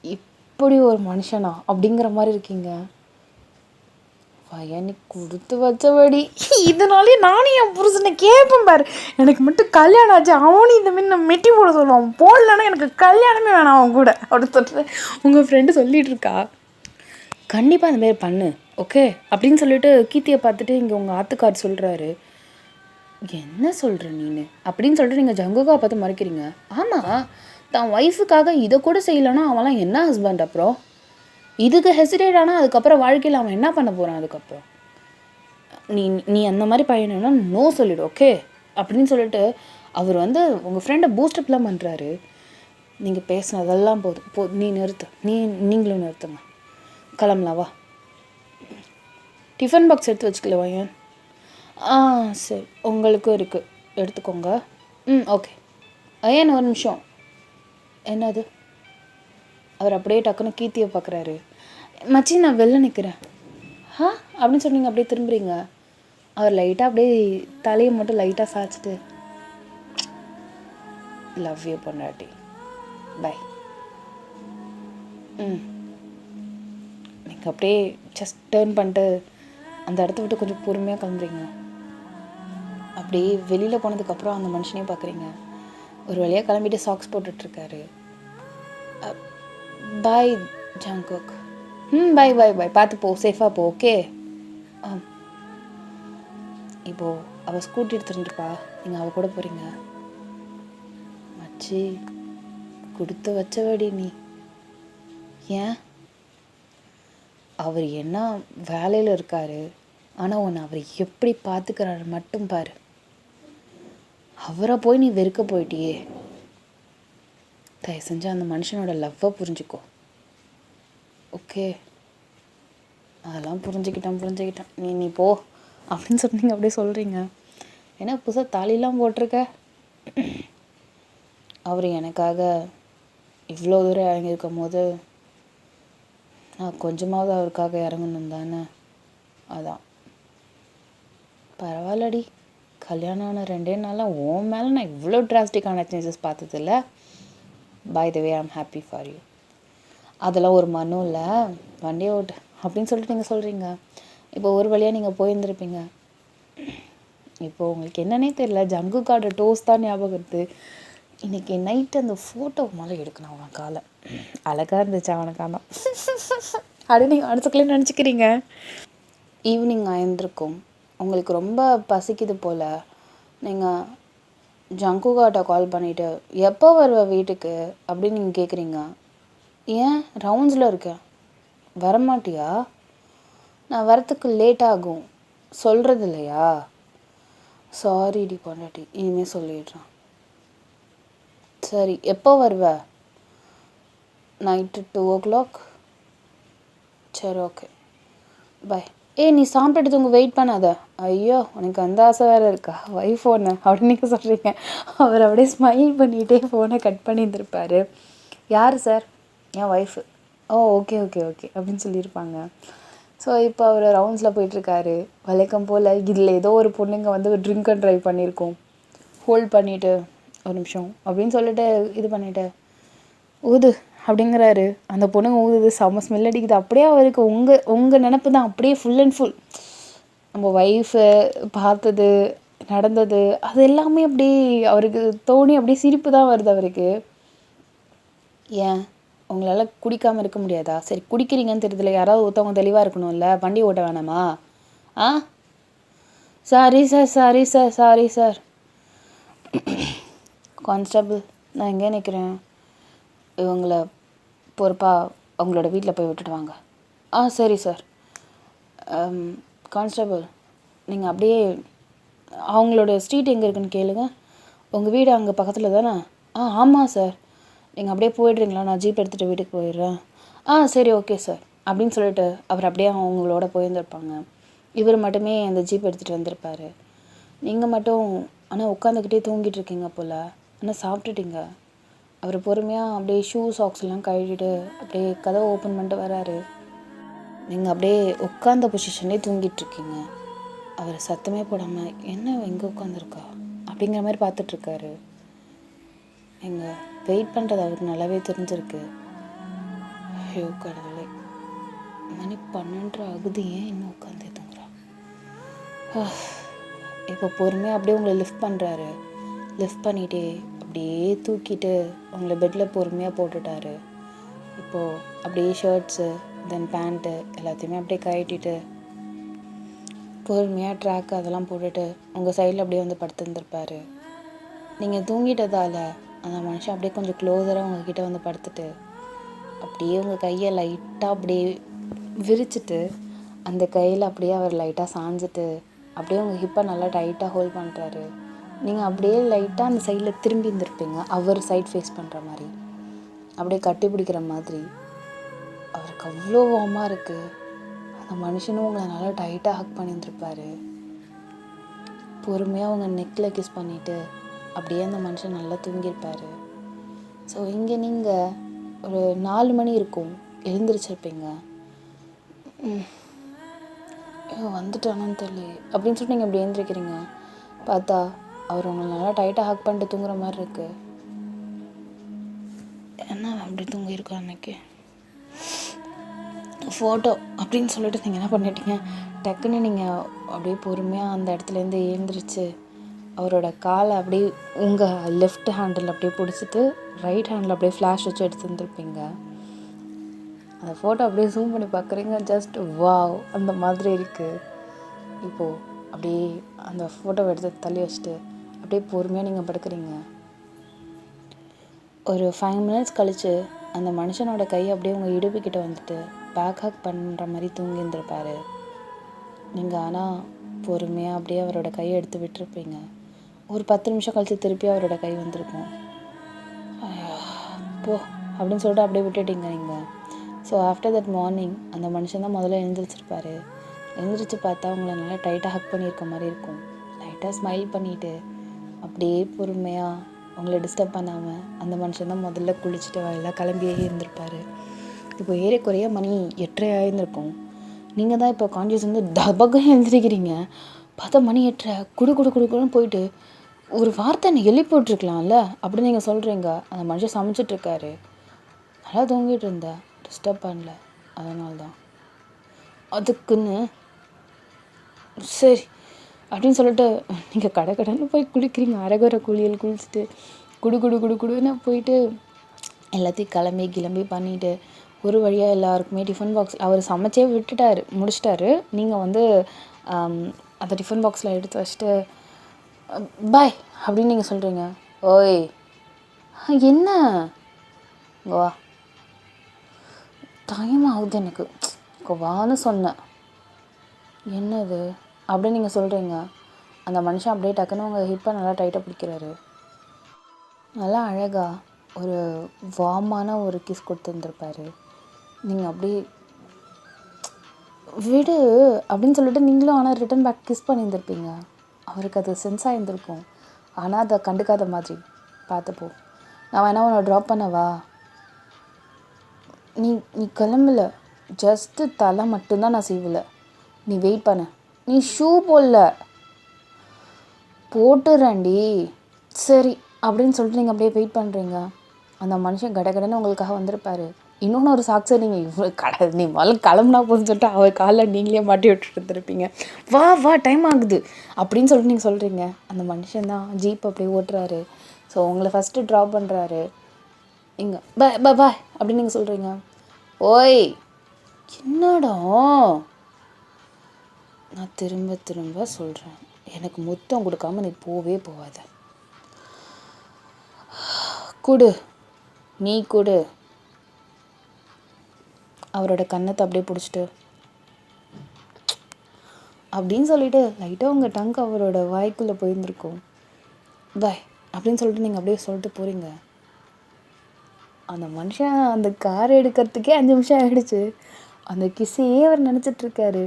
இப்படி ஒரு மனுஷனா அப்படிங்கிற மாதிரி இருக்கீங்க. வயனி கொடுத்து வச்சபடி. இதனாலே நானும் என் புருஷனை கேட்பேன் பாரு, எனக்கு மட்டும் கல்யாணம் ஆச்சு அவனும் இந்த மாதிரி நான் மெட்டி போட சொல்லுவான், போடலன்னா எனக்கு கல்யாணமே வேணாம் அவன் கூட அப்படின்னு சொல்லிட்டு உங்கள் ஃப்ரெண்டு சொல்லிகிட்டு இருக்கா. கண்டிப்பாக அந்த மாதிரி பண்ணு ஓகே அப்படின்னு சொல்லிட்டு கீர்த்தியை பார்த்துட்டு இங்கே உங்கள் ஆத்துக்கார் சொல்கிறாரு. என்ன சொல்கிற நீனு அப்படின்னு சொல்லிட்டு நீங்கள் ஜங்குகா பார்த்து மறைக்கிறீங்க. ஆமாம், தான் ஒய்ஃபுக்காக இதை கூட செய்யலைன்னா அவன்லாம் என்ன ஹஸ்பண்ட்? அப்புறம் இதுக்கு ஹெசிடேட் ஆனால் அதுக்கப்புறம் வாழ்க்கையில் அவன் என்ன பண்ண போகிறான்? அதுக்கப்புறம் நீ அந்த மாதிரி பையனா நோ சொல்லிடு ஓகே அப்படின்னு சொல்லிட்டு அவர் வந்து உங்கள் ஃப்ரெண்டை பூஸ்டப்லாம் பண்ணுறாரு. நீங்கள் பேசினதெல்லாம் போதும் நீ நிறுத்து, நீங்களும் நிறுத்துங்க, கிளம்பலாம் வா. டிஃபன் பாக்ஸ் எடுத்து வச்சுக்கல வயன். சரி, உங்களுக்கும் இருக்குது எடுத்துக்கோங்க. ஓகே. ஐயன் ஒரு நிமிஷம். என்னது? அவர் அப்படியே டக்குன்னு கீர்த்தியை பார்க்குறாரு. மச்சி நான் வெளில நிற்கிறேன் அப்படின்னு சொன்னீங்க. அப்படியே திரும்புறீங்க. அவர் லைட்டாக அப்படியே தலையை மட்டும் லைட்டாக சாய்ச்சிட்டு லவ் யூ பொண்டாட்டி பை. நீங்கள் அப்படியே ஜஸ்ட் டேர்ன் பண்ணிட்டு அந்த இடத்த விட்டு கொஞ்சம் பொறுமையாக கிளம்புறீங்க. அப்படியே வெளியில் போனதுக்கப்புறம் அந்த மனுஷனையும் பார்க்குறீங்க. ஒரு வழியாக கிளம்பிட்டு சாக்ஸ் போட்டுட்ருக்காரு. பாய் ஜங்குக். பாய் பாய் பாய், பார்த்து போ, சேஃபாக போ ஓகே. இப்போது அவள் ஸ்கூட்டி எடுத்துருந்துருப்பா, நீங்கள் அவள் கூட போகிறீங்க. மச்சி கொடுத்து வச்சவடி நீ. ஏன்? அவர் என்ன வேலையில் இருக்கார், ஆனால் உன்னை அவர் எப்படி பார்த்துக்கிறாரு மட்டும் பாரு. அவரை போய் நீ வெறுக்க போயிட்டியே. தயவு செஞ்சு அந்த மனுஷனோட லவ்வை புரிஞ்சுக்கோ ஓகே. அதெல்லாம் புரிஞ்சுக்கிட்டேன் நீ போ அப்படின்னு சொன்னீங்க. அப்படியே சொல்கிறீங்க. ஏன்னா புதுசாக தாலிலாம் போட்டிருக்க. அவர் எனக்காக இவ்வளோ தூரம் இறங்கியிருக்கும் போது நான் கொஞ்சமாவது அவருக்காக இறங்கணும் தானே. அதான் பரவாயில்லடி, கல்யாணம் ஆன 2 நாளாக உன் மேலே நான் இவ்வளோ டிராஸ்டிக்கான சேஞ்சஸ் பார்த்ததில்ல. By the way I'm happy for you. அதெல்லாம் ஒரு மனும் இல்லை, வண்டியை ஓட்டு அப்படின்னு சொல்லிட்டு நீங்கள் சொல்கிறீங்க. இப்போ ஒரு வழியாக நீங்கள் போயிருந்துருப்பீங்க. இப்போது உங்களுக்கு என்னன்னே தெரியல, ஜங்குக்காட டோஸ் தான் ஞாபகம் இருக்குது. இன்றைக்கி நைட்டு அந்த ஃபோட்டோ மேலே எடுக்கணும் அவன் காலை. அழகாக இருந்துச்சு அவனை காலம் அப்படின்னு நீங்கள் மனசுக்குள்ளே நினச்சிக்கிறீங்க. ஈவினிங் ஆயிருந்திருக்கும், உங்களுக்கு ரொம்ப பசிக்குது போல். நீங்கள் ஜங்குகாட்ட கால் பண்ணிவிட்டு எப்போ வருவ வீட்டுக்கு அப்படின்னு நீங்கள் கேட்குறீங்க. ஏன் ரவுண்ட்ஸில் இருக்கேன், வரமாட்டியா? நான் வரத்துக்கு லேட் ஆகும் சொல்கிறது இல்லையா? சாரிடி பொண்டாட்டி, இனிமேல் சொல்லிடுறான். சரி, எப்போ வருவ? Night 2 o'clock. சரி ஓகே பாய். நீ சாப்பிட்டுட்டு உங்கள் வெயிட் பண்ணாத. ஐயோ, உனக்கு அந்த ஆசை வேறு இருக்கா? ஒய்ஃப் ஃபோனு அப்படின்னு நீங்கள் சொல்கிறீங்க. அவர் அப்படியே ஸ்மைல் பண்ணிகிட்டே ஃபோனை கட் பண்ணியிருந்திருப்பார். யார் சார்? என் ஒய்ஃபு. ஓகே ஓகே ஓகே அப்படின்னு சொல்லியிருப்பாங்க. ஸோ இப்போ அவர் ரவுண்ட்ஸில் போயிட்டுருக்காரு வழக்கம் போல். இதில் ஏதோ ஒரு பொண்ணுங்க வந்து ட்ரிங்க் அண்ட் ட்ரைவ் பண்ணியிருக்கோம். ஹோல்ட் பண்ணிவிட்டு ஒரு நிமிஷம் அப்படின்னு சொல்லிட்டு இது பண்ணிவிட்டு ஊது அப்படிங்கிறாரு. அந்த பொண்ணுங்க ஊதுது, செம்ம ஸ்மெல் அடிக்குது. அப்படியே அவருக்கு உங்கள் நினப்பு தான் அப்படியே ஃபுல் அண்ட் ஃபுல். நம்ம ஒய்ஃபு பார்த்தது நடந்தது அது எல்லாமே அப்படி அவருக்கு தோணி அப்படியே சிரிப்பு தான் வருது அவருக்கு. ஏன் உங்களால் குடிக்காமல் இருக்க முடியாதா? சரி, குடிக்கிறீங்கன்னு தெரியுதுல, யாராவது ஒருத்தவங்க தெளிவாக இருக்கணும்ல, வண்டி ஓட்ட வேணாமா? சாரி சார் கான்ஸ்டபிள், நான் எங்கே நிற்கிறேன்? இவங்களை பொறுப்பாக அவங்களோட வீட்டில் போய் விட்டுட்டு வாங்க. சரி சார். கான்ஸ்டபிள், நீங்கள் அப்படியே அவங்களோட ஸ்ட்ரீட் எங்கே இருக்குன்னு கேளுங்க. உங்கள் வீடு அங்கே பக்கத்தில் தானே? ஆமாம் சார். நீங்கள் அப்படியே போய்ட்றீங்களா? நான் ஜீப் எடுத்துகிட்டு வீட்டுக்கு போயிடுறேன். சரி ஓகே சார் அப்படின்னு சொல்லிட்டு அவர் அப்படியே அவங்களோட போயிருந்திருப்பாங்க. இவர் மட்டுமே அந்த ஜீப் எடுத்துகிட்டு வந்திருப்பார். நீங்கள் மட்டும் ஆனால் உட்காந்துக்கிட்டே தூங்கிட்டு இருக்கீங்க போல். ஆனால் சாப்பிட்டுட்டீங்க. அவர் பொறுமையாக அப்படியே ஷூ சாக்ஸ்லாம் கழுவிட்டு அப்படியே கதவை ஓப்பன் பண்ணிட்டு வராரு. நீங்கள் அப்படியே உட்காந்த பொசிஷன்லேயே தூங்கிட்டுருக்கீங்க. அவர் சத்தமே போடாமல் என்ன எங்கே உட்காந்துருக்கா அப்படிங்கிற மாதிரி பார்த்துட்ருக்காரு. நீங்கள் வெயிட் பண்ணுறது அவருக்கு நல்லாவே தெரிஞ்சிருக்கு. ஐயோ கடவுளே, மணி 12 ஆகுது, ஏன் இன்னும் உட்காந்து தூங்குறா? இப்போ பொறுமையாக அப்படியே உங்களை லிஃப்ட் பண்ணுறாரு. லிஃப்ட் பண்ணிகிட்டே அப்படியே தூக்கிட்டு உங்களை பெட்டில் பொறுமையாக போட்டுட்டாரு. இப்போது அப்படியே ஷர்ட்ஸு தென் பேண்ட்டு எல்லாத்தையுமே அப்படியே கழட்டிட்டு பொறுமையாக ட்ராக் அதெல்லாம் போட்டுட்டு உங்கள் சைடில் அப்படியே வந்து படுத்துருந்துருப்பார். நீங்கள் தூங்கிட்டதால் அந்த மனுஷன் அப்படியே கொஞ்சம் க்ளோஸராக உங்ககிட்ட வந்து படுத்துட்டு அப்படியே உங்கள் கையை லைட்டாக அப்படியே விரிச்சிட்டு அந்த கையில் அப்படியே அவர் லைட்டாக சாஞ்சிட்டு அப்படியே உங்கள் ஹிப்பை நல்லா டைட்டாக ஹோல்ட் பண்ணுறாரு. நீங்கள் அப்படியே லைட்டாக அந்த சைடில் திரும்பி இருந்திருப்பீங்க, அவர் சைட் ஃபேஸ் பண்ணுற மாதிரி, அப்படியே கட்டி பிடிக்கிற மாதிரி. அவருக்கு அவ்வளோ வார்மாக இருக்குது. அந்த மனுஷனும் உங்களை நல்லா டைட்டாக ஹக் பண்ணியிருந்துருப்பாரு. பொறுமையாக அவங்க நெக்கில் கிஸ் பண்ணிவிட்டு அப்படியே அந்த மனுஷன் நல்லா தூங்கியிருப்பார். ஸோ இங்கே நீங்கள் ஒரு 4 மணி இருக்கும், எழுந்திரிச்சிருப்பீங்க. வந்துட்டானான்னு தெரியல அப்படின்னு சொல்லிட்டு நீங்கள் அப்படி எழுந்திரிக்கிறீங்க. பார்த்தா அவர் உங்களை நல்லா டைட்டாக ஹக் பண்ணிட்டு தூங்குற மாதிரி இருக்குது. என்ன அப்படி தூங்கியிருக்கா அன்னைக்கு ஃபோட்டோ அப்படின்னு சொல்லிட்டு நீங்கள் என்ன பண்ணிட்டீங்க, டக்குன்னு நீங்கள் அப்படியே பொறுமையாக அந்த இடத்துலேருந்து எழுந்திரிச்சு அவரோட காலை அப்படியே உங்கள் லெஃப்ட் ஹேண்டில் அப்படியே பிடிச்சிட்டு ரைட் ஹேண்டில் அப்படியே ஃப்ளாஷ் வச்சு எடுத்துருந்துருப்பீங்க. அந்த ஃபோட்டோ அப்படியே ஜூம் பண்ணி பார்க்குறீங்க. ஜஸ்ட் வாவ் அந்த மாதிரி இருக்குது. இப்போது அப்படியே அந்த ஃபோட்டோவை எடுத்து தள்ளி வச்சுட்டு அப்படியே பொறுமையாக நீங்கள் படுக்கிறீங்க. ஒரு 5 minutes கழித்து அந்த மனுஷனோட கை அப்படியே உங்கள் இடுப்புக்கிட்ட வந்துட்டு பேக் ஹக் பண்ணுற மாதிரி தூங்கி இருந்திருப்பாரு. நீங்கள் ஆனால் பொறுமையாக அப்படியே அவரோட கையை எடுத்து விட்டுருப்பீங்க. ஒரு 10 நிமிஷம் கழித்து திருப்பி அவரோட கை வந்திருக்கும். போ அப்படின்னு சொல்லிட்டு அப்படியே விட்டுட்டீங்க நீங்கள். ஸோ ஆஃப்டர் தட் மார்னிங் அந்த மனுஷன் தான் முதல்ல எழுந்திரிச்சிருப்பார். எழுந்திரிச்சு பார்த்தா அவங்கள நல்லா டைட்டாக ஹக் பண்ணியிருக்க மாதிரி இருக்கும். லைட்டாக ஸ்மைல் பண்ணிவிட்டு அப்படியே பொறுமையாக அவங்கள டிஸ்டர்ப் பண்ணாமல் அந்த மனுஷன் தான் முதல்ல குளிச்சுட்டு எல்லாம் கிளம்பியே இருந்திருப்பார். இப்போ ஏறக்குறைய மணி 8:30 ஆயிருந்திருக்கும். நீங்கள் தான் இப்போ கான்ஷியஸ் வந்து டபகம் எழுந்திரிக்கிறீங்க. பார்த்தா மணி 8:30. குடுக்குன்னு போயிட்டு ஒரு வார்த்தை என்னை எழுப்பி போட்டிருக்கலாம்ல அப்படின்னு நீங்கள் சொல்கிறீங்க. அந்த மனுஷன் சமைச்சிட்ருக்காரு. நல்லா தூங்கிட்டு இருந்தேன், டிஸ்டர்ப் பண்ணல, அதனால தான் அதுக்குன்னு சரி அப்படின்னு சொல்லிட்டு நீங்கள் கடைன்னு போய் குளிக்கிறீங்க. அரகுற குளியல் குளிச்சுட்டு குடுன்னு போயிட்டு எல்லாத்தையும் கிளம்பி பண்ணிவிட்டு ஒரு வழியாக எல்லாருக்குமே டிஃபன் பாக்ஸ் அவர் சமைச்சே முடிச்சிட்டாரு. நீங்கள் வந்து அந்த டிஃபன் பாக்ஸில் எடுத்து வச்சுட்டு பாய் அப்படின்னு நீங்கள் சொல்கிறீங்க. ஓய் என்ன வா, டைம் ஆகுது எனக்கு, வான்னு சொன்னேன், என்னது அப்படின்னு நீங்கள் சொல்கிறீங்க. அந்த மனுஷன் அப்படியே டக்குன்னு உங்கள் ஹிப்பை நல்லா டைட்டாக பிடிக்கிறாரு. நல்லா அழகாக ஒரு வார்மான ஒரு கிஸ் கொடுத்துருந்துருப்பாரு. நீங்கள் அப்படி விடு அப்படின்னு சொல்லிட்டு நீங்களும் ஆனால் ரிட்டன் பேக் கிஸ் பண்ணியிருந்திருப்பீங்க. அவருக்கு அது சென்ஸ் ஆகியிருந்திருக்கும். ஆனால் அதை கண்டுக்காத மாதிரி பார்த்துப்போ, நான் வேணா உன்னை ட்ராப் பண்ணவா, நீ கிளம்பல, ஜஸ்ட்டு தலை மட்டும்தான் நான் செய்வல, நீ வெயிட் பண்ண, நீ ஷூ போட்டுறேன்டி சரி அப்படின்னு சொல்லிட்டு நீங்கள் அப்படியே வெயிட் பண்ணுறீங்க. அந்த மனுஷன் கடன்னு உங்களுக்காக வந்திருப்பார். இன்னொன்று ஒரு சாக்ஸை நீங்கள் நீ முதல்ல கிளம்புனா போதுன்னு சொல்லிட்டு அவர் காலில் நீங்களே மாட்டி விட்டுட்டு இருந்திருப்பீங்க. வா டைம் ஆகுது அப்படின்னு சொல்லிட்டு நீங்கள் சொல்கிறீங்க. அந்த மனுஷன் தான் ஜீப் அப்படியே ஓட்டுறாரு. ஸோ உங்களை ஃபஸ்ட்டு ட்ராப் பண்ணுறாரு. இங்கே பாய் அப்படின்னு நீங்கள் சொல்கிறீங்க. ஓய் என்னடா, நான் திரும்ப சொல்கிறேன், எனக்கு முத்தம் கொடுக்காம நீ போவாத. நீ கொடு. அவரோட கன்னத்தை அப்படியே பிடிச்சிட்டு அப்படின்னு சொல்லிட்டு லைட்டாக உங்கள் டங்க் அவரோட வாய்க்குள்ளே போயிருந்துருக்கும். பாய் அப்படின்னு சொல்லிட்டு நீங்கள் அப்படியே சொல்லிட்டு போகிறீங்க. அந்த மனுஷன் அந்த கார் எடுக்கிறதுக்கே 5 நிமிஷம் ஆகிடுச்சு. அந்த கிஸ்ஸையே அவர் நினச்சிட்ருக்காரு.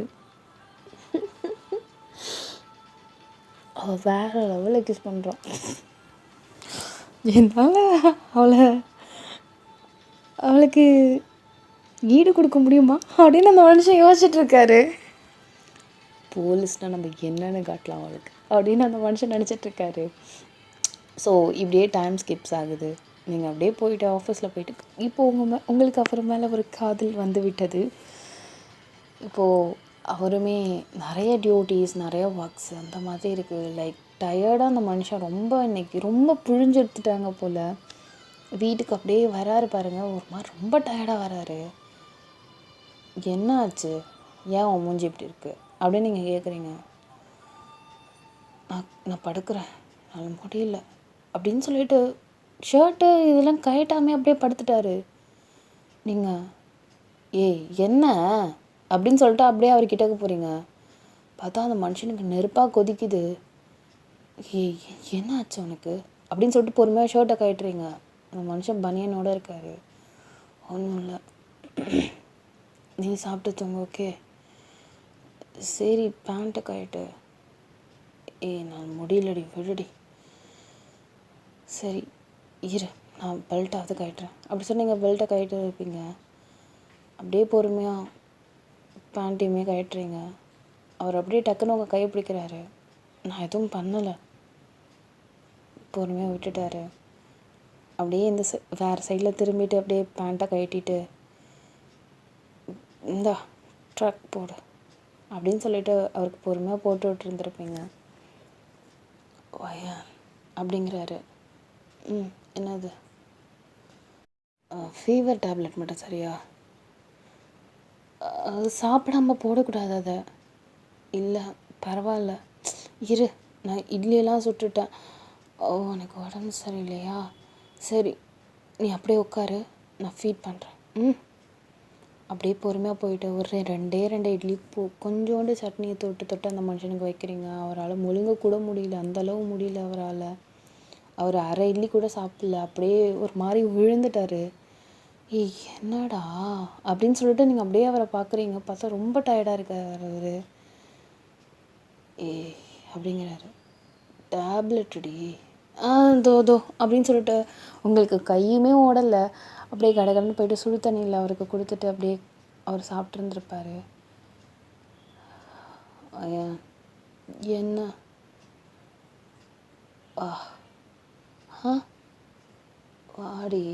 அவள் வேறு லெவலில் கிஸ் பண்ணுறான். என்னால் அவளுக்கு ஈடு கொடுக்க முடியுமா அப்படின்னு அந்த மனுஷன் யோசிச்சுட்ருக்காரு. போலீஸ்னால் நம்ம என்னென்னு காட்டலாம் அவளுக்கு அப்படின்னு அந்த மனுஷன் நினச்சிட்ருக்காரு. ஸோ இப்படியே டைம் ஸ்கிப்ஸ் ஆகுது. நீங்கள் அப்படியே போயிட்டு ஆஃபீஸில் போயிட்டு இப்போது உங்களுக்கு அவர் மேலே ஒரு காதல் வந்து விட்டது. இப்போது அவருமே நிறைய டியூட்டிஸ், நிறைய ஒர்க்ஸ் அந்த மாதிரி இருக்குது. லைக் டயர்டாக அந்த மனுஷன் ரொம்ப இன்றைக்கி ரொம்ப புழிஞ்சு எடுத்துட்டாங்க போல். வீட்டுக்கு அப்படியே வராரு பாருங்கள், ஒரு மாதிரி ரொம்ப டயர்டாக வராரு. என்ன ஆச்சு, ஏன் உன் மூஞ்சி இப்படி இருக்குது அப்படின்னு நீங்கள் கேட்குறீங்க. நான் படுக்கிறேன், நான் முடியல அப்படின்னு சொல்லிட்டு ஷர்ட்டு இதெல்லாம் கழட்டாமே அப்படியே படுத்துட்டாரு. நீங்கள் என்ன அப்படின்னு சொல்லிட்டு அப்படியே அவர்கிட்டக்க போகிறீங்க. பார்த்தா அந்த மனுஷனுக்கு நெருப்பாக கொதிக்குது. என்ன ஆச்சு உனக்கு அப்படின்னு சொல்லிட்டு பொறுமையாக ஷர்ட்டை கழட்டுறீங்க. அந்த மனுஷன் பனியனோடு இருக்கார். ஒன்றும் இல்லை, நீ சாப்பிட்டு தூங்க, ஓகே சரி பேண்ட்டை கழட்டு. நான் முடியலடி, விடுடி. சரி இரு, நான் பெல்ட்டாவது கழட்டுறேன் அப்படி சொன்னீங்க. பெல்ட்டை கழட்டு வைப்பீங்க. அப்படியே பொறுமையாக பேண்ட்டையுமே கழட்டுறீங்க. அவர் அப்படியே டக்குன்னு உங்கள் கையை பிடிக்கிறாரு. நான் எதுவும் பண்ணலை, பொறுமையாக விட்டுட்டாரு. அப்படியே இந்த வேறு சைடில் திரும்பிட்டு அப்படியே பேண்ட்டை கழட்டிட்டு இந்தா ட்ரக் போடு அப்படின்னு சொல்லிட்டு அவருக்கு பொறுமையாக போட்டு விட்டுருந்துருப்பீங்க. வயா அப்படிங்கிறாரு. என்னது, ஃபீவர் டேப்லெட் மட்டும் சரியா, அது சாப்பிடாம போடக்கூடாது. அதை இல்லை பரவாயில்ல, இரு நான் இட்லியெல்லாம் சுட்டுட்டேன். எனக்கு உடம்பு சரியில்லையா, சரி நீ அப்படியே உட்காரு, நான் ஃபீட் பண்ணுறேன். அப்படியே பொறுமையாக போயிட்டு ஒரு 2 இட்லி கொஞ்சோண்டு சட்னியை தொட்டு அந்த மனுஷனுக்கு வைக்கிறீங்க. அவரால் முழுங்க கூட முடியல, அந்தளவு முடியல அவரால். அவர் அரை இட்லி கூட சாப்பிடல, அப்படியே ஒரு மாதிரி விழுந்துட்டார். என்னடா அப்படின்னு சொல்லிட்டு நீங்கள் அப்படியே அவரை பார்க்குறீங்க. பார்த்தா ரொம்ப டயர்டாக இருக்கார் அவர். அப்படிங்கிறாரு. டேப்லெட்டுடி, தோ அப்படின்னு சொல்லிட்டு உங்களுக்கு கையுமே ஓடலை. அப்படியே கடகடன்னு போயிட்டு சுடு தண்ணியில் அவருக்கு கொடுத்துட்டு அப்படியே அவர் சாப்பிட்ருந்துருப்பார். என்ன வாடி,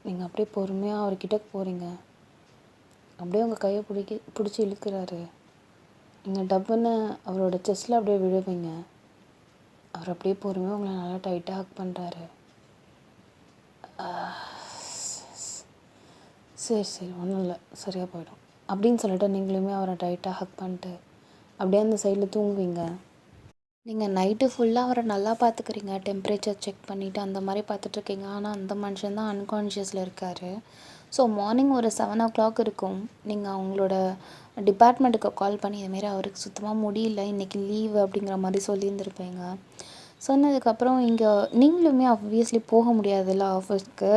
நீங்கள் அப்படியே பொறுமையாக அவர்கிட்ட போகிறீங்க. அப்படியே உங்கள் கையை பிடிச்சி இழுக்கிறாரு. நீங்கள் டப்புன்னு அவரோட செஸ்ட்டில் அப்படியே விழுவீங்க. அவர் அப்படியே பொறுமையாக உங்களை நல்லா டைட்டாக ஹக் பண்ணுறாரு. சரி ஒன்றும் இல்லை, சரியாக போயிடும் அப்படின்னு சொல்லிட்டு நீங்களுமே அவரை டைட்டாக ஹக் பண்ணிட்டு அப்படியே அந்த சைடில் தூங்குவீங்க. நீங்கள் நைட்டு ஃபுல்லாக அவரை நல்லா பார்த்துக்கிறீங்க, டெம்ப்ரேச்சர் செக் பண்ணிவிட்டு அந்த மாதிரி பார்த்துட்ருக்கீங்க. ஆனால் அந்த மனுஷன் தான் அன்கான்ஷியஸில் இருக்கார். ஸோ மார்னிங் ஒரு 7 o'clock இருக்கும். நீங்கள் அவங்களோட டிபார்ட்மெண்ட்டுக்கு கால் பண்ணி இதுமாரி அவருக்கு சுத்தமாக முடியல, இன்றைக்கி லீவு அப்படிங்கிற மாதிரி சொல்லியிருந்துருப்பீங்க. சொன்னதுக்கப்புறம் இங்கே நீங்களுமே ஆப்வியஸ்லி போக முடியாதுல்ல ஆஃபீஸ்க்கு.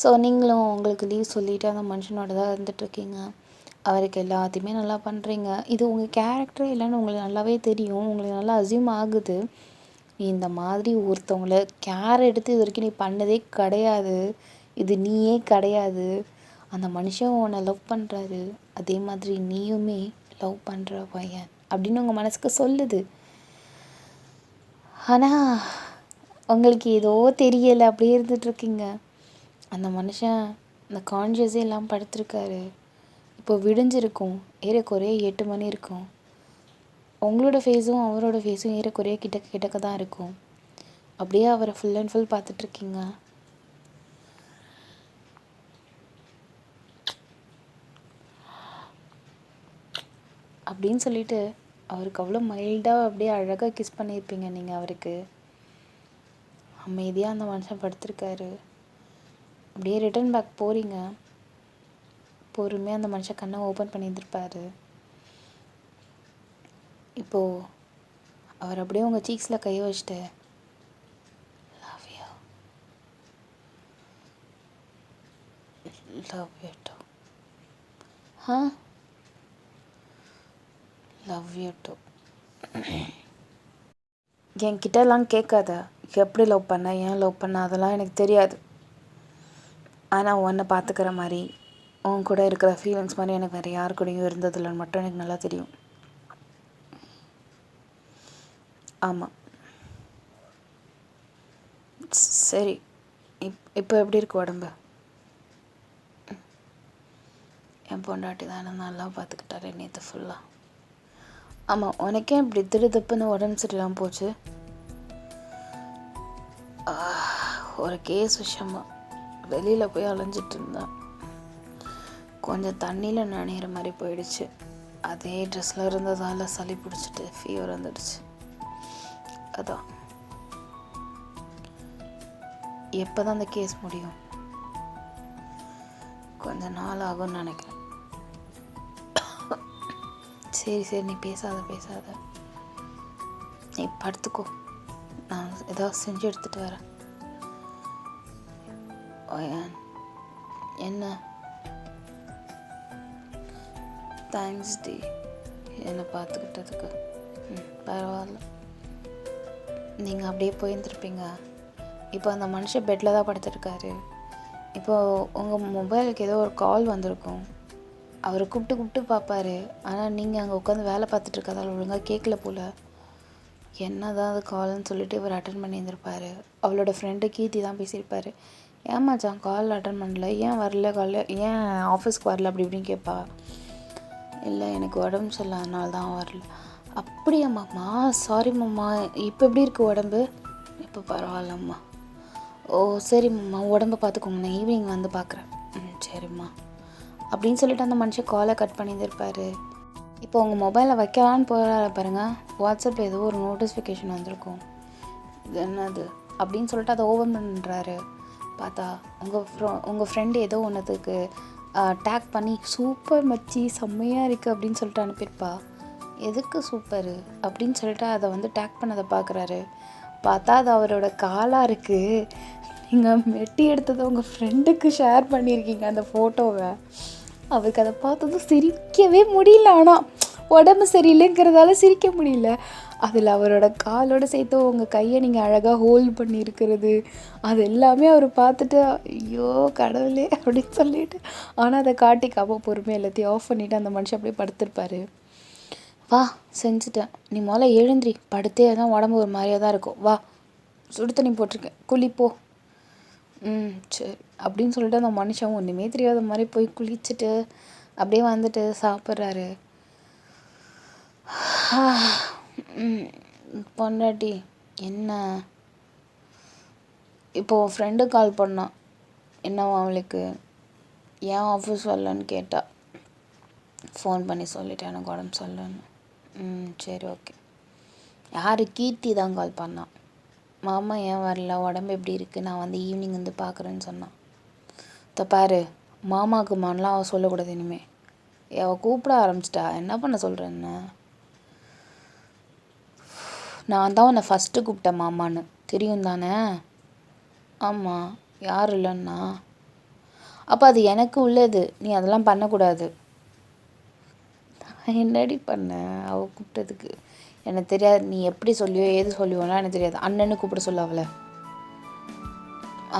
ஸோ நீங்களும் உங்களுக்கு லீவ் சொல்லிவிட்டு அந்த மனுஷனோட தான் இருந்துகிட்ருக்கீங்க. அவருக்கு எல்லாத்தையுமே நல்லா பண்ணுறீங்க. இது உங்கள் கேரக்டரே இல்லைன்னு உங்களுக்கு நல்லாவே தெரியும். உங்களுக்கு நல்லா அஸ்யூம் ஆகுது. நீ இந்த மாதிரி ஒருத்தவங்கள கேர் எடுத்து இது வரைக்கும் நீ பண்ணதே கிடையாது, இது நீயே கிடையாது. அந்த மனுஷன் உன்னை லவ் பண்ணுறாரு, அதே மாதிரி நீயுமே லவ் பண்ணுற பையன் அப்படின்னு உங்கள் மனசுக்கு சொல்லுது. ஆனால் உங்களுக்கு ஏதோ தெரியலை, அப்படியே இருந்துகிட்ருக்கீங்க. அந்த மனுஷன் அந்த கான்ஷியஸே இல்லாமல் படுத்திருக்காரு. இப்போ விடிஞ்சிருக்கும், ஏறக்குறைய 8 மணி இருக்கும். உங்களோட ஃபேஸும் அவரோட ஃபேஸும் ஏறக்குறைய கிட்டக்க தான் இருக்கும். அப்படியே அவரை ஃபுல் அண்ட் ஃபுல் பார்த்துட்ருக்கீங்க. அப்படின்னு சொல்லிட்டு அவருக்கு அவ்வளோ மைல்டாக அப்படியே அழகாக கிஸ் பண்ணியிருப்பீங்க நீங்கள் அவருக்கு. அமைதியாக அந்த மனுஷன் படுத்திருக்காரு. அப்படியே ரிட்டன் பேக் போகிறீங்க. பொறுமையாக அந்த மனுஷன் கண்ணை ஓப்பன் பண்ணியிருந்திருப்பார். இப்போது அவர் அப்படியே உங்கள் சீக்ஸில் கையை வச்சுட்டு love you love you too love you too என்கிட்டலாம் கேட்காத எப்படி லவ் பண்ண ஏன் லவ் பண்ண அதெல்லாம் எனக்கு தெரியாது. ஆனால் உன்னை பார்த்துக்கிற மாதிரி உன் கூட இருக்கிற ஃபீலிங்ஸ் மாதிரி எனக்கு வேறு யார் கூடயும் இருந்ததில்லைன்னு மட்டும் எனக்கு நல்லா தெரியும். ஆமாம் சரி. இப்போ எப்படி இருக்கு உடம்பு? என் பொண்டாட்டி தானே நல்லா பார்த்துக்கிட்டாரு நேற்று ஃபுல்லாக. ஆமாம் உனக்கே இப்படி திடுதப்புன்னு உடம்பு சரியில்லாமல் போச்சு? ஒரு கேஸ் விஷயமா வெளியில் போய் அலைஞ்சிட்டு இருந்தேன். கொஞ்சம் தண்ணியில் நனையிற மாதிரி போயிடுச்சு. அதே ட்ரெஸ்ஸில் இருந்ததால் சளி பிடிச்சிட்டு ஃபீவர் வந்துடுச்சு. அதான் எப்போ தான் அந்த கேஸ் முடியும்? கொஞ்சம் நாள் ஆகும்னு நினைக்கிறேன். சரி நீ பேசாத நீ படுத்துக்கோ. நான் ஏதாவது செஞ்சு எடுத்துகிட்டு வரேன். என்ன? தேங்க்ஸ் டி என்னை பார்த்துக்கிட்டதுக்கு. பரவாயில்ல. நீங்கள் அப்படியே போயிருந்துருப்பீங்க. இப்போ அந்த மனுஷன் பெட்டில் தான் படுத்துருக்காரு. இப்போது உங்கள் மொபைலுக்கு ஏதோ ஒரு கால் வந்திருக்கும். அவர் கூப்பிட்டு பார்ப்பாரு. ஆனால் நீங்கள் அங்கே உட்காந்து வேலை பார்த்துட்ருக்கதால் ஒழுங்காக கேட்கல போல். என்ன தான் அது கால்னு சொல்லிட்டு இவர் அட்டன் பண்ணியிருந்திருப்பார். அவளோட ஃப்ரெண்டு கீர்த்தி தான் பேசியிருப்பார். ஏமாச்சான் கால் அட்டன் பண்ணல, ஏன் வரல, ஏன் ஆஃபீஸ்க்கு வரல அப்படி இப்படின்னு கேட்பா. இல்லை எனக்கு உடம்பு சரியில்லை அதனால தான் வரல. அப்படியாம்மாம்மா? சாரிம்மா. இப்போ எப்படி இருக்குது உடம்பு? இப்போ பரவாயில்லம்மா. ஓ சரிம்மா உடம்பை பார்த்துக்கோங்க, நான் ஈவினிங் வந்து பார்க்குறேன். சரிம்மா அப்படின்னு சொல்லிட்டு அந்த மனுஷன் காலை கட் பண்ணியிருந்திருப்பார். இப்போ உங்கள் மொபைலை வைக்கலான்னு போகிறாரு பாருங்கள், வாட்ஸ்அப்பில் ஏதோ ஒரு நோட்டிஃபிகேஷன் வந்திருக்கும். இது என்னது அப்படின்னு சொல்லிட்டு அதை ஓப்பன் பண்ணுறாரு. பார்த்தா உங்கள் ஃப்ரெண்டு ஏதோ ஒன்றுத்துக்கு டேக் பண்ணி சூப்பர் மச்சி செம்மையாக இருக்குது அப்படின்னு சொல்லிட்டு அனுப்பியிருப்பா. எதுக்கு சூப்பரு அப்படின்னு சொல்லிட்டு அதை வந்து டேக் பண்ணதை பார்க்குறாரு. பார்த்தா அது அவரோட காலாக இருக்குது. நீங்கள் மெட்டி எடுத்ததை உங்கள் ஃப்ரெண்டுக்கு ஷேர் பண்ணியிருக்கீங்க அந்த ஃபோட்டோவை. அவருக்கு அதை பார்த்ததும் சிரிக்கவே முடியல. ஆனால் உடம்பு சரியில்லைங்கிறதால சிரிக்க முடியல. அதில் அவரோட காலோடு சேர்த்து உங்கள் கையை நீங்கள் அழகாக ஹோல்ட் பண்ணியிருக்கிறது அது எல்லாமே அவர் பார்த்துட்டு ஐயோ கடவுளே அப்படின்னு சொல்லிட்டு, ஆனால் அதை காட்டிக்காமல் பொறுமையாக எல்லாத்தையும் ஆஃப் பண்ணிவிட்டு அந்த மனுஷன் அப்படியே படுத்திருப்பார். வா செஞ்சுட்டேன், நீ முதல்ல எழுந்திரி, படுத்தே தான் உடம்பு ஒரு மாதிரியாக தான் இருக்கும், வா சுடு தண்ணி போட்டிருக்கேன் குளிப்போ. சரி அப்படின்னு சொல்லிட்டு அந்த மனுஷன் ஒன்றுமே தெரியாத மாதிரி போய் குளிச்சுட்டு அப்படியே வந்துட்டு சாப்பிட்றாரு. பொண்டாட்டி என்ன? இப்போது ஃப்ரெண்டு கால் பண்ணான். என்னவா அவளுக்கு ஏன் ஆஃபீஸ் வரலன்னு கேட்டா. ஃபோன் பண்ணி சொல்லிட்டேன் எனக்கு உடம்பு சொல்லன்னு. சரி ஓகே. யார்? கீர்த்தி தான் கால் பண்ணான். மாமா ஏன் வரல, உடம்பு எப்படி இருக்குது, நான் வந்து ஈவினிங் வந்து பார்க்குறேன்னு சொன்னான். பாரு மாமாவுக்கு மானலாம் அவள் சொல்லக்கூடாது இனிமேல். அவள் கூப்பிட ஆரம்பிச்சிட்டா, என்ன பண்ண சொல்கிறேன்னு. நான் தான் உன்னை ஃபஸ்ட்டு கூப்பிட்டேன் மாமான்னு தெரியும் தானே? ஆமாம், யார் இல்லைன்னா? அப்போ அது எனக்கு உள்ளது, நீ அதெல்லாம் பண்ணக்கூடாது. என்னடி பண்ண அவள் கூப்பிட்டதுக்கு? எனக்கு தெரியாது, நீ எப்படி சொல்லியோ ஏது சொல்லியோலாம் எனக்கு தெரியாது. அண்ணன்னு கூப்பிட சொல்ல அவளை.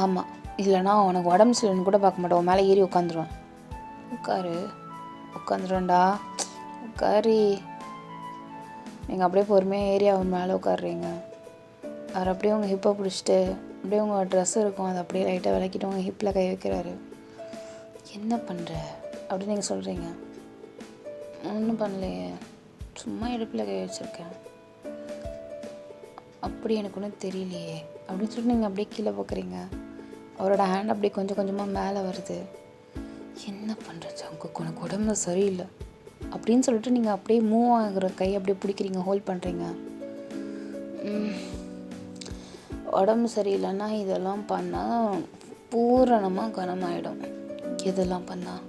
ஆமாம், இல்லைனா உனக்கு உடம்பு சரியில்லைன்னு கூட பார்க்க மாட்டேன், உன் மேலே ஏறி உட்காந்துருவேன். உட்காந்துருவேன்டா உட்காரி. நீங்கள் அப்படியே பொறுமையாக ஏறி அவன் மேலே உட்காடுறீங்க. அவர் அப்படியே உங்கள் ஹிப்பை பிடிச்சிட்டு அப்படியே உங்கள் ட்ரெஸ் இருக்கும் அதை அப்படியே லைட்டாக விளக்கிட்டு உங்கள் ஹிப்பில் கை வைக்கிறாரு. என்ன பண்ணுற அப்படின்னு நீங்கள் சொல்கிறீங்க. ஒன்றும் பண்ணலையே, சும்மா இடுப்பில் கை வச்சுருக்கேன். அப்படி எனக்கு ஒன்றும் தெரியலையே அப்படின்னு சொல்லிட்டு நீங்கள் அப்படியே கீழே பார்க்குறீங்க. அவரோட ஹேண்ட் அப்படியே கொஞ்சம் கொஞ்சமாக மேலே வருது. என்ன பண்ணுறது, உனக்கு உடம்பு சரியில்லை அப்படின்னு சொல்லிட்டு நீங்கள் அப்படியே மூவ் ஆகிற கை அப்படியே பிடிக்கிறீங்க, ஹோல்ட் பண்ணுறீங்க. உடம்பு சரியில்லைன்னா இதெல்லாம் பண்ணால் பூரணமாக கனமாயிடும். இதெல்லாம் பண்ணால்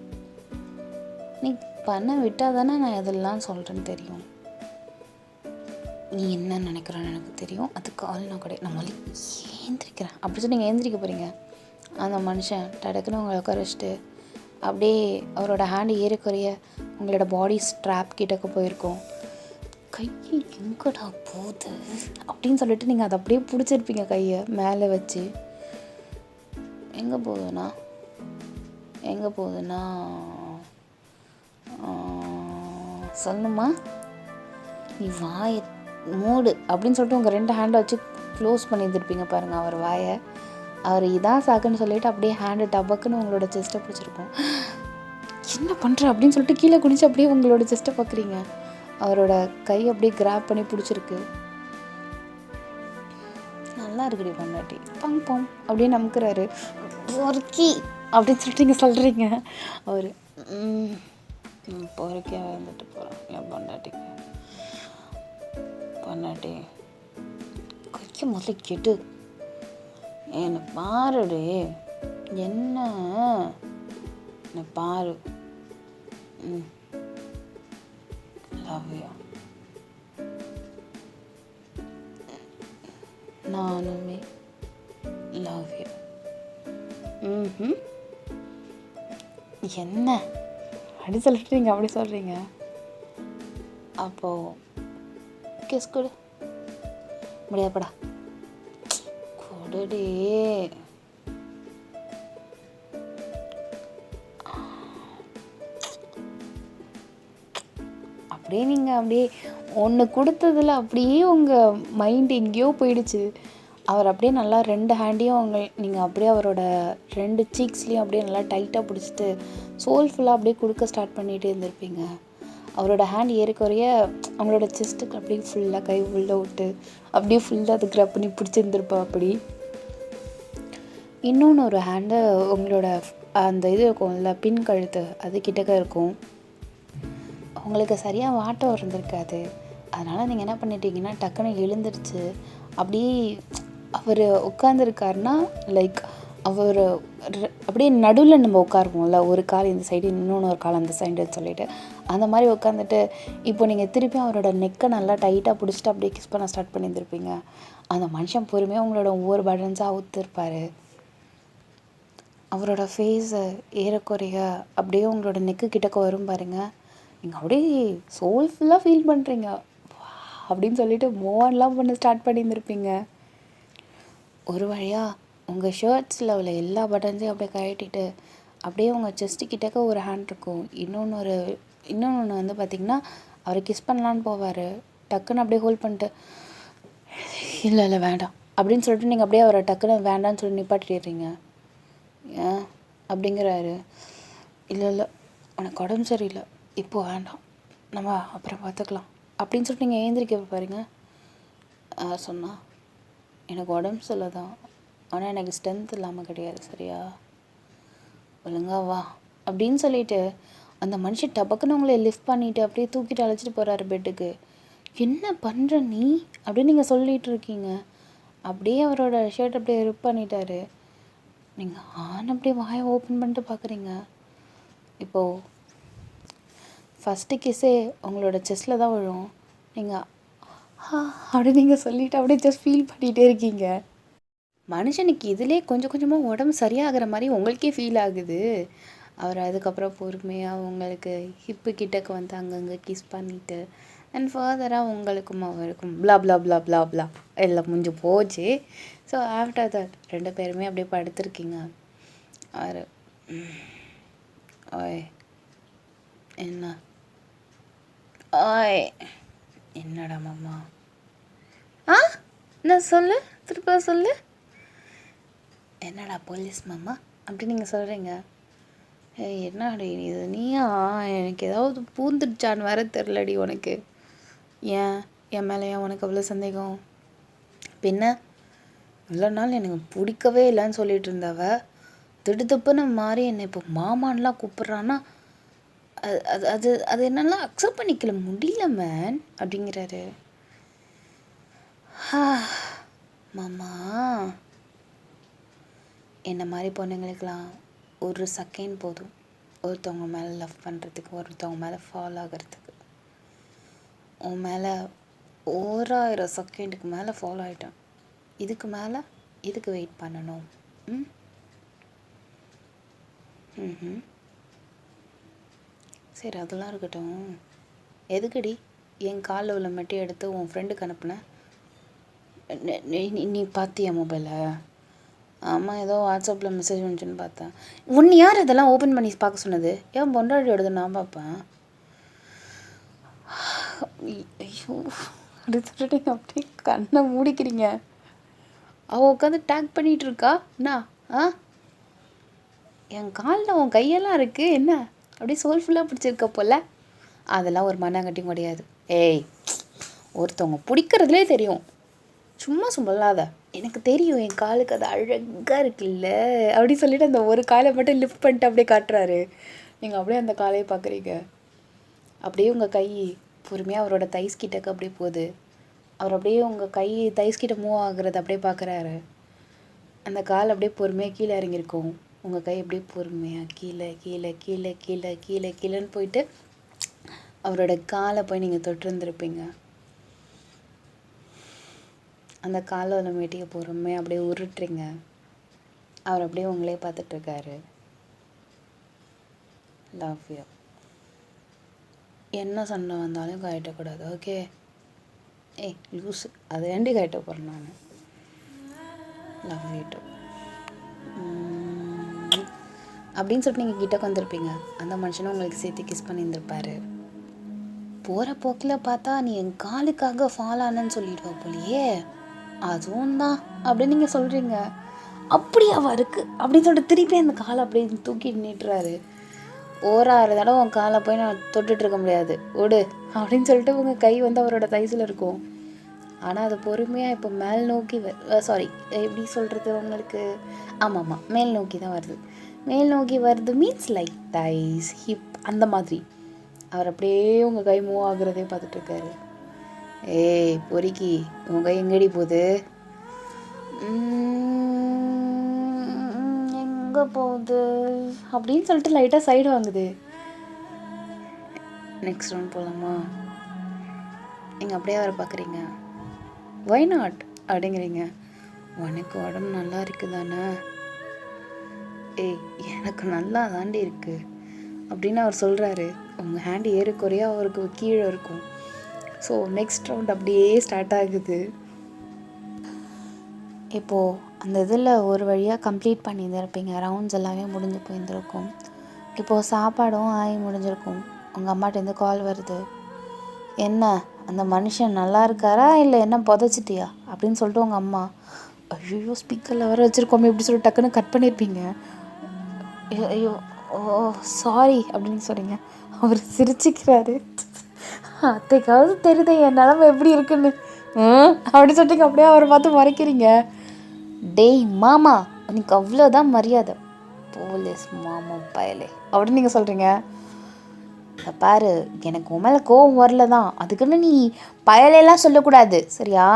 நீ பண்ண விட்டால் தானே நான் எதெல்லாம் சொல்கிறேன்னு தெரியும். நீ என்ன நினைக்கிறன்னு எனக்கு தெரியும், அதுக்கு ஆள் நான் கிடையாது, நான் மொழி ஏந்திரிக்கிறேன் அப்படி சொல்லி நீங்கள் ஏந்திரிக்க போகிறீங்க. அந்த மனுஷன் டடக்குன்னு உங்களை உட்கார வச்சுட்டு அப்படியே அவரோட ஹேண்டு ஏறக்குறைய உங்களோட பாடி ஸ்ட்ராப் கிட்டக்க போயிருக்கோம். கையை எங்கடா போகுது அப்படின்னு சொல்லிட்டு நீங்கள் அதை அப்படியே பிடிச்சிருப்பீங்க கையை மேலே வச்சு. எங்கே போகுதுன்னா சொல்லணுமா, நீ வாயை மூடு அப்படின்னு சொல்லிட்டு உங்கள் 2 ஹேண்டை வச்சு க்ளோஸ் பண்ணியிருந்துருப்பீங்க பாருங்கள் அவர் வாயை. அவர் இதான் சாக்குன்னு சொல்லிட்டு அப்படியே ஹேண்டு டபக்குன்னு உங்களோட செஸ்ட்டை பிடிச்சிருக்கோம். என்ன பண்ணுற அப்படின்னு சொல்லிட்டு கீழே குடிச்சு அப்படியே உங்களோட செஸ்ட்டை பார்க்குறீங்க. அவரோட கை அப்படியே கிராப் பண்ணி பிடிச்சிருக்கு. நல்லா இருக்குடி பொண்டாட்டி பங் போம் அப்படின்னு நமுக்குறாரு. பொறுக்கி அப்படின்னு சொல்லிட்டு நீங்கள் சொல்கிறீங்க. அவர் பொறுக்கியாக வந்துட்டு போகிறோம் என் பொண்டாட்டிக்கு. பொண்டாட்டி கையை முதல்ல கெடு, என்னை பாருடி, என்ன பாரு, லவ் யூ. நானுமே லவ் யூ. என்ன அப்படி சொல்லிட்டு நீங்கள் அப்படி சொல்கிறீங்க. அப்போது கிஸ் கொடு, முடியாப்படா கொடுடி. அப்படியே நீங்கள் அப்படியே ஒன்று கொடுத்ததில் அப்படியே உங்கள் மைண்ட் எங்கேயோ போயிடுச்சு. அவர் அப்படியே நல்லா 2 ஹேண்டையும் நீங்கள் அப்படியே அவரோட 2 சீக்ஸ்லேயும் அப்படியே நல்லா டைட்டாக பிடிச்சிட்டு சோல்ஃபுல்லாக அப்படியே கொடுக்க ஸ்டார்ட் பண்ணிகிட்டே இருந்திருப்பீங்க. அவரோட ஹேண்ட் ஏறக்குறைய அவங்களோட செஸ்ட்டுக்கு அப்படியே ஃபுல்லாக கை உள்ளே விட்டு அப்படியே ஃபுல்லாக அது கிராப் பண்ணி பிடிச்சிருந்துருப்பா. அப்படி இன்னொன்று ஒரு ஹேண்டை உங்களோட அந்த இது இருக்கும்ல பின் கழுத்து அது கிட்டக்க இருக்கும். உங்களுக்கு சரியாக வாட்டம் இருந்திருக்காது. அதனால் நீங்கள் என்ன பண்ணிட்டீங்கன்னா டக்குன்னு எழுந்திரிச்சு அப்படியே அவர் உட்காந்துருக்காருன்னா லைக் அவர் அப்படியே நடுவில் நம்ம உட்காருவோம்ல, ஒரு கால் இந்த சைடு இன்னொன்று ஒரு கால் அந்த சைடுன்னு சொல்லிட்டு அந்த மாதிரி உட்காந்துட்டு இப்போ நீங்கள் திருப்பி அவரோட நெக்கை நல்லா டைட்டாக பிடிச்சிட்டு அப்படியே கிஸ் பண்ண ஸ்டார்ட் பண்ணியிருந்துருப்பீங்க. அந்த மனுஷன் பொறுமையாக உங்களோட ஒவ்வொரு பட்டன்ஸாக அவுத்துருப்பார். அவரோட ஃபேஸை ஏறக்குறைய அப்படியே உங்களோட நெக்கு கிட்டக்க வரும் பாருங்கள். நீங்கள் அப்படியே சோல்ஃபுல்லாக ஃபீல் பண்ணுறீங்க அப்படின்னு சொல்லிட்டு மூவன்லாம் பண்ண ஸ்டார்ட் பண்ணியிருந்துருப்பீங்க. ஒரு வழியாக உங்கள் ஷர்ட்ஸில் உள்ள எல்லா பட்டன்ஸையும் அப்படியே கழட்டிட்டு அப்படியே உங்கள் செஸ்ட்டு கிட்டக்க ஒரு ஹேண்ட் இருக்கும். இன்னொன்று வந்து பார்த்திங்கன்னா அவர் கிஸ் பண்ணலான்னு போவார். டக்குன்னு அப்படியே ஹோல்ட் பண்ணிட்டு இல்லை வேண்டாம் அப்படின்னு சொல்லிட்டு நீங்கள் அப்படியே அவரை டக்குன்னு வேண்டான்னு சொல்லி நிப்பாட்டிடுறீங்க. ஏன் அப்படிங்கிறாரு. இல்லை உனக்கு உடம்பு சரியில்லை, இப்போ வேண்டாம், நம்ம அப்புறம் பார்த்துக்கலாம் அப்படின்னு சொல்லிட்டு நீங்கள் ஏந்திரிக்க பாருங்க. சொன்னால் எனக்கு உடம்பு சரியில்லை தான், ஆனால் எனக்கு ஸ்ட்ரென்த் இல்லாமல் கிடையாது, சரியா, ஒழுங்கா வா அப்படின்னு சொல்லிட்டு அந்த மனுஷன் டபக்குன்னு உங்களை லிஃப்ட் பண்ணிவிட்டு அப்படியே தூக்கிட்டு அழைச்சிட்டு போகிறாரு பெட்டுக்கு. என்ன பண்ணுற நீ அப்படின்னு நீங்கள் சொல்லிகிட்டு இருக்கீங்க. அப்படியே அவரோட ஷர்ட் அப்படியே ரிப் பண்ணிட்டாரு. நீங்கள் அப்படியே வாயை ஓப்பன் பண்ணிட்டு பார்க்குறீங்க. இப்போது ஃபஸ்ட்டு கிஸ்ஸே உங்களோட செஸ்ட்டில் தான் விழும். நீங்கள் அப்படி நீங்கள் சொல்லிவிட்டு அப்படியே ஜஸ்ட் ஃபீல் பண்ணிகிட்டே இருக்கீங்க. மனுஷனுக்கு இதிலே கொஞ்சம் கொஞ்சமாக உடம்பு சரியாகிற மாதிரி உங்களுக்கே ஃபீல் ஆகுது. அவர் அதுக்கப்புறம் பொறுமையாக உங்களுக்கு ஹிப்பு கிட்டக்கு வந்து அங்கங்கே கிஸ் பண்ணிவிட்டு அண்ட் ஃபர்தராக உங்களுக்கும் அவருக்கும் ப்ளா ப்ளா ப்ளா ப்ளா ப்ளா எல்லாம் முடிஞ்சு போச்சு. ஸோ ஆஃப்டர் தட் 2 பேருமே அப்படியே படுத்துருக்கீங்க. அவர் ஓய் என்ன ஓய் என்னடா மாமா நான் சொல்லு, திருப்ப சொல்லு, என்னடா போலீஸ் மாமா அப்படி நீங்கள் சொல்கிறீங்க. என்னடி இது நீயா, எனக்கு ஏதாவது பூந்துடுச்சான்னு வேற தெரிலடி உனக்கு. ஏன் என் மேலே ஏன் உனக்கு அவ்வளோ சந்தேகம்? பின்ன இவ்வளோ நாள் எனக்கு பிடிக்கவே இல்லைன்னு சொல்லிட்டு இருந்தவ திடுத்துப்புன்னு மாறி என்னை இப்போ மாமான்லாம் கூப்பிட்றான்னா அது அது அது என்னெல்லாம் அக்செப்ட் பண்ணிக்கல முடியல மேன் அப்படிங்கிறாரு. மாமா என்ன மாதிரி பொண்ணுங்களுக்கெல்லாம் ஒரு செகண்ட் போதும் ஒருத்தவங்க மேலே லவ் பண்ணுறதுக்கு, ஒருத்தவங்க மேலே ஃபால் ஆகிறதுக்கு. உன் மேலே ஓராயிரம் செகண்டுக்கு மேலே ஃபாலோ ஆகிட்டேன். இதுக்கு மேலே இதுக்கு வெயிட் பண்ணணும். ம் ம் சரி, அதெல்லாம் இருக்கட்டும். எதுக்குடி என் காலில் உள்ள மெட்டி எடுத்து உன் ஃப்ரெண்டுக்கு அனுப்புனேன்? நீ பார்த்தியா மொபைலை? ஆமாம், ஏதோ வாட்ஸ்அப்பில் மெசேஜ் வந்துச்சுன்னு பார்த்தேன். ஒன்று யார் இதெல்லாம் ஓப்பன் பண்ணி பார்க்க சொன்னது? ஏன் பொண்டாட்டி எடுத்து நான் பார்ப்பேன்? ஐயோ, அப்படி சொல்லிட்டு அப்படியே கண்ணை மூடிக்கிறீங்க. அவள் உட்காந்து டேக் பண்ணிகிட்டு இருக்கா என்ன? என் காலில் உன் கையெல்லாம் இருக்குது என்ன? அப்படியே சோல்ஃபுல்லாக பிடிச்சிருக்க போல். அதெல்லாம் ஒரு மண்ணாங்கட்டி முடியாது. ஏய், ஒருத்தவங்க பிடிக்கிறதுலே தெரியும், சும்மா சொல்லாத. எனக்கு தெரியும் என் காலுக்கு அது அழகாக இருக்குல்ல அப்படி சொல்லிட்டு அந்த ஒரு காலை மட்டும் லிஃப்ட் பண்ணிட்டு அப்படியே காட்டுறாரு. நீங்கள் அப்படியே அந்த காலையை பார்க்குறீங்க. அப்படியே உங்கள் கை பொறுமையாக அவரோட தைஸ் கிட்டக்கு அப்படியே போகுது. அவர் அப்படியே உங்கள் கை தைஸ் கிட்ட மூவ் ஆகுறது அப்படியே பார்க்குறாரு. அந்த கால் அப்படியே பொறுமையாக கீழே இறங்கியிருக்கும். உங்கள் கை அப்படியே பொறுமையாக கீழே கீழே கீழே கீழே கீழே கீழேன்னு போயிட்டு அவரோட காலை போய் நீங்கள் தொட்டிருந்துருப்பீங்க. அந்த காலில் மெட்டியை பொறுமையாக அப்படியே உருட்டுறீங்க. அவர் அப்படியே உங்களே பார்த்துட்ருக்காரு. Love you. என்ன சண்டை வந்தாலும் கழட்டக்கூடாது, ஓகே? ஏய் லூஸ், அதை ஏண்டி கழட்ட போகிறேன் நான்? லவ் யூ டூ அப்படின்னு சொல்லிட்டு நீங்கள் கிட்ட வந்திருப்பீங்க. அந்த மனுஷனும் உங்களுக்கு சேர்த்து கிஸ் பண்ணியிருந்திருப்பாரு. போகிற போக்கில் பார்த்தா நீ என் காலுக்காக ஃபாலோ ஆனன்னு சொல்லிடுவா போலியே. அதுவும் தான் அப்படின்னு நீங்கள் சொல்கிறீங்க. அப்படியாவா இருக்குது அப்படின்னு சொல்லிட்டு திருப்பி அந்த காலை அப்படியே தூக்கி நின்றுறாரு. ஓராறு தடவை உன் காலை போய் நான் தொட்டுட்ருக்க முடியாது, ஓடு அப்படின்னு சொல்லிட்டு உங்கள் கை வந்து அவரோட தைசில் இருக்கும். ஆனால் அது பொறுமையாக இப்போ மேல் நோக்கி சாரி எப்படி சொல்கிறது உங்களுக்கு, ஆமாம் மேல் நோக்கி தான் வருது. மேல் நோக்கி வருது மீன்ஸ் லைக் தைஸ் ஹிப் அந்த மாதிரி. அவர் அப்படியே உங்கள் கை மூவ் ஆகுறதே பார்த்துட்ருக்காரு. ஏய் பொறுக்கி, உன் கை எங்கடி போகுது? எங்கே போகுது அப்படின்னு சொல்லிட்டு லைட்டாக சைடு வாங்குது. நெக்ஸ்ட் ரவுண்ட் போகலாமா? நீங்கள் அப்படியே அவரை பார்க்குறீங்க. ஒய் நாட் அப்படிங்கிறீங்க. உனக்கு உடம்பு நல்லா இருக்குது தானே? ஏய் எனக்கு நல்லா தாண்டி இருக்குது அப்படின்னு அவர் சொல்கிறாரு. உங்கள் ஹேண்டு ஏறுக்குறையாக அவருக்கு கீழே இருக்கும். ஸோ நெக்ஸ்ட் ரவுண்ட் அப்படியே ஸ்டார்ட் ஆகுது. இப்போது அந்த இதில் ஒரு வழியாக கம்ப்ளீட் பண்ணியிருந்திருப்பீங்க. ரவுண்ட்ஸ் எல்லாமே முடிஞ்சு போயிருந்துருக்கும். இப்போது சாப்பாடும் ஆகி முடிஞ்சிருக்கும். உங்கள் அம்மாட்டேருந்து கால் வருது. என்ன அந்த மனுஷன் நல்லா இருக்காரா இல்லை என்ன புதைச்சிட்டியா அப்படின்னு சொல்லிட்டு உங்கள் அம்மா. ஐயோ ஸ்பீக்கரில் வர வச்சுருக்கோமே எப்படி சொல்லிட்டு டக்குன்னு கட் பண்ணியிருப்பீங்க. ஐயோ ஓ சாரி அப்படின்னு சொல்கிறீங்க. அவர் சிரிச்சிக்கிறாரு. அத்தைக்காவது தெரியுது என் நிலமை எப்படி இருக்குன்னு அப்படி சொல்லிட்டு அப்படியே அவரை பார்த்து மறைக்கிறீங்க. டேய் மாமா, உனக்கு அவ்வளோதான் மரியாதை, போலீஸ் மாமா பயலே அப்படின்னு நீங்கள் சொல்கிறீங்க. பாரு, எனக்கு உன் மேலே கோவம் வரல தான், அதுக்குன்னு நீ பயலையெல்லாம் சொல்லக்கூடாது சரியா?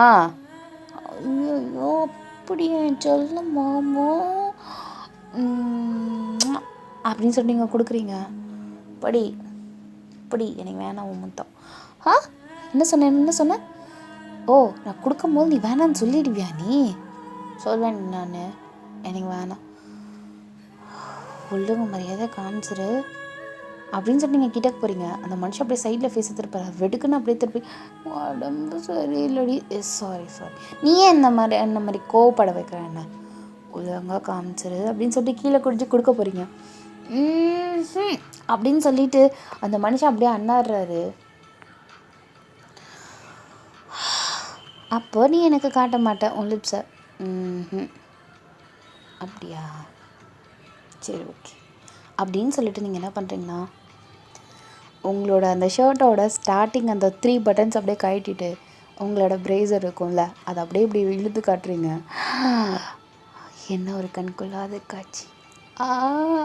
ஐயோ அப்படி சொல்ல மாமா அப்படின்னு சொல்லி நீங்கள் கொடுக்குறீங்க. படி படி, எனக்கு வேணாம் உன் முத்தம். என்ன சொன்னேன்? ஓ நான் கொடுக்கும்போது நீ வேணான்னு சொல்லிடுவியா? நீ சொல்வேன் நான், எனக்கு வேணாம், ஒழுங்கு மரியாதை காமிச்சிரு அப்படின்னு சொல்லி நீங்கள் கிட்ட போகிறீங்க. அந்த மனுஷன் அப்படியே சைடில் ஃபேஸ் திருப்பாரு. வெடுக்குன்னு அப்படியே திருப்பி உடம்பு சரியில்லடி, சாரி நீ ஏன் இந்த மாதிரி கோவப்பட வைக்கிற, என்ன ஒழுங்காக காமிச்சிரு அப்படின்னு சொல்லிட்டு கீழே கொடுக்க போகிறீங்க. அப்படின்னு சொல்லிட்டு அந்த மனுஷன் அப்படியே அண்ணாடுறாரு. அப்போ நீ எனக்கு காட்ட மாட்டேன் உன் லிப்ஸை. அப்படியா, சரி ஓகே அப்படின்னு சொல்லிட்டு நீங்கள் என்ன பண்ணுறீங்கன்னா, உங்களோட அந்த ஷர்ட்டோட ஸ்டார்டிங் அந்த 3 பட்டன்ஸ் அப்படியே கழட்டிட்டு உங்களோட ப்ரேசர் இருக்கும்ல அதை அப்படியே இப்படி இழுத்து காட்டுறீங்க. என்ன ஒரு கண்கொள்ளாத காட்சி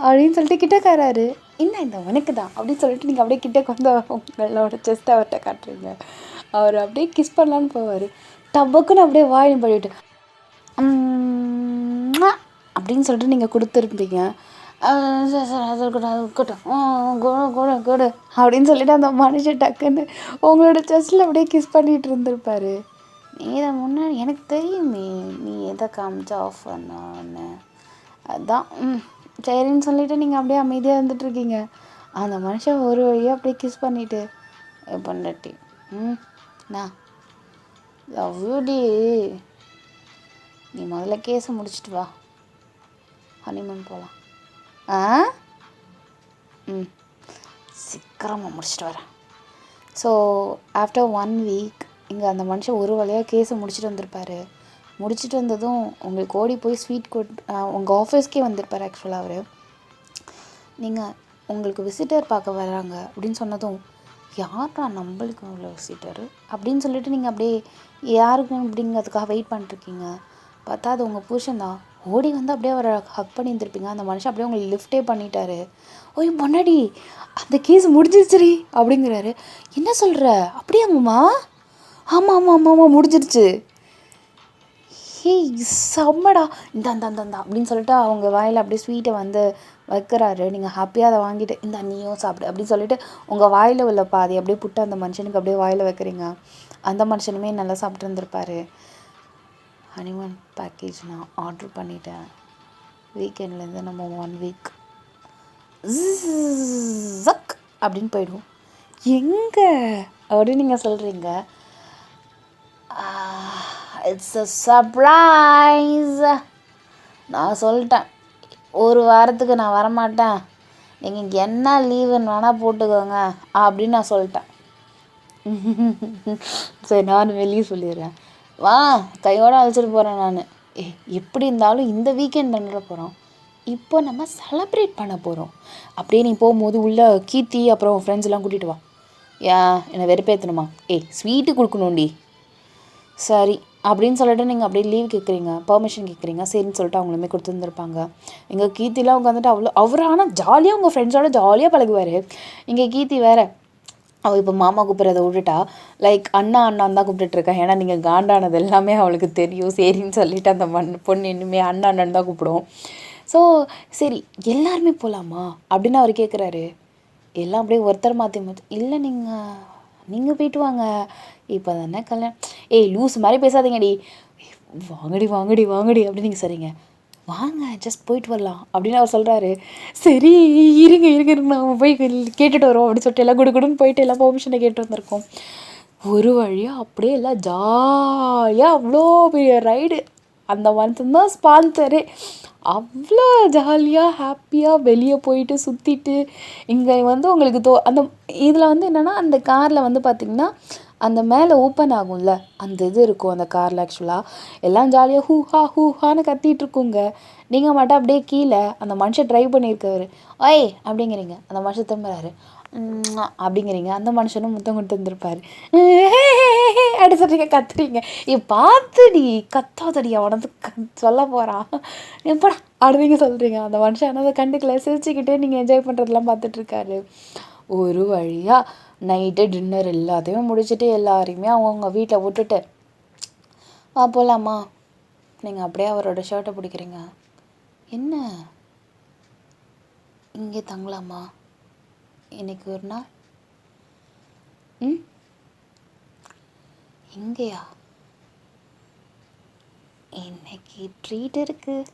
அப்படின்னு சொல்லிட்டு கிட்டக்காராரு. என்ன இந்த உனக்கு தான் அப்படின்னு சொல்லிட்டு நீங்கள் அப்படியே கிட்டக்கு வந்து உங்களோட செஸ்ட் அவர்கிட்ட காட்டுறீங்க. அவர் அப்படியே கிஸ் பண்ணலான்னு போவார். டபக்குன்னு அப்படியே வாயின் பண்ணிட்டு அப்படின்னு சொல்லிட்டு நீங்கள் கொடுத்துருப்பீங்க. சார் சார் அது இருக்கட்டும் அது இருக்கட்டும் கொடு கொடு கொடு அப்படின்னு சொல்லிட்டு அந்த மனுஷன் டக்குன்னு உங்களோட செஸ்ட்டில் அப்படியே கிஸ் பண்ணிகிட்டு இருந்திருப்பாரு. நீ இதை முன்னாடி எனக்கு தெரியுமே நீ எதை காமிச்சா ஆஃப் பண்ணான்னு. அதுதான் சரின்னு சொல்லிவிட்டு நீங்கள் அப்படியே அமைதியாக இருந்துகிட்ருக்கீங்க. அந்த மனுஷன் ஒரு வழியாக அப்படியே கிஸ் பண்ணிவிட்டு பொண்டாட்டி நான் லவ் யூ டி, நீ முதல்ல கேஸை முடிச்சிட்டு வா, ஹனிமூன் போகலாம். சீக்கிரமாக முடிச்சுட்டு வரேன். ஸோ ஆஃப்டர் 1 வீக் இங்கே அந்த மனுஷன் ஒரு வழியாக கேஸை முடிச்சுட்டு வந்திருப்பார். முடிச்சுட்டு வந்ததும் உங்களுக்கு ஓடி போய் ஸ்வீட் உங்கள் ஆஃபீஸ்க்கே வந்திருப்பார். ஆக்சுவலாக அவர் நீங்கள் உங்களுக்கு விசிட்டர் பார்க்க வராங்க அப்படின்னு சொன்னதும் யாரா நம்மளுக்கு உள்ள விசிட்டரு அப்படின்னு சொல்லிட்டு நீங்கள் அப்படியே யாருக்கு அப்படிங்கிறதுக்காக வெயிட் பண்ணிட்டுருக்கீங்க. பார்த்தா அது உங்கள் புருஷன் தான். ஓடி வந்து அப்படியே அவரை ஹக் பண்ணி இருந்திருப்பீங்க. அந்த மனுஷன் அப்படியே உங்களுக்கு லிஃப்டே பண்ணிட்டாரு. ஓய் முன்னாடி அந்த கேஸ் முடிஞ்சிருச்சுரி அப்படிங்கிறாரு. என்ன சொல்கிற? அப்படியே அம்மா? ஆமாம் ஆமாம் ஆமாம் ஆமாம் முடிஞ்சிருச்சு. ஹேய் செம்மடா இந்த அந்த அந்த அந்த அப்படின்னு சொல்லிட்டு அவங்க வாயில் அப்படியே ஸ்வீட்டை வந்து வைக்கிறாரு. நீங்கள் ஹாப்பியாக அதை வாங்கிட்டு இந்த நீயும் சாப்பிடு அப்படின்னு சொல்லிட்டு உங்கள் வாயில் உள்ள பாதி அப்படியே புட்டு அந்த மனுஷனுக்கு அப்படியே வாயில் வைக்கிறீங்க. அந்த மனுஷனுமே நல்லா சாப்பிட்டு இருந்திருப்பார். ஹனிமூன் பேக்கேஜ் நான் ஆர்டர் பண்ணிட்டேன். வீக்கெண்ட்லேருந்து நம்ம 1 வீக் ஜக் அப்படின்னு போயிடுவோம். எங்கே அப்படின்னு நீங்கள் சொல்கிறீங்க. It's a surprise. நான் சொல்லிட்டேன் ஒரு வாரத்துக்கு நான் வரமாட்டேன், நீங்கள் இங்கே என்ன லீவுன்னு வேணால் போட்டுக்கோங்க அப்படின்னு நான் சொல்லிட்டேன். சரி நான் வெளியே சொல்லிடுறேன், வா கையோடு அழைச்சிட்டு போகிறேன் நான். எப்படி இருந்தாலும் இந்த வீக்கெண்ட் பண்ண போகிறோம், இப்போ நம்ம செலப்ரேட் பண்ண போகிறோம். அப்படியே நீ போகும்போது உள்ள கீர்த்தி அப்புறம் ஃப்ரெண்ட்ஸ்லாம் கூட்டிகிட்டு வா. ஏன் என்னை வெறுப்பேற்றணுமா? ஸ்வீட்டு கொடுக்கணும்டி. சரி அப்படின்னு சொல்லிட்டு நீங்கள் அப்படியே லீவ் கேட்குறீங்க, பர்மிஷன் கேட்குறீங்க. சரின்னு சொல்லிட்டு அவங்களுமே கொடுத்துருந்துருப்பாங்க. எங்கள் கீர்த்திலாம் உட்காந்துட்டு அவர் ஆனால் ஜாலியாக உங்கள் ஃப்ரெண்ட்ஸோட ஜாலியாக பழகுவார். இங்கே கீர்த்தி வேறு அவள் இப்போ மாமா கூப்பிட்றத விட்டுட்டா லைக் அண்ணா அண்ணான் தான் கூப்பிட்டுட்ருக்கா. ஏன்னா நீங்கள் காண்டானது எல்லாமே அவளுக்கு தெரியும். சரின்னு சொல்லிட்டு அந்த பொண்ணு இன்னுமே அண்ணா அண்ணன் தான் கூப்பிடுவோம். ஸோ சரி எல்லாருமே போகலாமா அப்படின்னு அவர் கேட்குறாரு. எல்லாம் அப்படியே ஒருத்தர் மாற்றி இல்லை நீங்கள் போயிட்டு வாங்க, இப்போ தானே கல்யாணம். லூஸ் மாதிரி பேசாதீங்கடி, வாங்கடி வாங்கடி வாங்கடி அப்படின்னு நீங்கள் சரிங்க வாங்க ஜஸ்ட் போயிட்டு வரலாம் அப்படின்னு அவர் சொல்கிறாரு. சரி இருங்க இருங்க நம்ம போய் கேட்டுட்டு வரோம் அப்படின்னு சொல்லிட்டு எல்லாம் குடுக்குடுன்னு போயிட்டு எல்லாம் பெர்மிஷனை கேட்டு வந்திருக்கோம். ஒரு வழியாக அப்படியே எல்லாம் ஜாலியாக அவ்வளோ பெரிய ரைடு. அந்த மனுஷன் தான் ஸ்பான்சரே. அவ்வளோ ஜாலியாக ஹாப்பியாக வெளியே போயிட்டு சுற்றிட்டு இங்கே வந்து உங்களுக்கு அந்த இதில் வந்து என்னென்னா அந்த காரில் வந்து பார்த்திங்கன்னா அந்த மேலே ஓப்பன் ஆகும்ல அந்த இது இருக்கும் அந்த காரில். ஆக்சுவலாக எல்லாம் ஜாலியாக ஹூஹான்னு கத்திகிட்டு இருக்குங்க. நீங்கள் மட்டும் அப்படியே கீழே அந்த மனுஷன் ட்ரைவ் பண்ணியிருக்காரு. அப்படிங்கிறீங்க, அந்த மனுஷன் திரும்புறாரு அப்படிங்கிறீங்க, அந்த மனுஷனும் முத்தம் கொடுத்து வந்துருப்பார். அப்படி சொல்கிறீங்க, கத்துறீங்க. பார்த்துடி கத்தாதடி அவனை சொல்ல போகிறான் எப்படா அப்படிங்க சொல்கிறீங்க. அந்த மனுஷன் அதை கண்டுக்கல, சிரிச்சுக்கிட்டே நீங்கள் என்ஜாய் பண்ணுறதெல்லாம் பார்த்துட்ருக்காரு. ஒரு வழியாக நைட்டு டின்னர் எல்லாத்தையும் முடிச்சுட்டு எல்லாரையுமே அவங்கவுங்க வீட்டில் விட்டுட்டு போகலாமா? நீங்கள் அப்படியே அவரோட ஷர்ட்டை பிடிக்கிறீங்க. என்ன இங்கே தங்கலாமா இன்னைக்கு ஒரு நாள்? இங்கேயா? இன்னைக்கு ட்ரீட் இருக்குது,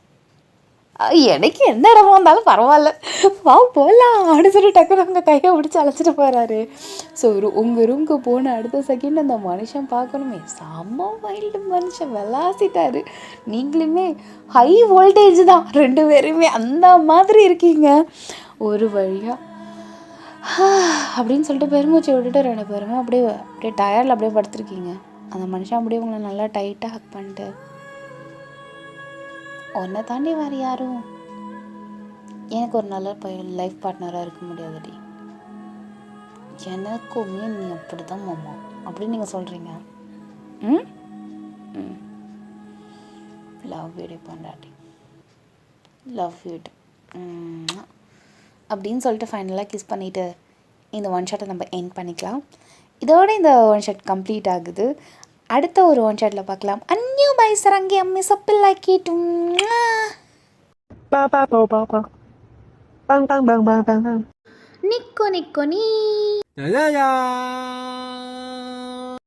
எனக்கு எந்த இடமா இருந்தாலும் பரவாயில்ல, வா போகலாம் அப்படின்னு சொல்லி டக்குனு உங்கள் கையை பிடிச்சி அழைச்சிட்டு போகிறாரு. ஸோ உங்கள் ரூமுக்கு போன அடுத்த செகண்ட் அந்த மனுஷன் பார்க்கணுமே, செம்ம வைல்டு மனுஷன் விளாசிட்டாரு. நீங்களுமே ஹை வோல்டேஜ் தான் 2 பேருமே, அந்த மாதிரி இருக்கீங்க. ஒரு வழியாக அப்படின்னு சொல்லிட்டு பெருமூச்சு விட்டுட்டு 2 பேருமே அப்படியே டயர்டில் அப்படியே படுத்துருக்கீங்க. அந்த மனுஷன் அப்படியே உங்களை நல்லா டைட்டாக ஹக் பண்ணிட்டு, உன்னை தாண்டி வேறு யாரும் எனக்கு ஒரு நல்ல லைஃப் பார்ட்னராக இருக்க முடியாதுடி, எனக்குமே நீ அப்படி தான் மாமா அப்படின்னு நீங்கள் சொல்கிறீங்க. லவ் யூ பண்ணாடி, லவ் யூ அப்படின்னு சொல்லிட்டு ஃபைனலாக கிஸ் பண்ணிவிட்டு இந்த 1 ஷாட்டை நம்ம எண்ட் பண்ணிக்கலாம். இதோட இந்த 1 ஷாட் கம்ப்ளீட் ஆகுது. அடுத்த ஒரு 1 ஷாட்டில் பார்க்கலாம். அன்யூ பை சரங்கி அம்மி சப்பில் like it. Bang bang bang bang bang bang. நிக்கோ நிக்கோ நீ. Ya ya ya.